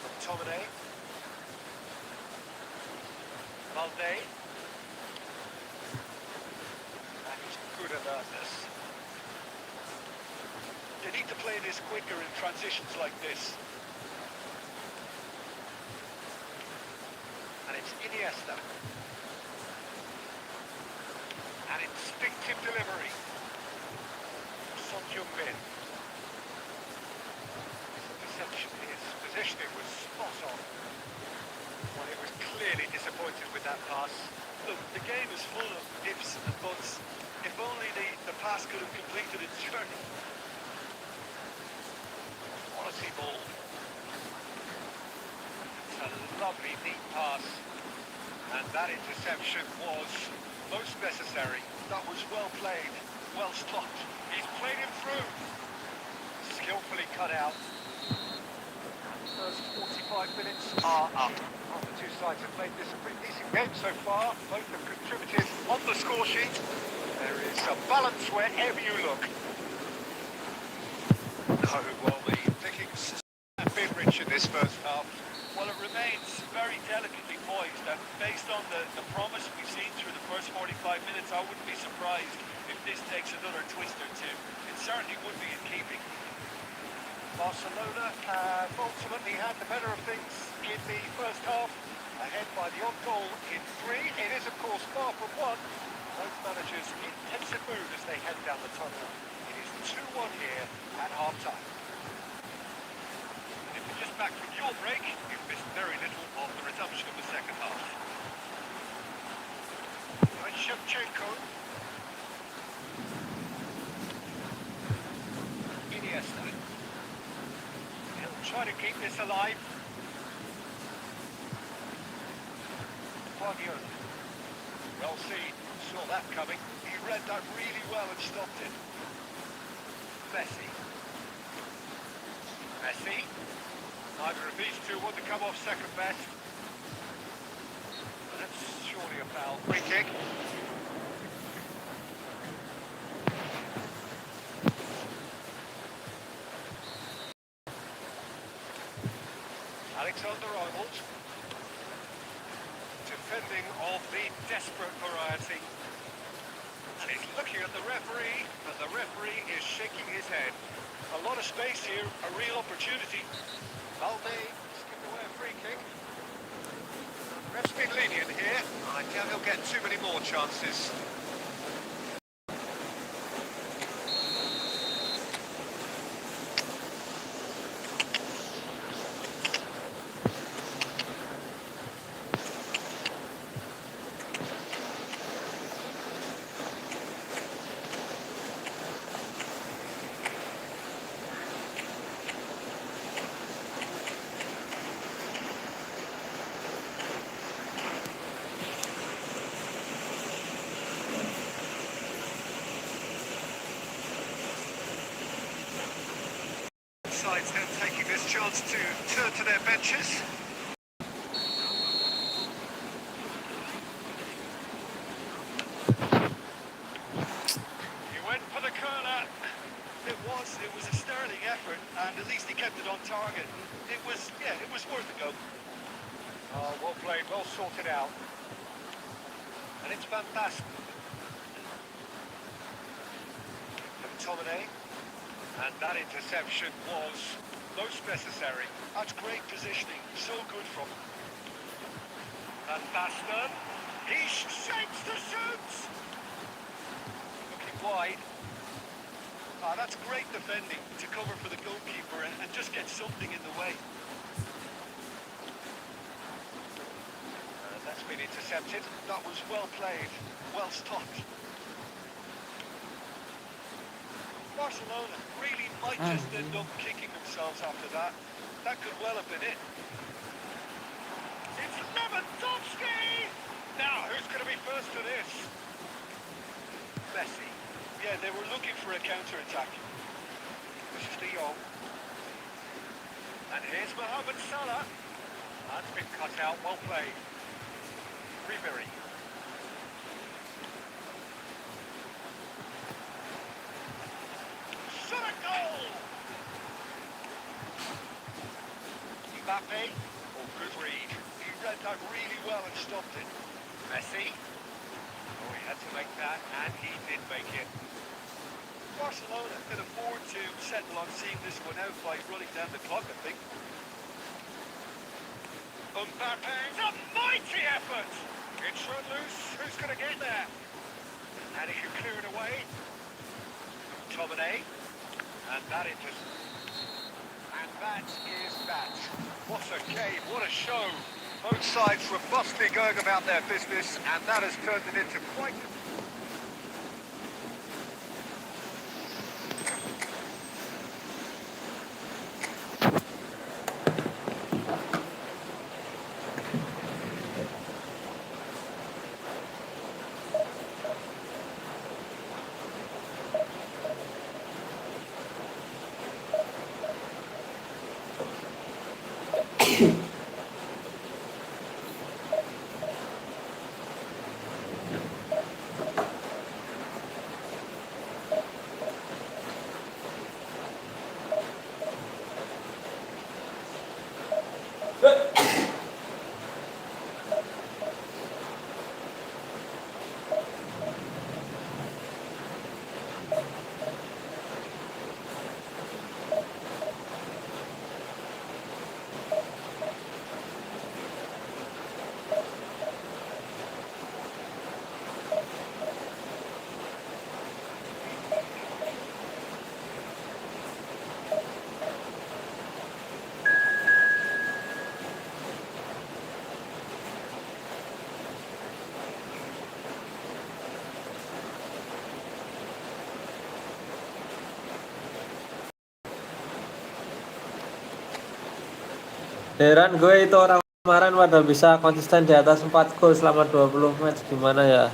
McTominay. Valde. Good alertness. You need to play this quicker in transitions like this. And it's Iniesta. An instinctive delivery. Son Heung-min. Perception, his positioning was spot on. Well, he was clearly disappointed with that pass. Look, the game is full of ifs and buts. If only the pass could have completed its journey. Quality ball. It's a lovely deep pass. And that interception was most necessary. That was well played, well stopped. He's played him through. Skillfully cut out. First 45 minutes are up. Well, the two sides have played this a pretty decent game so far. Both have contributed on the score sheet. There is a balance wherever you look. No, well, the pickings have been rich in this first half. Well, it remains very delicately poised, and based on the promise we've seen through the first 45 minutes, I wouldn't be surprised if this takes another twist or two. It certainly would be in keeping. Barcelona have ultimately had the better of things in the first half, ahead by the odd goal in 3. It is, of course, far from 1. Both managers in pensive mood as they head down the tunnel. It is 2-1 here at half-time. And if you're just back from your break, you've missed very little of the resumption of the second half. Shevchenko. Iniesta. He'll try to keep this alive. Guardiola. Well seen. Saw that coming. He read that really well and stopped it. Messi. Messi. Neither of these two want to come off second best. That's surely a foul. Free kick. Alexander-Arnold. Defending of the desperate variety. And he's looking at the referee, but the referee is shaking his head. A lot of space here, a real opportunity. Valde skipped away a free kick. Ref's been lenient here. I doubt he'll get too many more chances. Sides then taking this chance to turn to their benches. He went for the corner. It was a sterling effort, and at least he kept it on target. It was worth a go. Oh, well played, well sorted out. And it's fantastic. McTominay. And that interception was most necessary. That's great positioning, so good from him. Van Basten, he shapes the shoots! Looking wide. Ah, that's great defending to cover for the goalkeeper and just get something in the way. And that's been intercepted. That was well played, well stopped. Barcelona really might just end up kicking themselves after that. That could well have been it. It's Lewandowski! Now, who's going to be first to this? Messi. Yeah, they were looking for a counter-attack. This is De Jong. And here's Mohamed Salah. That's been cut out, well played. Ribery. Shot a goal! Mbappe. Oh, good read. He read that really well and stopped it. Messi. Oh, he had to make that, and he did make it. Barcelona can afford to settle on seeing this one out by running down the clock, I think. Mbappe. It's a mighty effort! It's run loose. Who's going to get there? And he can clear it away. McTominay. And that is just... And that is that. What a game, what a show. Both sides robustly going about their business, and that has turned it into quite... Heran gue itu orang kemarin pada bisa konsisten di atas 4 gol selama 20 match gimana ya.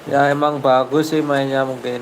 Ya emang bagus sih mainnya mungkin.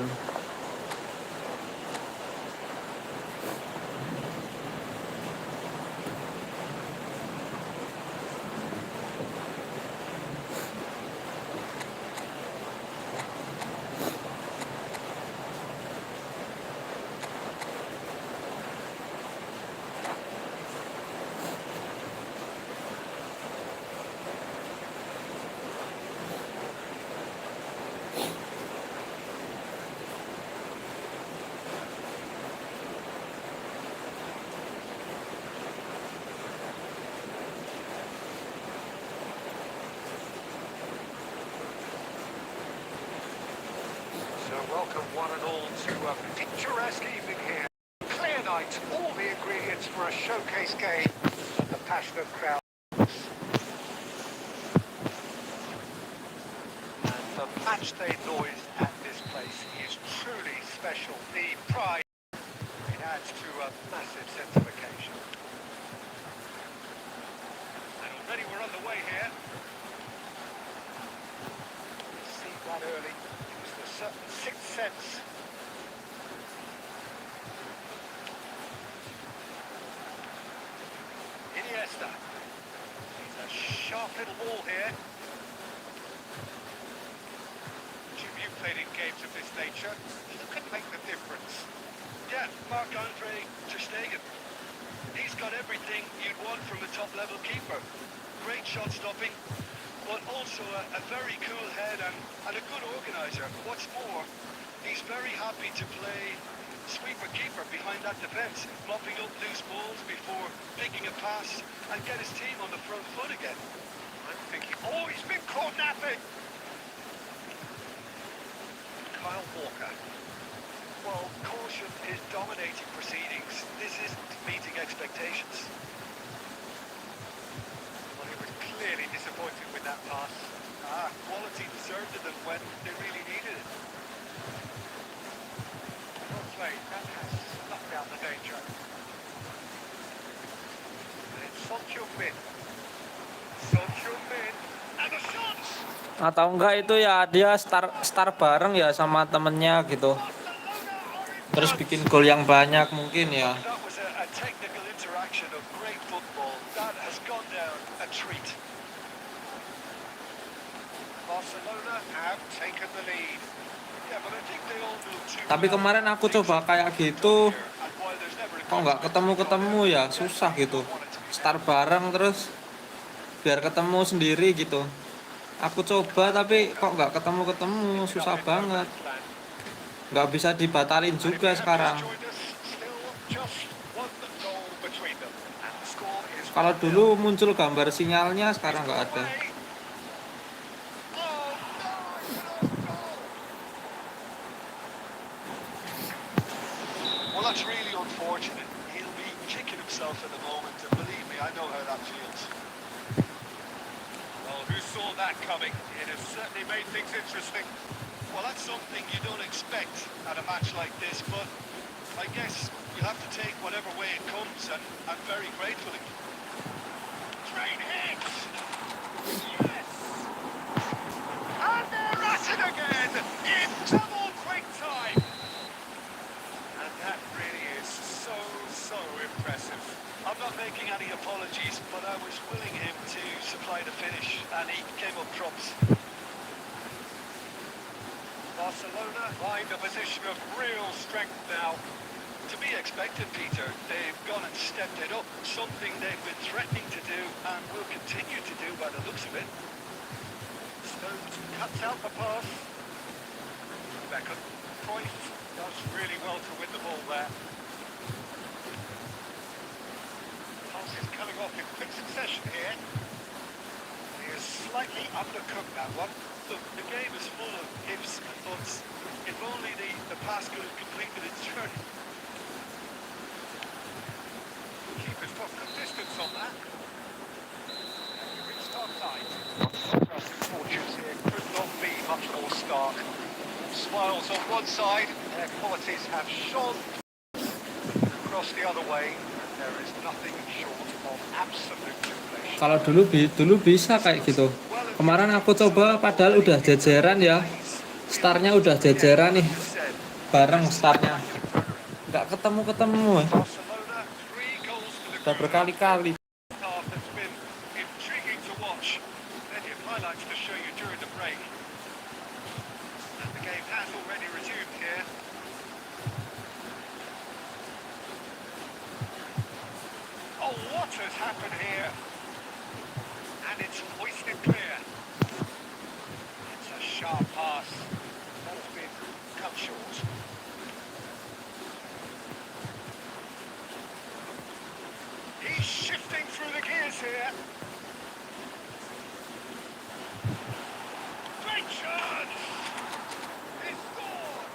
So welcome one and all to a picturesque evening here. Clear night, all the ingredients for a showcase game. A passionate crowd. And the matchday noise at this place is truly special. The pride, it adds to a massive sense of occasion. And already we're on the way here. See that early. It was a certain sixth sense. Iniesta. He's a sharp little ball here. Jim, you played in games of this nature. Who can make the difference? Yeah, Marc-Andre Ter Stegen. He's got everything you'd want from a top-level keeper. Great shot stopping, but also a very cool head and a good organiser. What's more, he's very happy to play sweeper-keeper behind that defence, mopping up loose balls before picking a pass and get his team on the front foot again. I'm thinking, oh, he's been caught napping. Kyle Walker. Well, caution is dominating proceedings. This isn't meeting expectations. Well, he was clearly disappointed with that pass. Quality deserted them when they really needed it. Well played. That has snuffed out the danger. And it's Son Heung-min. Son Heung-min. And the shot! Atau enggak itu ya dia star bareng ya sama temennya gitu. Barcelona are in Terus front. bikin gol yang banyak mungkin ya. That was a technical interaction of great football. That has gone down a treat. Barcelona have taken the lead. Yeah, but I think they all know too Tapi well kemarin aku things coba kayak gitu, here. And while there's never a kok good nggak time to ketemu-ketemu go ya, there, susah definitely gitu. don't want it to be Star now. bareng terus biar ketemu sendiri gitu. Aku coba tapi kok nggak ketemu-ketemu, susah banget. Nggak bisa dibatalin And if juga you have sekarang. just joined us, still just one goal between them. And the score is Kalau 1-0. dulu muncul gambar sinyalnya, sekarang nggak ada. Away. Oh, no, it's an own goal. Well, that's really unfortunate. He'll be kicking himself in a moment, and believe me, I know how that feels. Well, who saw that coming? It has certainly made things interesting. Well, that's something you don't expect at a match like this, but I guess you have to take whatever way it comes, and very gratefully. Great hit! Yes! And they're at it again in double quick time. And that really is so impressive. I'm not making any apologies, but I was willing him to supply the finish, and he came up trumps. Barcelona find a position of real strength now. To be expected, Peter. They've gone and stepped it up, something they've been threatening to do and will continue to do by the looks of it. Stones cuts out the pass. Beckham. Cruyff does really well to win the ball there. Passes coming off in quick succession here. He has slightly undercooked that one. Look, the game is full of ifs and buts. If only the pass could have completed its journey. Keeper's got good distance on that. And we reached our side. Contrasting fortunes here could not be much more stark. Smiles on one side, their qualities have shone across the other way, and there is nothing short of absolute jubilation. Kalau dulu bisa kayak gitu. Kemarin aku coba padahal udah jajaran ya. Startnya udah jajaran nih. Bareng startnya. Nggak ketemu. Barcelona, 3 goals to the Udah good. berkali-kali. Half that's been intriguing to watch. Plenty of highlights to show you during the break. And the game has already resumed here. Oh, what has happened here? And it's hoisted clear. It's a sharp pass. That's been cut short. He's shifting through the gears here. Great chance! He scored!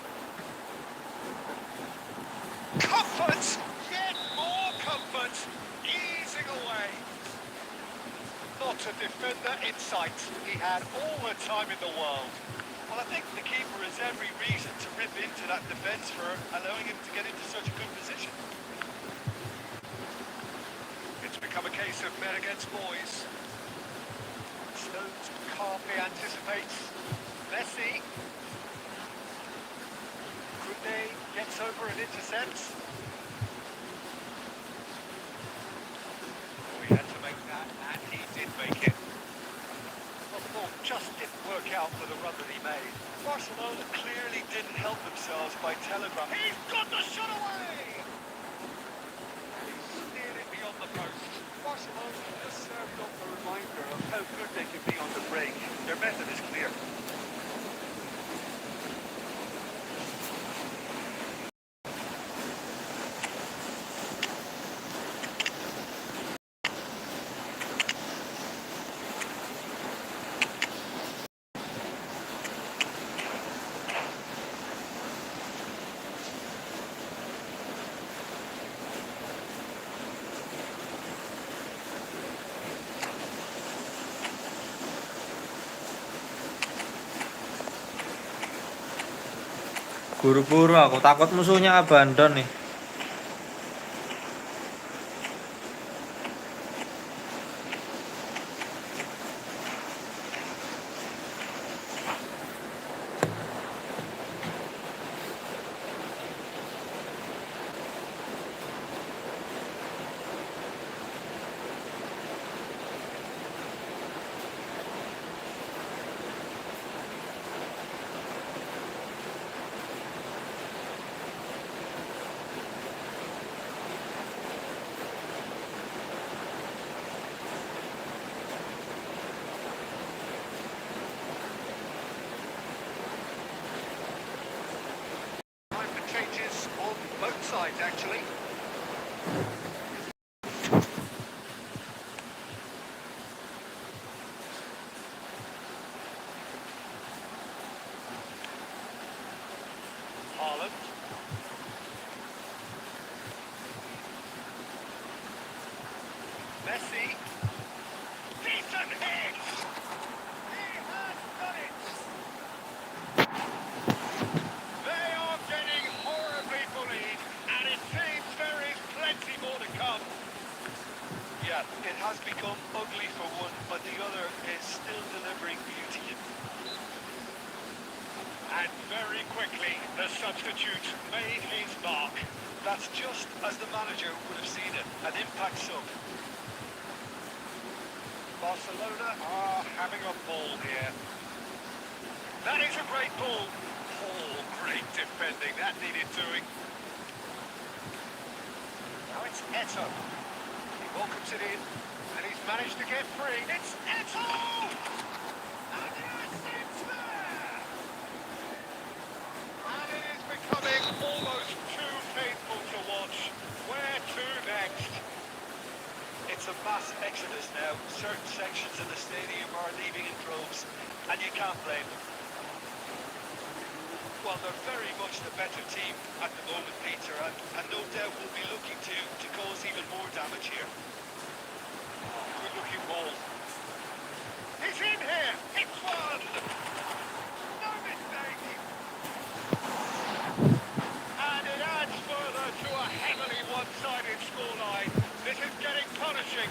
Comfort! Yet more comfort! Easing away. Not a defender in sight. He had all the time in the world. Well, I think the keeper has every reason to rip into that defence for allowing him to get into such a good position. It's become a case of men against boys. Stones calmly anticipates. Messi. Kunde gets over and intercepts. Oh, he had to make that, and he did make it. Well, the ball just didn't work out for the run that he made. Barcelona clearly didn't help themselves by telegraphing. He's got the shot away! He's steered it beyond the post. Barcelona has served up a reminder of how good they can be on the break. Their method is clear. Buru-buru aku takut musuhnya abandon nih. Time for changes on both sides, actually. Haaland. Messi. Decent hit! He has done it! They are getting horribly bullied, and it seems there is plenty more to come. Yeah, it has become ugly for one, but the other is still delivering beauty. And very quickly, the substitute made his mark. That's just as the manager would have seen it, an impact sub. Barcelona are having a ball here. That is a great ball. Oh, great defending. That needed doing. Now it's Eto. He welcomes it in, and he's managed to get free. It's Eto! And yes, it's there! And it is almost too painful to watch. Where to next? It's a mass exodus now. Certain sections of the stadium are leaving in droves, and you can't blame them. Well, they're very much the better team at the moment, Peter, and no doubt will be looking to cause even more damage here. Good looking ball. He's in here! It's one! No mistake! And it adds further to a heavily one-sided scoreline. This is getting punishing.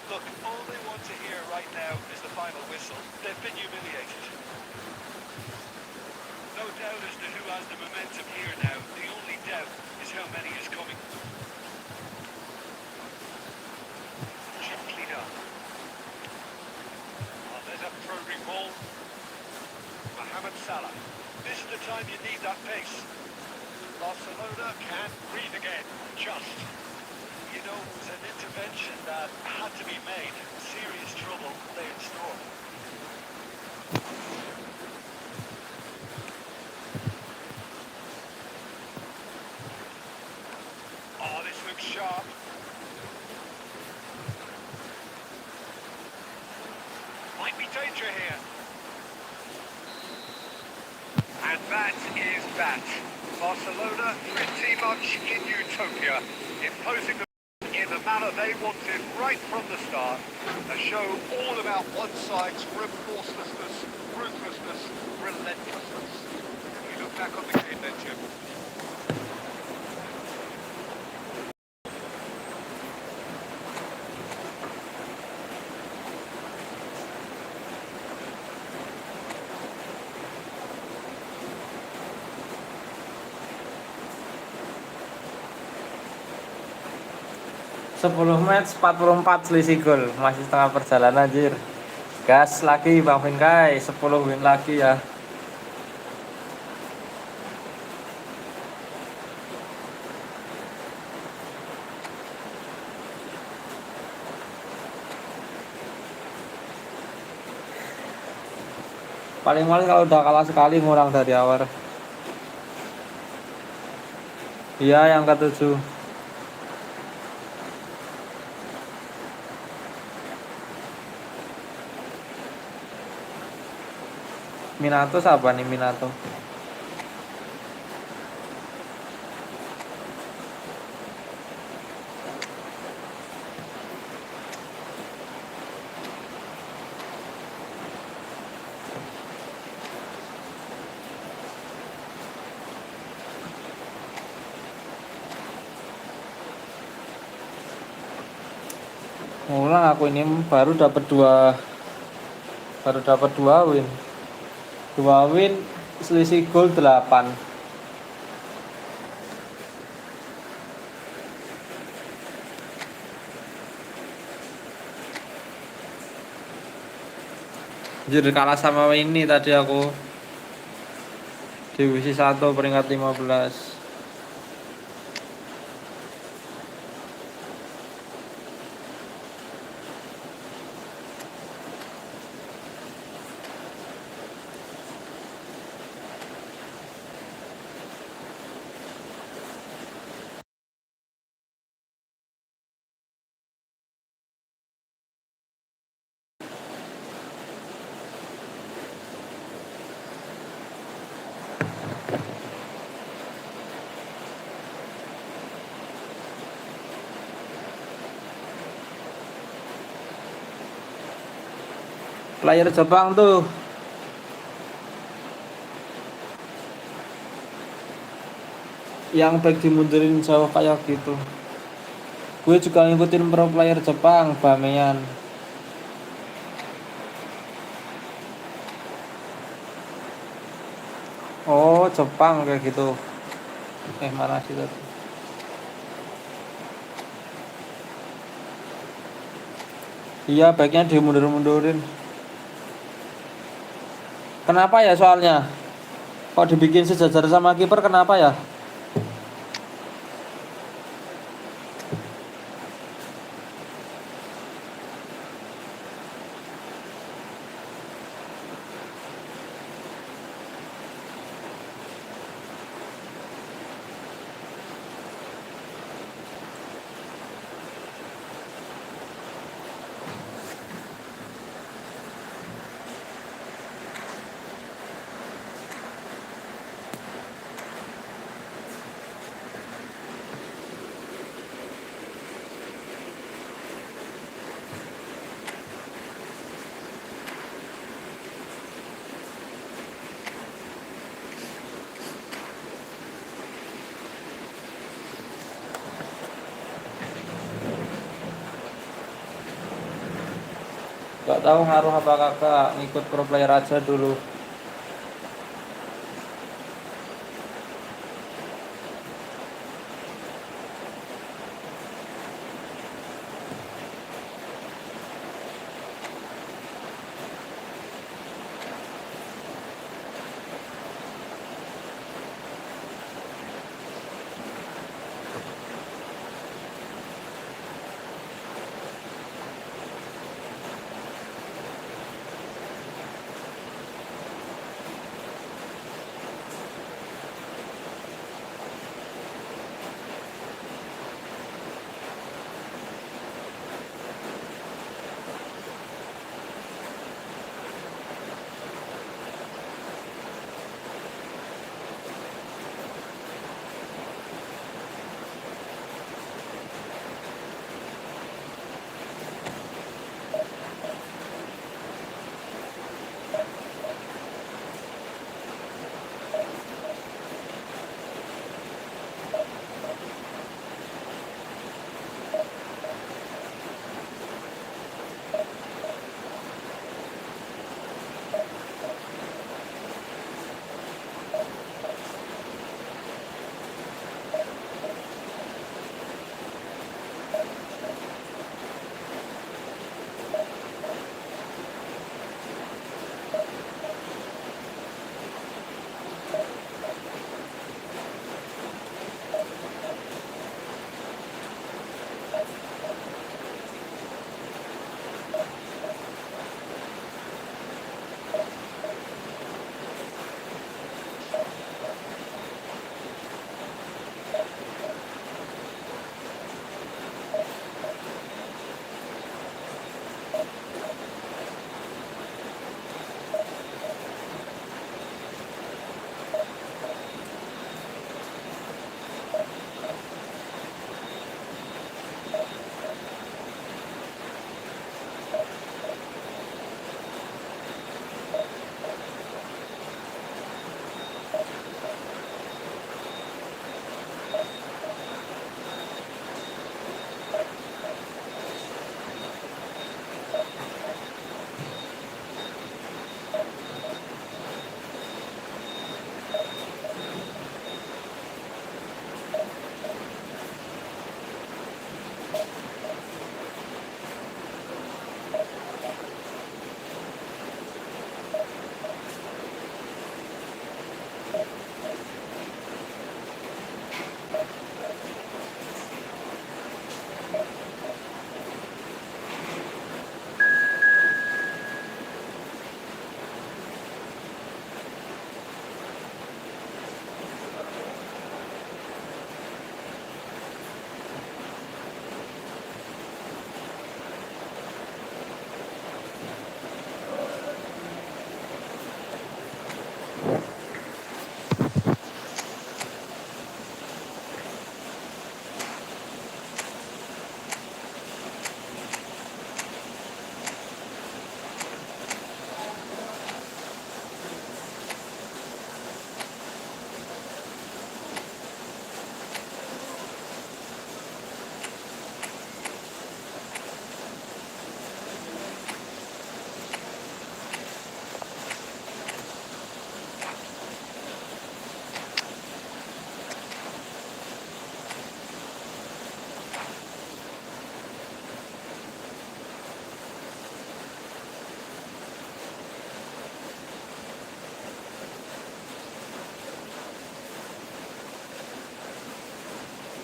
Look, all they want to hear right now is the final whistle. They've been humiliated. No doubt as to who has the momentum here now. The only doubt is how many is coming. Gently done. Oh, there's a probing ball. Mohamed Salah. This is the time you need that pace. Barcelona can breathe again. Just. You know, it was an intervention that had to be made. Serious trouble lay in store. Oh, this looks sharp. Might be danger here. And that is that. Barcelona pretty much in utopia, imposing the in the manner they wanted right from the start. A show all about one side's remorselessness, ruthlessness, relentlessness. You look back on the game then, Jim. Sepuluh match 44 selisih gol, masih setengah perjalanan anjir. Gas lagi Bang Vinkai, 10 win lagi ya. Paling males kalau udah kalah sekali ngurang dari awal. Iya, yang ke-7. Minato siapa nih Minato? Ngulang aku ini baru dapat 2 win. 2 win selisih gol 8. Jadi kalah sama ini tadi aku. Divisi 1 peringkat 15. Player Jepang tuh yang back dimundurin jauh kayak gitu. Gue juga ngikutin pro player Jepang, Bameyan. Oh, Jepang kayak gitu. Mana sih tadi? Iya, backnya dimundur-mundurin. Kenapa ya soalnya? Kok dibikin sejajar sama kiper kenapa ya? Gak tahu ngaruh apa kakak ngikut pro player aja dulu.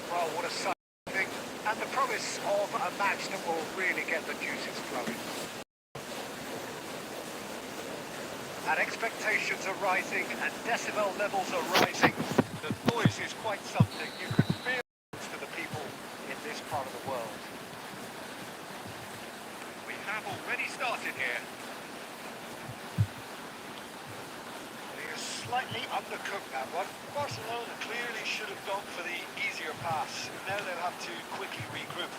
Well, what a sighting, and the promise of a match that will really get the juices flowing. And expectations are rising, and decibel levels are rising. The noise is quite something. You can feel it to the people in this part of the world. We have already started here. He is slightly undercooked, that one. Barcelona clearly should have gone for the easier pass. Now they'll have to quickly regroup.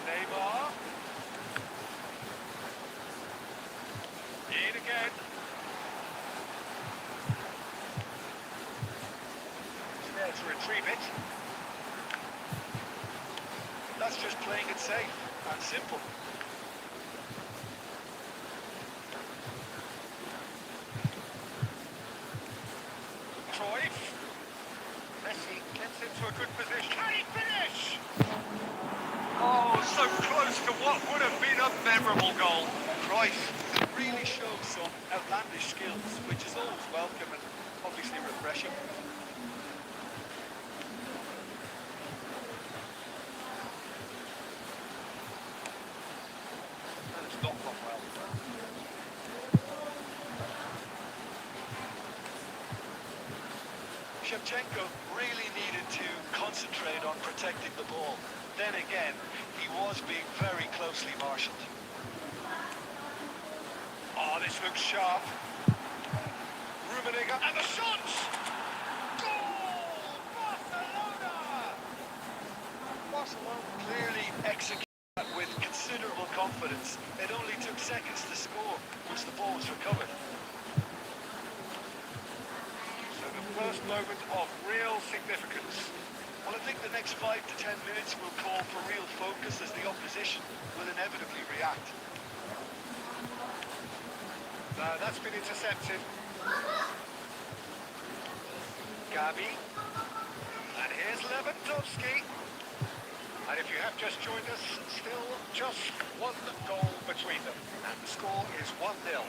Neymar. In again. He's there to retrieve it. That's just playing it safe and simple. Cruyff. Messi gets into a good position. Can he finish? Oh, so close to what would have been a memorable goal. Cruyff really shows some outlandish skills, which is always welcome and obviously refreshing. And it's not gone well. Shevchenko really needed to concentrate on protecting the ball. Then again, he was being very closely marshalled. Oh, this looks sharp. Rummenigge and the shot! Goal! Barcelona! Barcelona clearly executed that with considerable confidence. It only took seconds to score once the ball was recovered. So the first moment of real significance. Well, I think the next 5 to 10 minutes will call for real focus as the opposition will inevitably react. That's been intercepted. Gabi. And here's Lewandowski. And if you have just joined us, still just one goal between them. And the score is 1-0.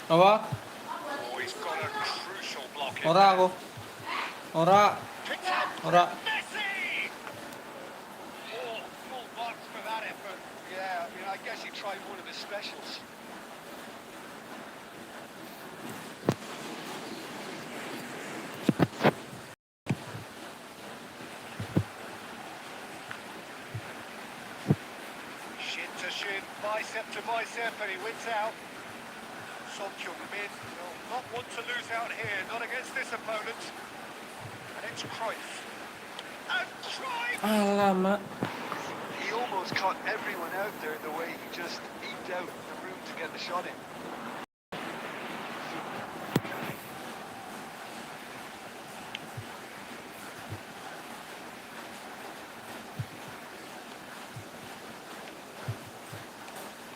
Apa? Oh, he's got a crucial block in Ora aku. Ora. Picked up Ora. Messi! Oh, full marks for that effort. Yeah, I mean, I guess he tried one of his specials. Shin to shin, bicep to bicep, and he wins out. Son Heung-min will not want to lose out here, not against this opponent. And it's Cruyff. And Cruyff! Alamak. He almost caught everyone out there the way he just eked out the room to get the shot in.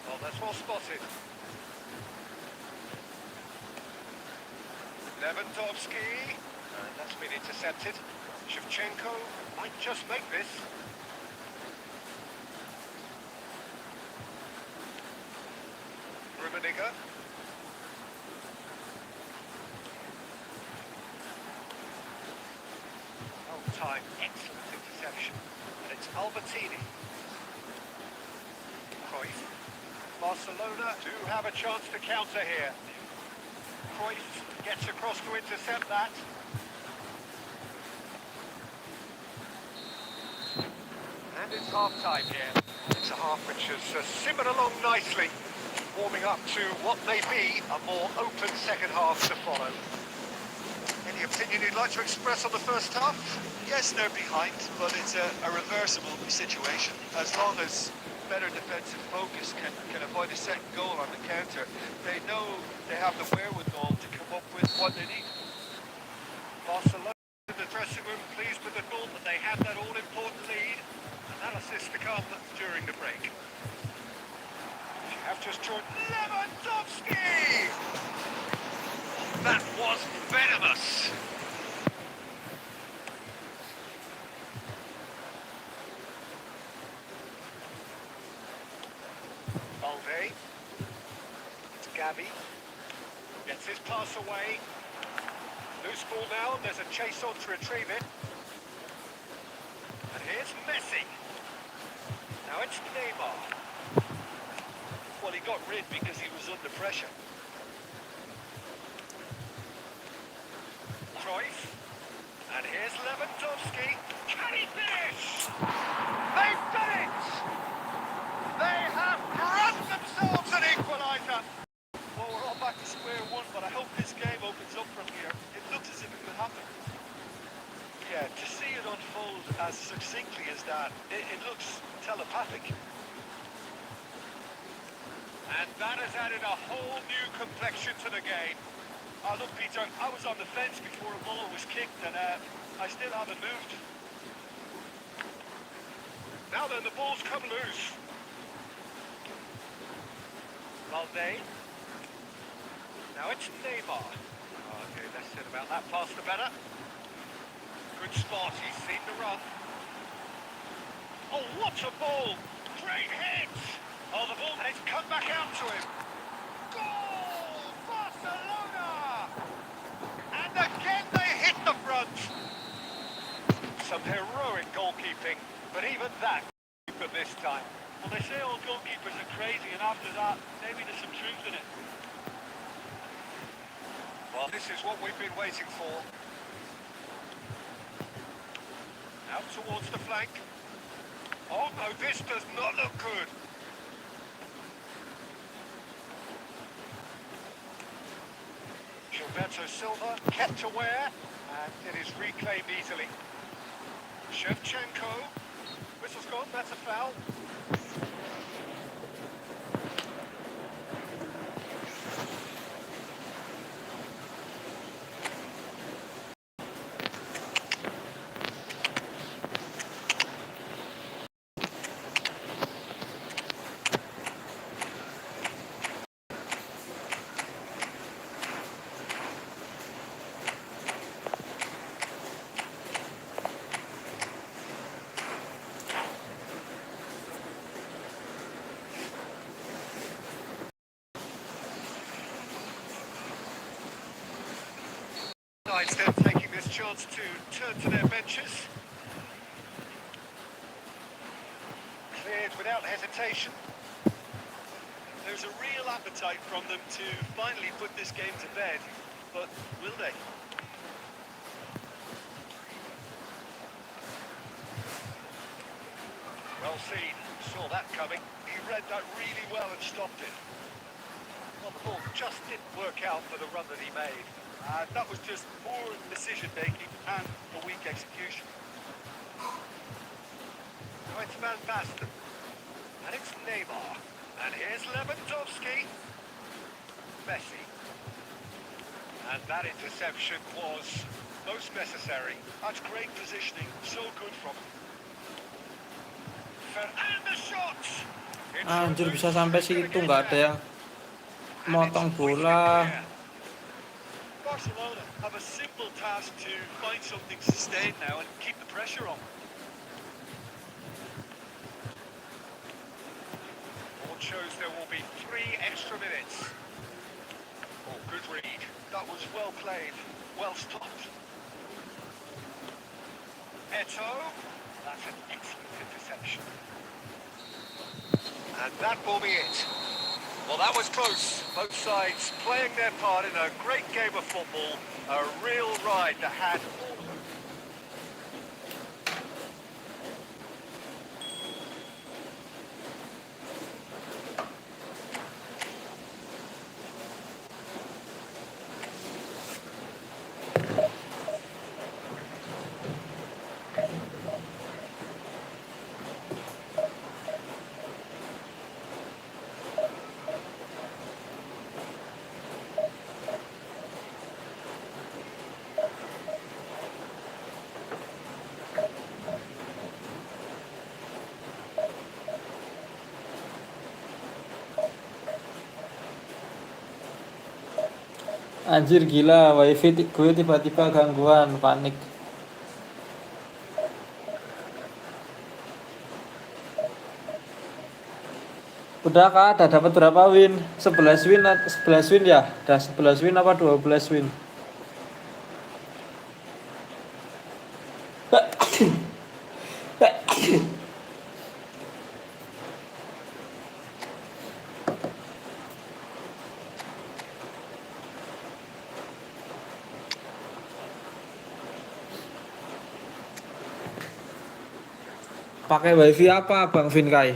Well, that's well spotted. Lewandowski. And that's been intercepted. Shevchenko might just make this. Rummenigge. Oh, time. Excellent interception. And it's Albertini. Cruyff. Barcelona do have a chance to counter here. Cruyff gets across to intercept that. And it's half-time here. It's a half which has simmered along nicely, warming up to what may be a more open second half to follow. Any opinion you'd like to express on the first half? Yes, they're behind, but it's a reversible situation. As long as better defensive focus can avoid a second goal on the counter, they know they have the wherewithal to come up with what they need. Barcelona in the dressing room pleased with the thought that they have that all-important lead, and that assist to come during the break. You have just joined Lewandowski! That was venomous! Balde. It's Gabi. Gets his pass away. Loose ball now, and there's a chase on to retrieve it. And here's Messi. Now it's Neymar. Well, he got rid because he was under pressure. Cruyff. And here's Lewandowski. Can he finish? They've done it! They have grabbed themselves an equaliser. Well, we're all back to square one, but I hope this game opens up from here. It looks as if it could happen. Yeah, to see it unfold as succinctly as that, it looks telepathic. And that has added a whole new complexion to the game. Look, Peter, I was on the fence before a ball was kicked, and I still haven't moved. Now then, the ball's come loose. Valde. Now it's Neymar. Oh, okay, less said about that pass, the better. Good spot, he's seen the run. Oh, what a ball! Great hit! Oh, the ball, and it's come back out to him. Goal! Barcelona! And again they hit the front. Some heroic goalkeeping, but even that for this time. Well, they say all goalkeepers are crazy, and after that, maybe there's some truth in it. Well, this is what we've been waiting for. Out towards the flank. Oh no, this does not look good. Gilberto Silva kept aware, and it is reclaimed easily. Shevchenko. Whistle's gone, that's a foul. Instead of taking this chance to turn to their benches. Cleared without hesitation. There's a real appetite from them to finally put this game to bed, but will they? Well seen, saw that coming. He read that really well and stopped it. Well, the ball just didn't work out for the run that he made. That was just poor decision-making and a weak execution. Now it's Van Basten. And it's Neymar. And here's Lewandowski. Messi. And that interception was most necessary. That's great positioning, so good from him. And the shot! Anjir, bisa sampai situ nggak ada yang motong bola. Barcelona have a simple task to find something sustained now and keep the pressure on. Board shows there will be 3 extra minutes. Oh, good read. That was well played, well stopped. Eto. That's an excellent interception. And that will be it. Well, that was close. Both sides playing their part in a great game of football. A real ride that had all of them. Anjir gila, wifi gue tiba-tiba gangguan, panik. Udah kak, ada dapat berapa win? 11 win, 11 win ya? Udah 11 win apa 12 win? Pakai wifi apa Bang Vinkai?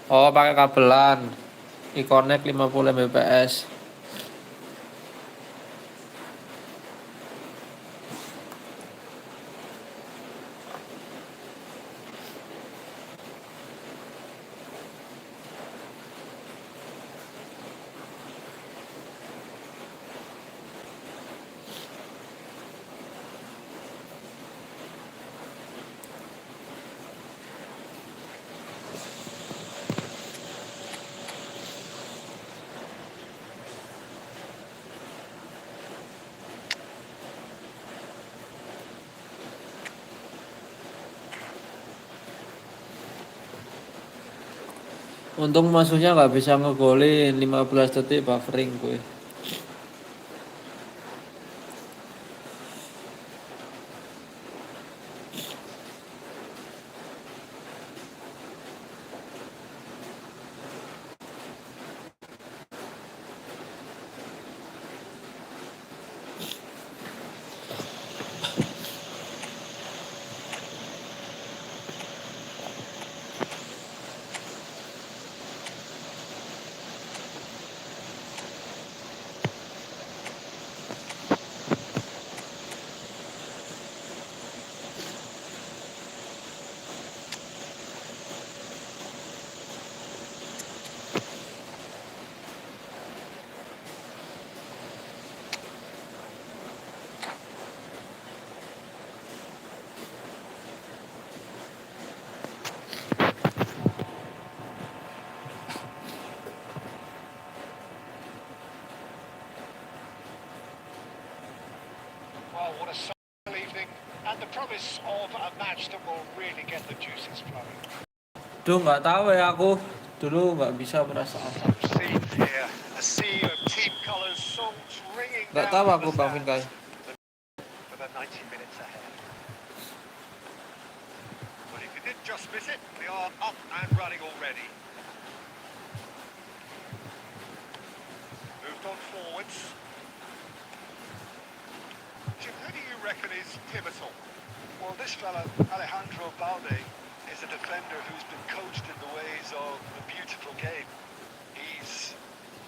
Oh, pakai kabelan. E-connect 50 Mbps. Untung musuhnya nggak bisa ngegolin 15 detik buffering gue. Well, what a solid evening, and the promise of a match that will really get the juices flowing. Duh nggak tahu ya aku dulu nggak bisa perasaan. Some scenes here, a sea of team colours, songs ringing Nggak down tahu from aku the Bang Vinkai. stands for the 90 minutes ahead. But if you did just miss it, we are up and running already. Moved on forwards. Jim, who do you reckon is pivotal? Well, this fella, Alejandro Balde, is a defender who's been coached in the ways of the beautiful game. He's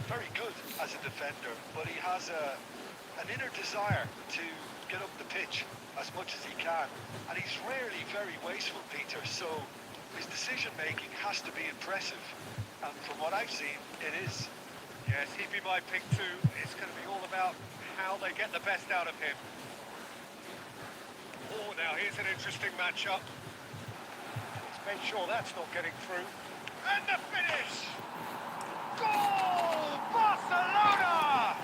very good as a defender, but he has an inner desire to get up the pitch as much as he can. And he's rarely very wasteful, Peter, so his decision-making has to be impressive. And from what I've seen, it is. Yes, he'd be my pick too. It's going to be all about how they get the best out of him. Oh, now here's an interesting matchup. Let's make sure that's not getting through. And the finish! Goal! Barcelona!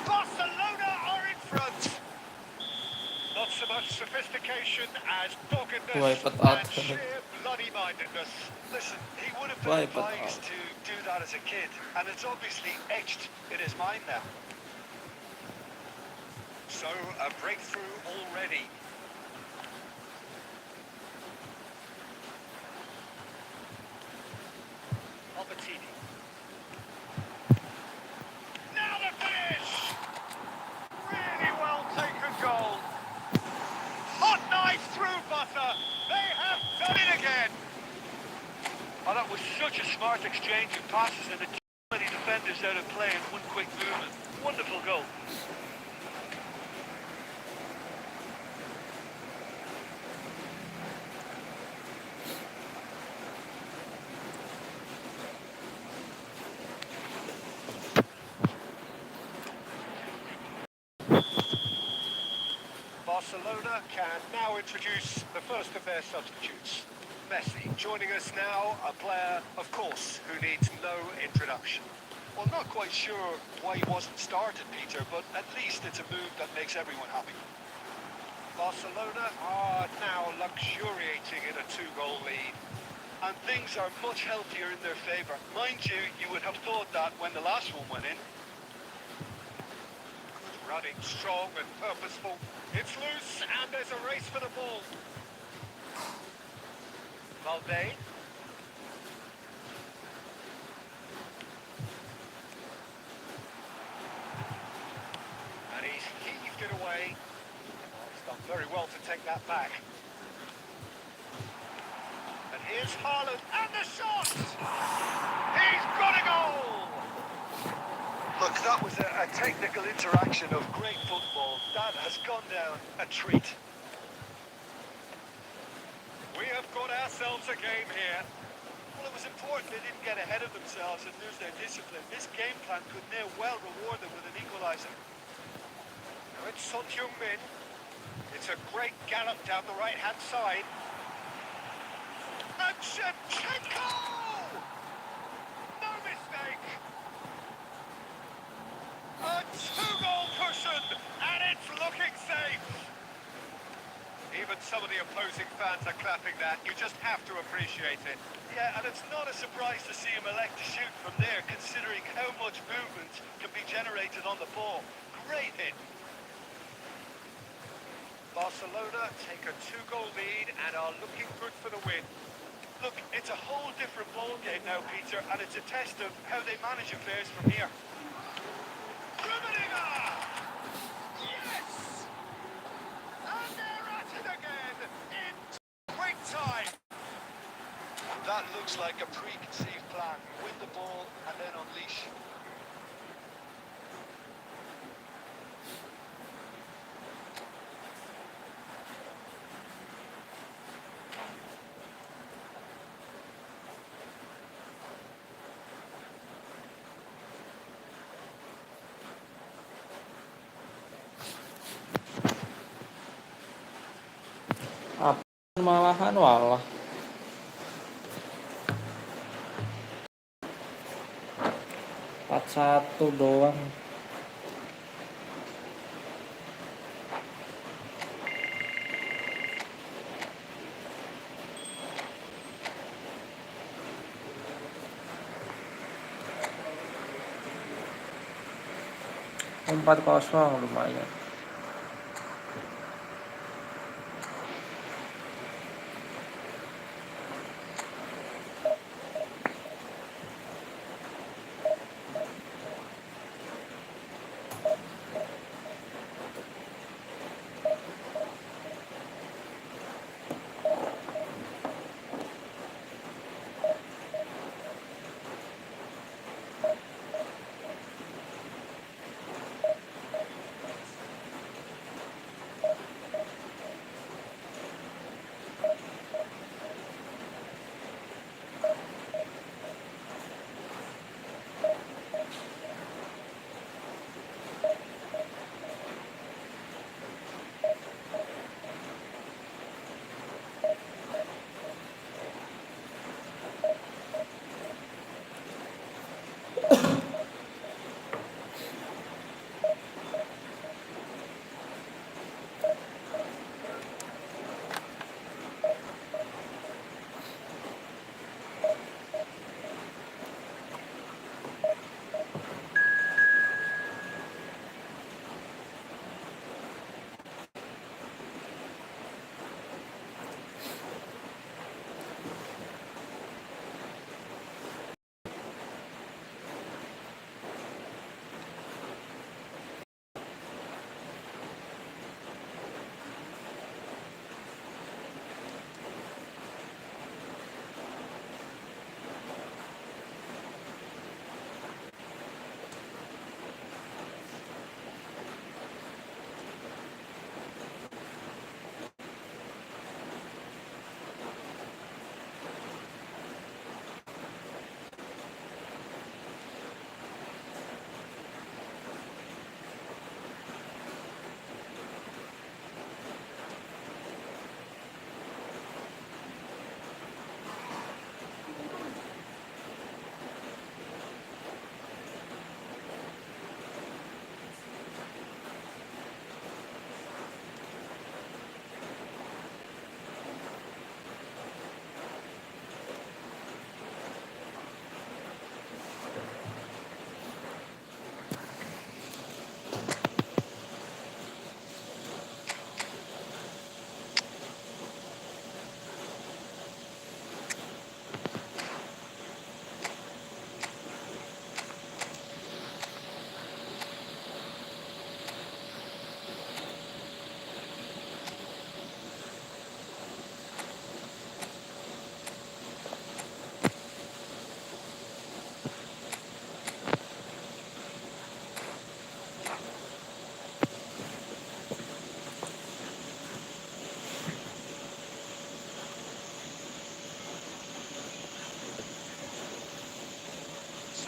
Barcelona are in front. Not so much sophistication as doggedness Wipe it out. and sheer bloody-mindedness. Listen, he would have Why, been but- advised to do that as a kid, and it's obviously etched in his mind now. So, a breakthrough already. Albertini. Now the finish! Really well taken goal. Hot knife through butter. They have done it again. Oh, that was such a smart exchange of passes, and too many defenders out of play in one quick movement. Wonderful goal. Barcelona can now introduce the first of their substitutes. Messi joining us now, a player, of course, who needs no introduction. Well, not quite sure why he wasn't started, Peter, but at least it's a move that makes everyone happy. Barcelona are now luxuriating in a two-goal lead. And things are much healthier in their favour. Mind you, you would have thought that when the last one went in. Good running, strong and purposeful. It's loose and there's a race for the ball. Valde. And he's heaved it away. Oh, he's done very well to take that back. And here's Haaland and the shot! He's got a goal! Look, that was a technical interaction of great football. That has gone down a treat. We have got ourselves a game here. Well, it was important they didn't get ahead of themselves and lose their discipline. This game plan could now well reward them with an equaliser. Now it's Son Heung-min. It's a great gallop down the right-hand side. And Shevchenko! No mistake! A two-goal cushion, and it's looking safe. Even some of the opposing fans are clapping that. You just have to appreciate it. Yeah, and it's not a surprise to see him elect to shoot from there, considering how much movement can be generated on the ball. Great hit. Barcelona take a 2-goal lead and are looking good for the win. Look, it's a whole different ball game now, Peter, and it's a test of how they manage affairs from here. Yes! And they're at it again in quick time. That looks like a preconceived plan. Win the ball and then unleash. Apa malahan walah. Empat satu doang. Empat kosong lumayan.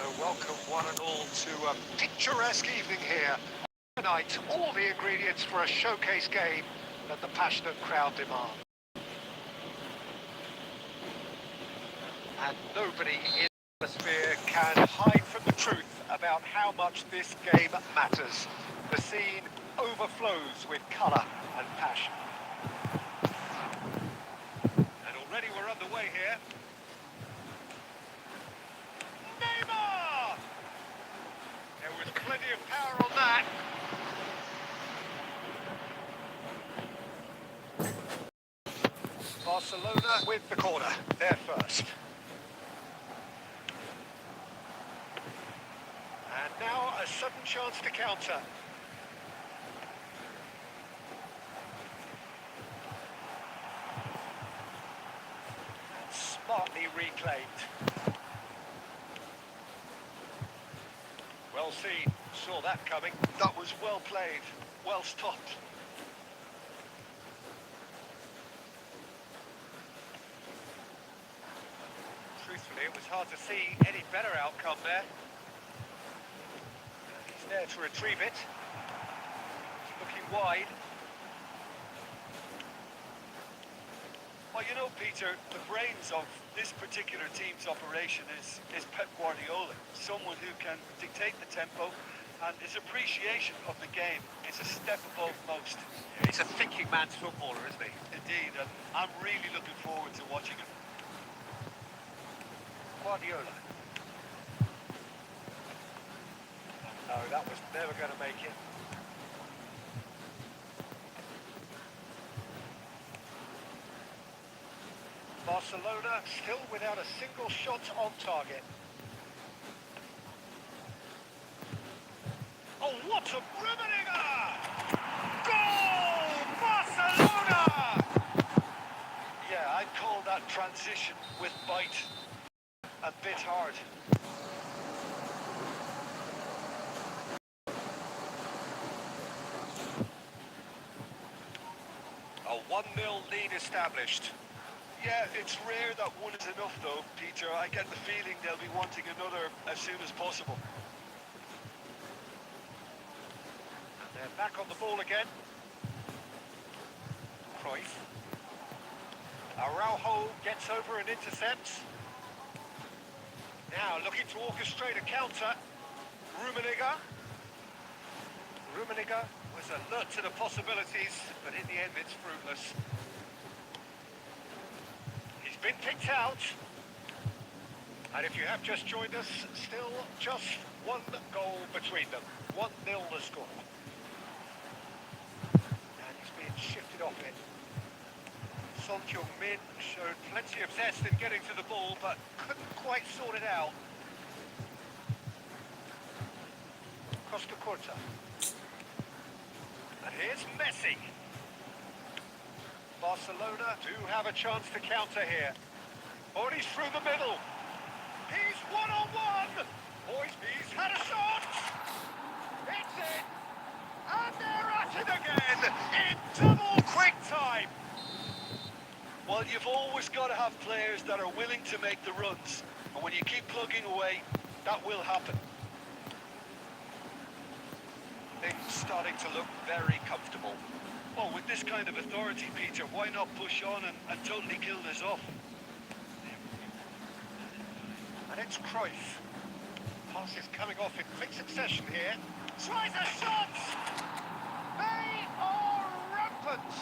So welcome one and all to a picturesque evening here. Tonight, all the ingredients for a showcase game that the passionate crowd demand. And nobody in the sphere can hide from the truth about how much this game matters. The scene overflows with colour and passion. we're underway here. Neymar! There was plenty of power on that. Barcelona with the corner. They're first. And now a sudden chance to counter. Smartly reclaimed. Well seen. Saw that coming. That was well played, well stopped. Truthfully, it was hard to see any better outcome there. And he's there to retrieve it. He's looking wide. Well, you know, Peter, the brains of this particular team's operation is Pep Guardiola, someone who can dictate the tempo, and his appreciation of the game is a step above most. He's a thinking man's footballer, isn't he? Indeed, and I'm really looking forward to watching him. Guardiola. No, that was never going to make it. Barcelona still without a single shot on target. Oh, what a Rummenigge! Goal! Barcelona! Yeah, I'd call that transition with bite and bit hard. A 1-0 lead established. Yeah, it's rare that one is enough though, Peter. I get the feeling they'll be wanting another as soon as possible. And they're back on the ball again. Cruyff. Araujo gets over and intercepts. Now looking to orchestrate a counter. Rummenigge. Rummenigge was alert to the possibilities, but in the end it's fruitless. He's been picked out. And if you have just joined us, still just one goal between them. 1-0 the score. And he's being shifted off it. Son Heung-min showed plenty of zest in getting to the ball, but couldn't quite sort it out. Costa Curta. And here's Messi. Barcelona do have a chance to counter here. Oh, and he's through the middle. He's one-on-one. Oh, he's had a shot. It's it. And they're at it again in double quick time. Well, you've always got to have players that are willing to make the runs. And when you keep plugging away, that will happen. Things starting to look very comfortable. Well, with this kind of authority, Peter, why not push on and totally kill this off? And it's Cruyff. Passes coming off in quick succession here. Tries a shot! They are rampant!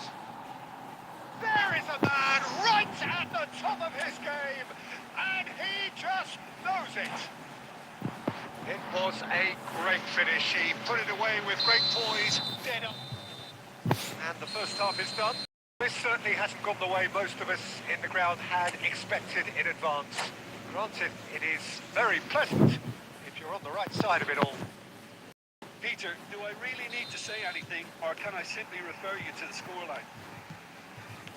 There is a man right at the top of his game, and he just knows it. It was a great finish. He put it away with great poise. Dead up. And the first half is done. This certainly hasn't gone the way most of us in the ground had expected in advance. Granted, it is very pleasant if you're on the right side of it all. Peter, do I really need to say anything, or can I simply refer you to the scoreline?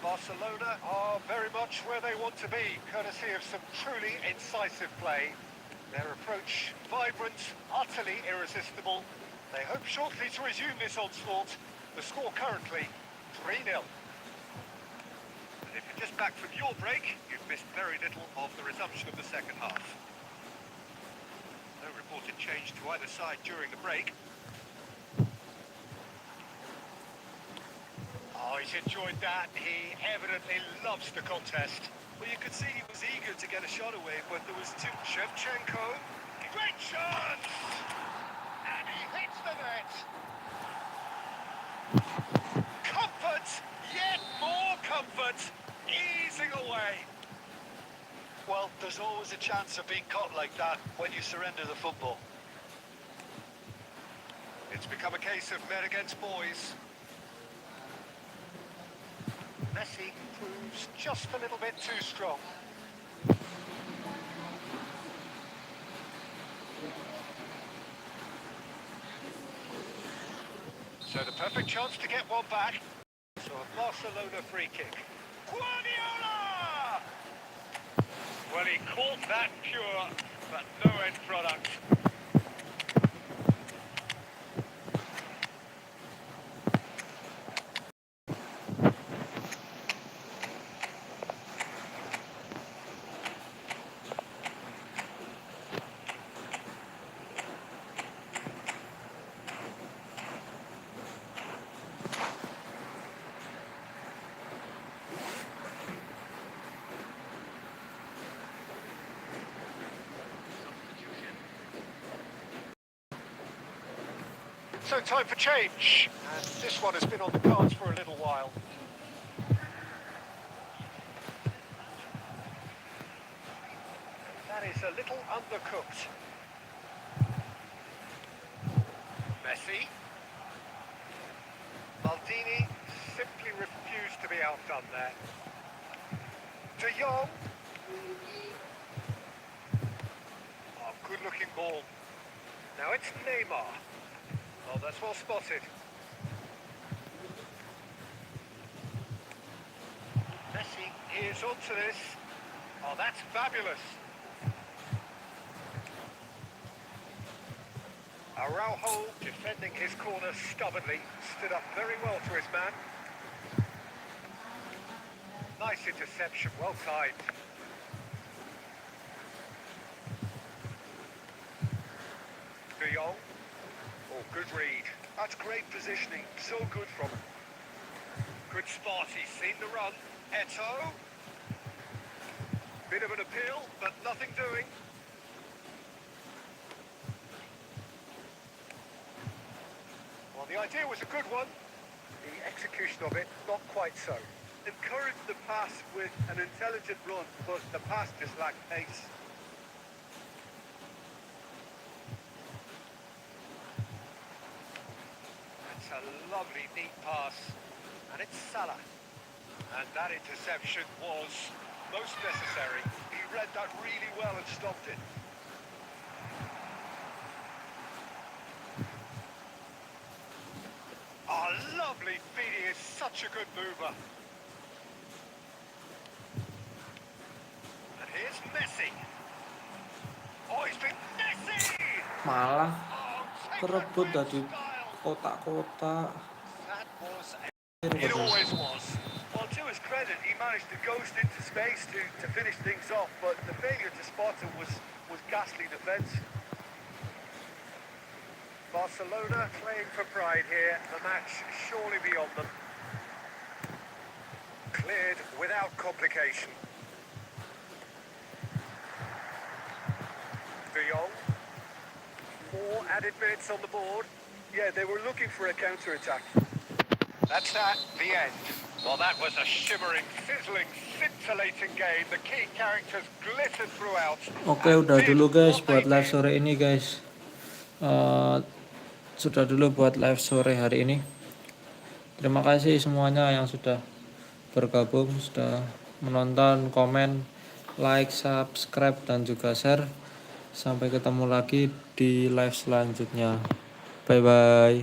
Barcelona are very much where they want to be, courtesy of some truly incisive play. Their approach vibrant, utterly irresistible. They hope shortly to resume this onslaught. The score currently 3-0. And if you're just back from your break, you've missed very little of the resumption of the second half. No reported change to either side during the break. Oh, he's enjoyed that. He evidently loves the contest. Well, you could see he was eager to get a shot away, but there was two... Shevchenko. Great chance! And he hits the net. Comfort, yet more comfort, easing away. Well, there's always a chance of being caught like that when you surrender the football. It's become a case of men against boys. Messi proves just a little bit too strong. So the perfect chance to get one back. So a Barcelona free kick. Guardiola! Well, he caught that pure, but no end product. So time for change, and this one has been on the cards for a little while. That is a little undercooked. Messi. Maldini simply refused to be outdone there. De Jong. Oh, good looking ball. Now it's Neymar. Oh, that's well spotted. Messi is onto this. Oh, that's fabulous. Araujo defending his corner stubbornly, stood up very well to his man. Nice interception, well timed. De Jong. Oh, good read. That's great positioning, so good from him. Good spot, he's seen the run. Eto'o. Bit of an appeal, but nothing doing. Well, the idea was a good one. The execution of it, not quite so. Encouraged the pass with an intelligent run, but the pass just lacked pace. That's a lovely, neat pass. And it's Salah. And that interception was most necessary. He read that really well and stopped it. Oh, lovely feeding is such a good mover. And here's Messi. Oh, he's been Messi! Malah Oh, take kerebut that dari great style. kotak-kotak. That was... It always was. Well, to his credit, he managed to ghost into space to finish things off, but the failure to spot him was ghastly defence. Barcelona playing for pride here, the match surely beyond them. Cleared without complication. De Jong. 4 added minutes on the board. Yeah, they were looking for a counter-attack. That's that, the end. Well, that was a shimmering, sizzling, scintillating game. The key characters glittered throughout. Oke, and udah did dulu guys what buat they live did. sore ini guys. Sudah dulu buat live sore hari ini. Terima kasih semuanya yang sudah bergabung, sudah menonton, komen, like, subscribe, dan juga share. Sampai ketemu lagi di live selanjutnya. Bye bye.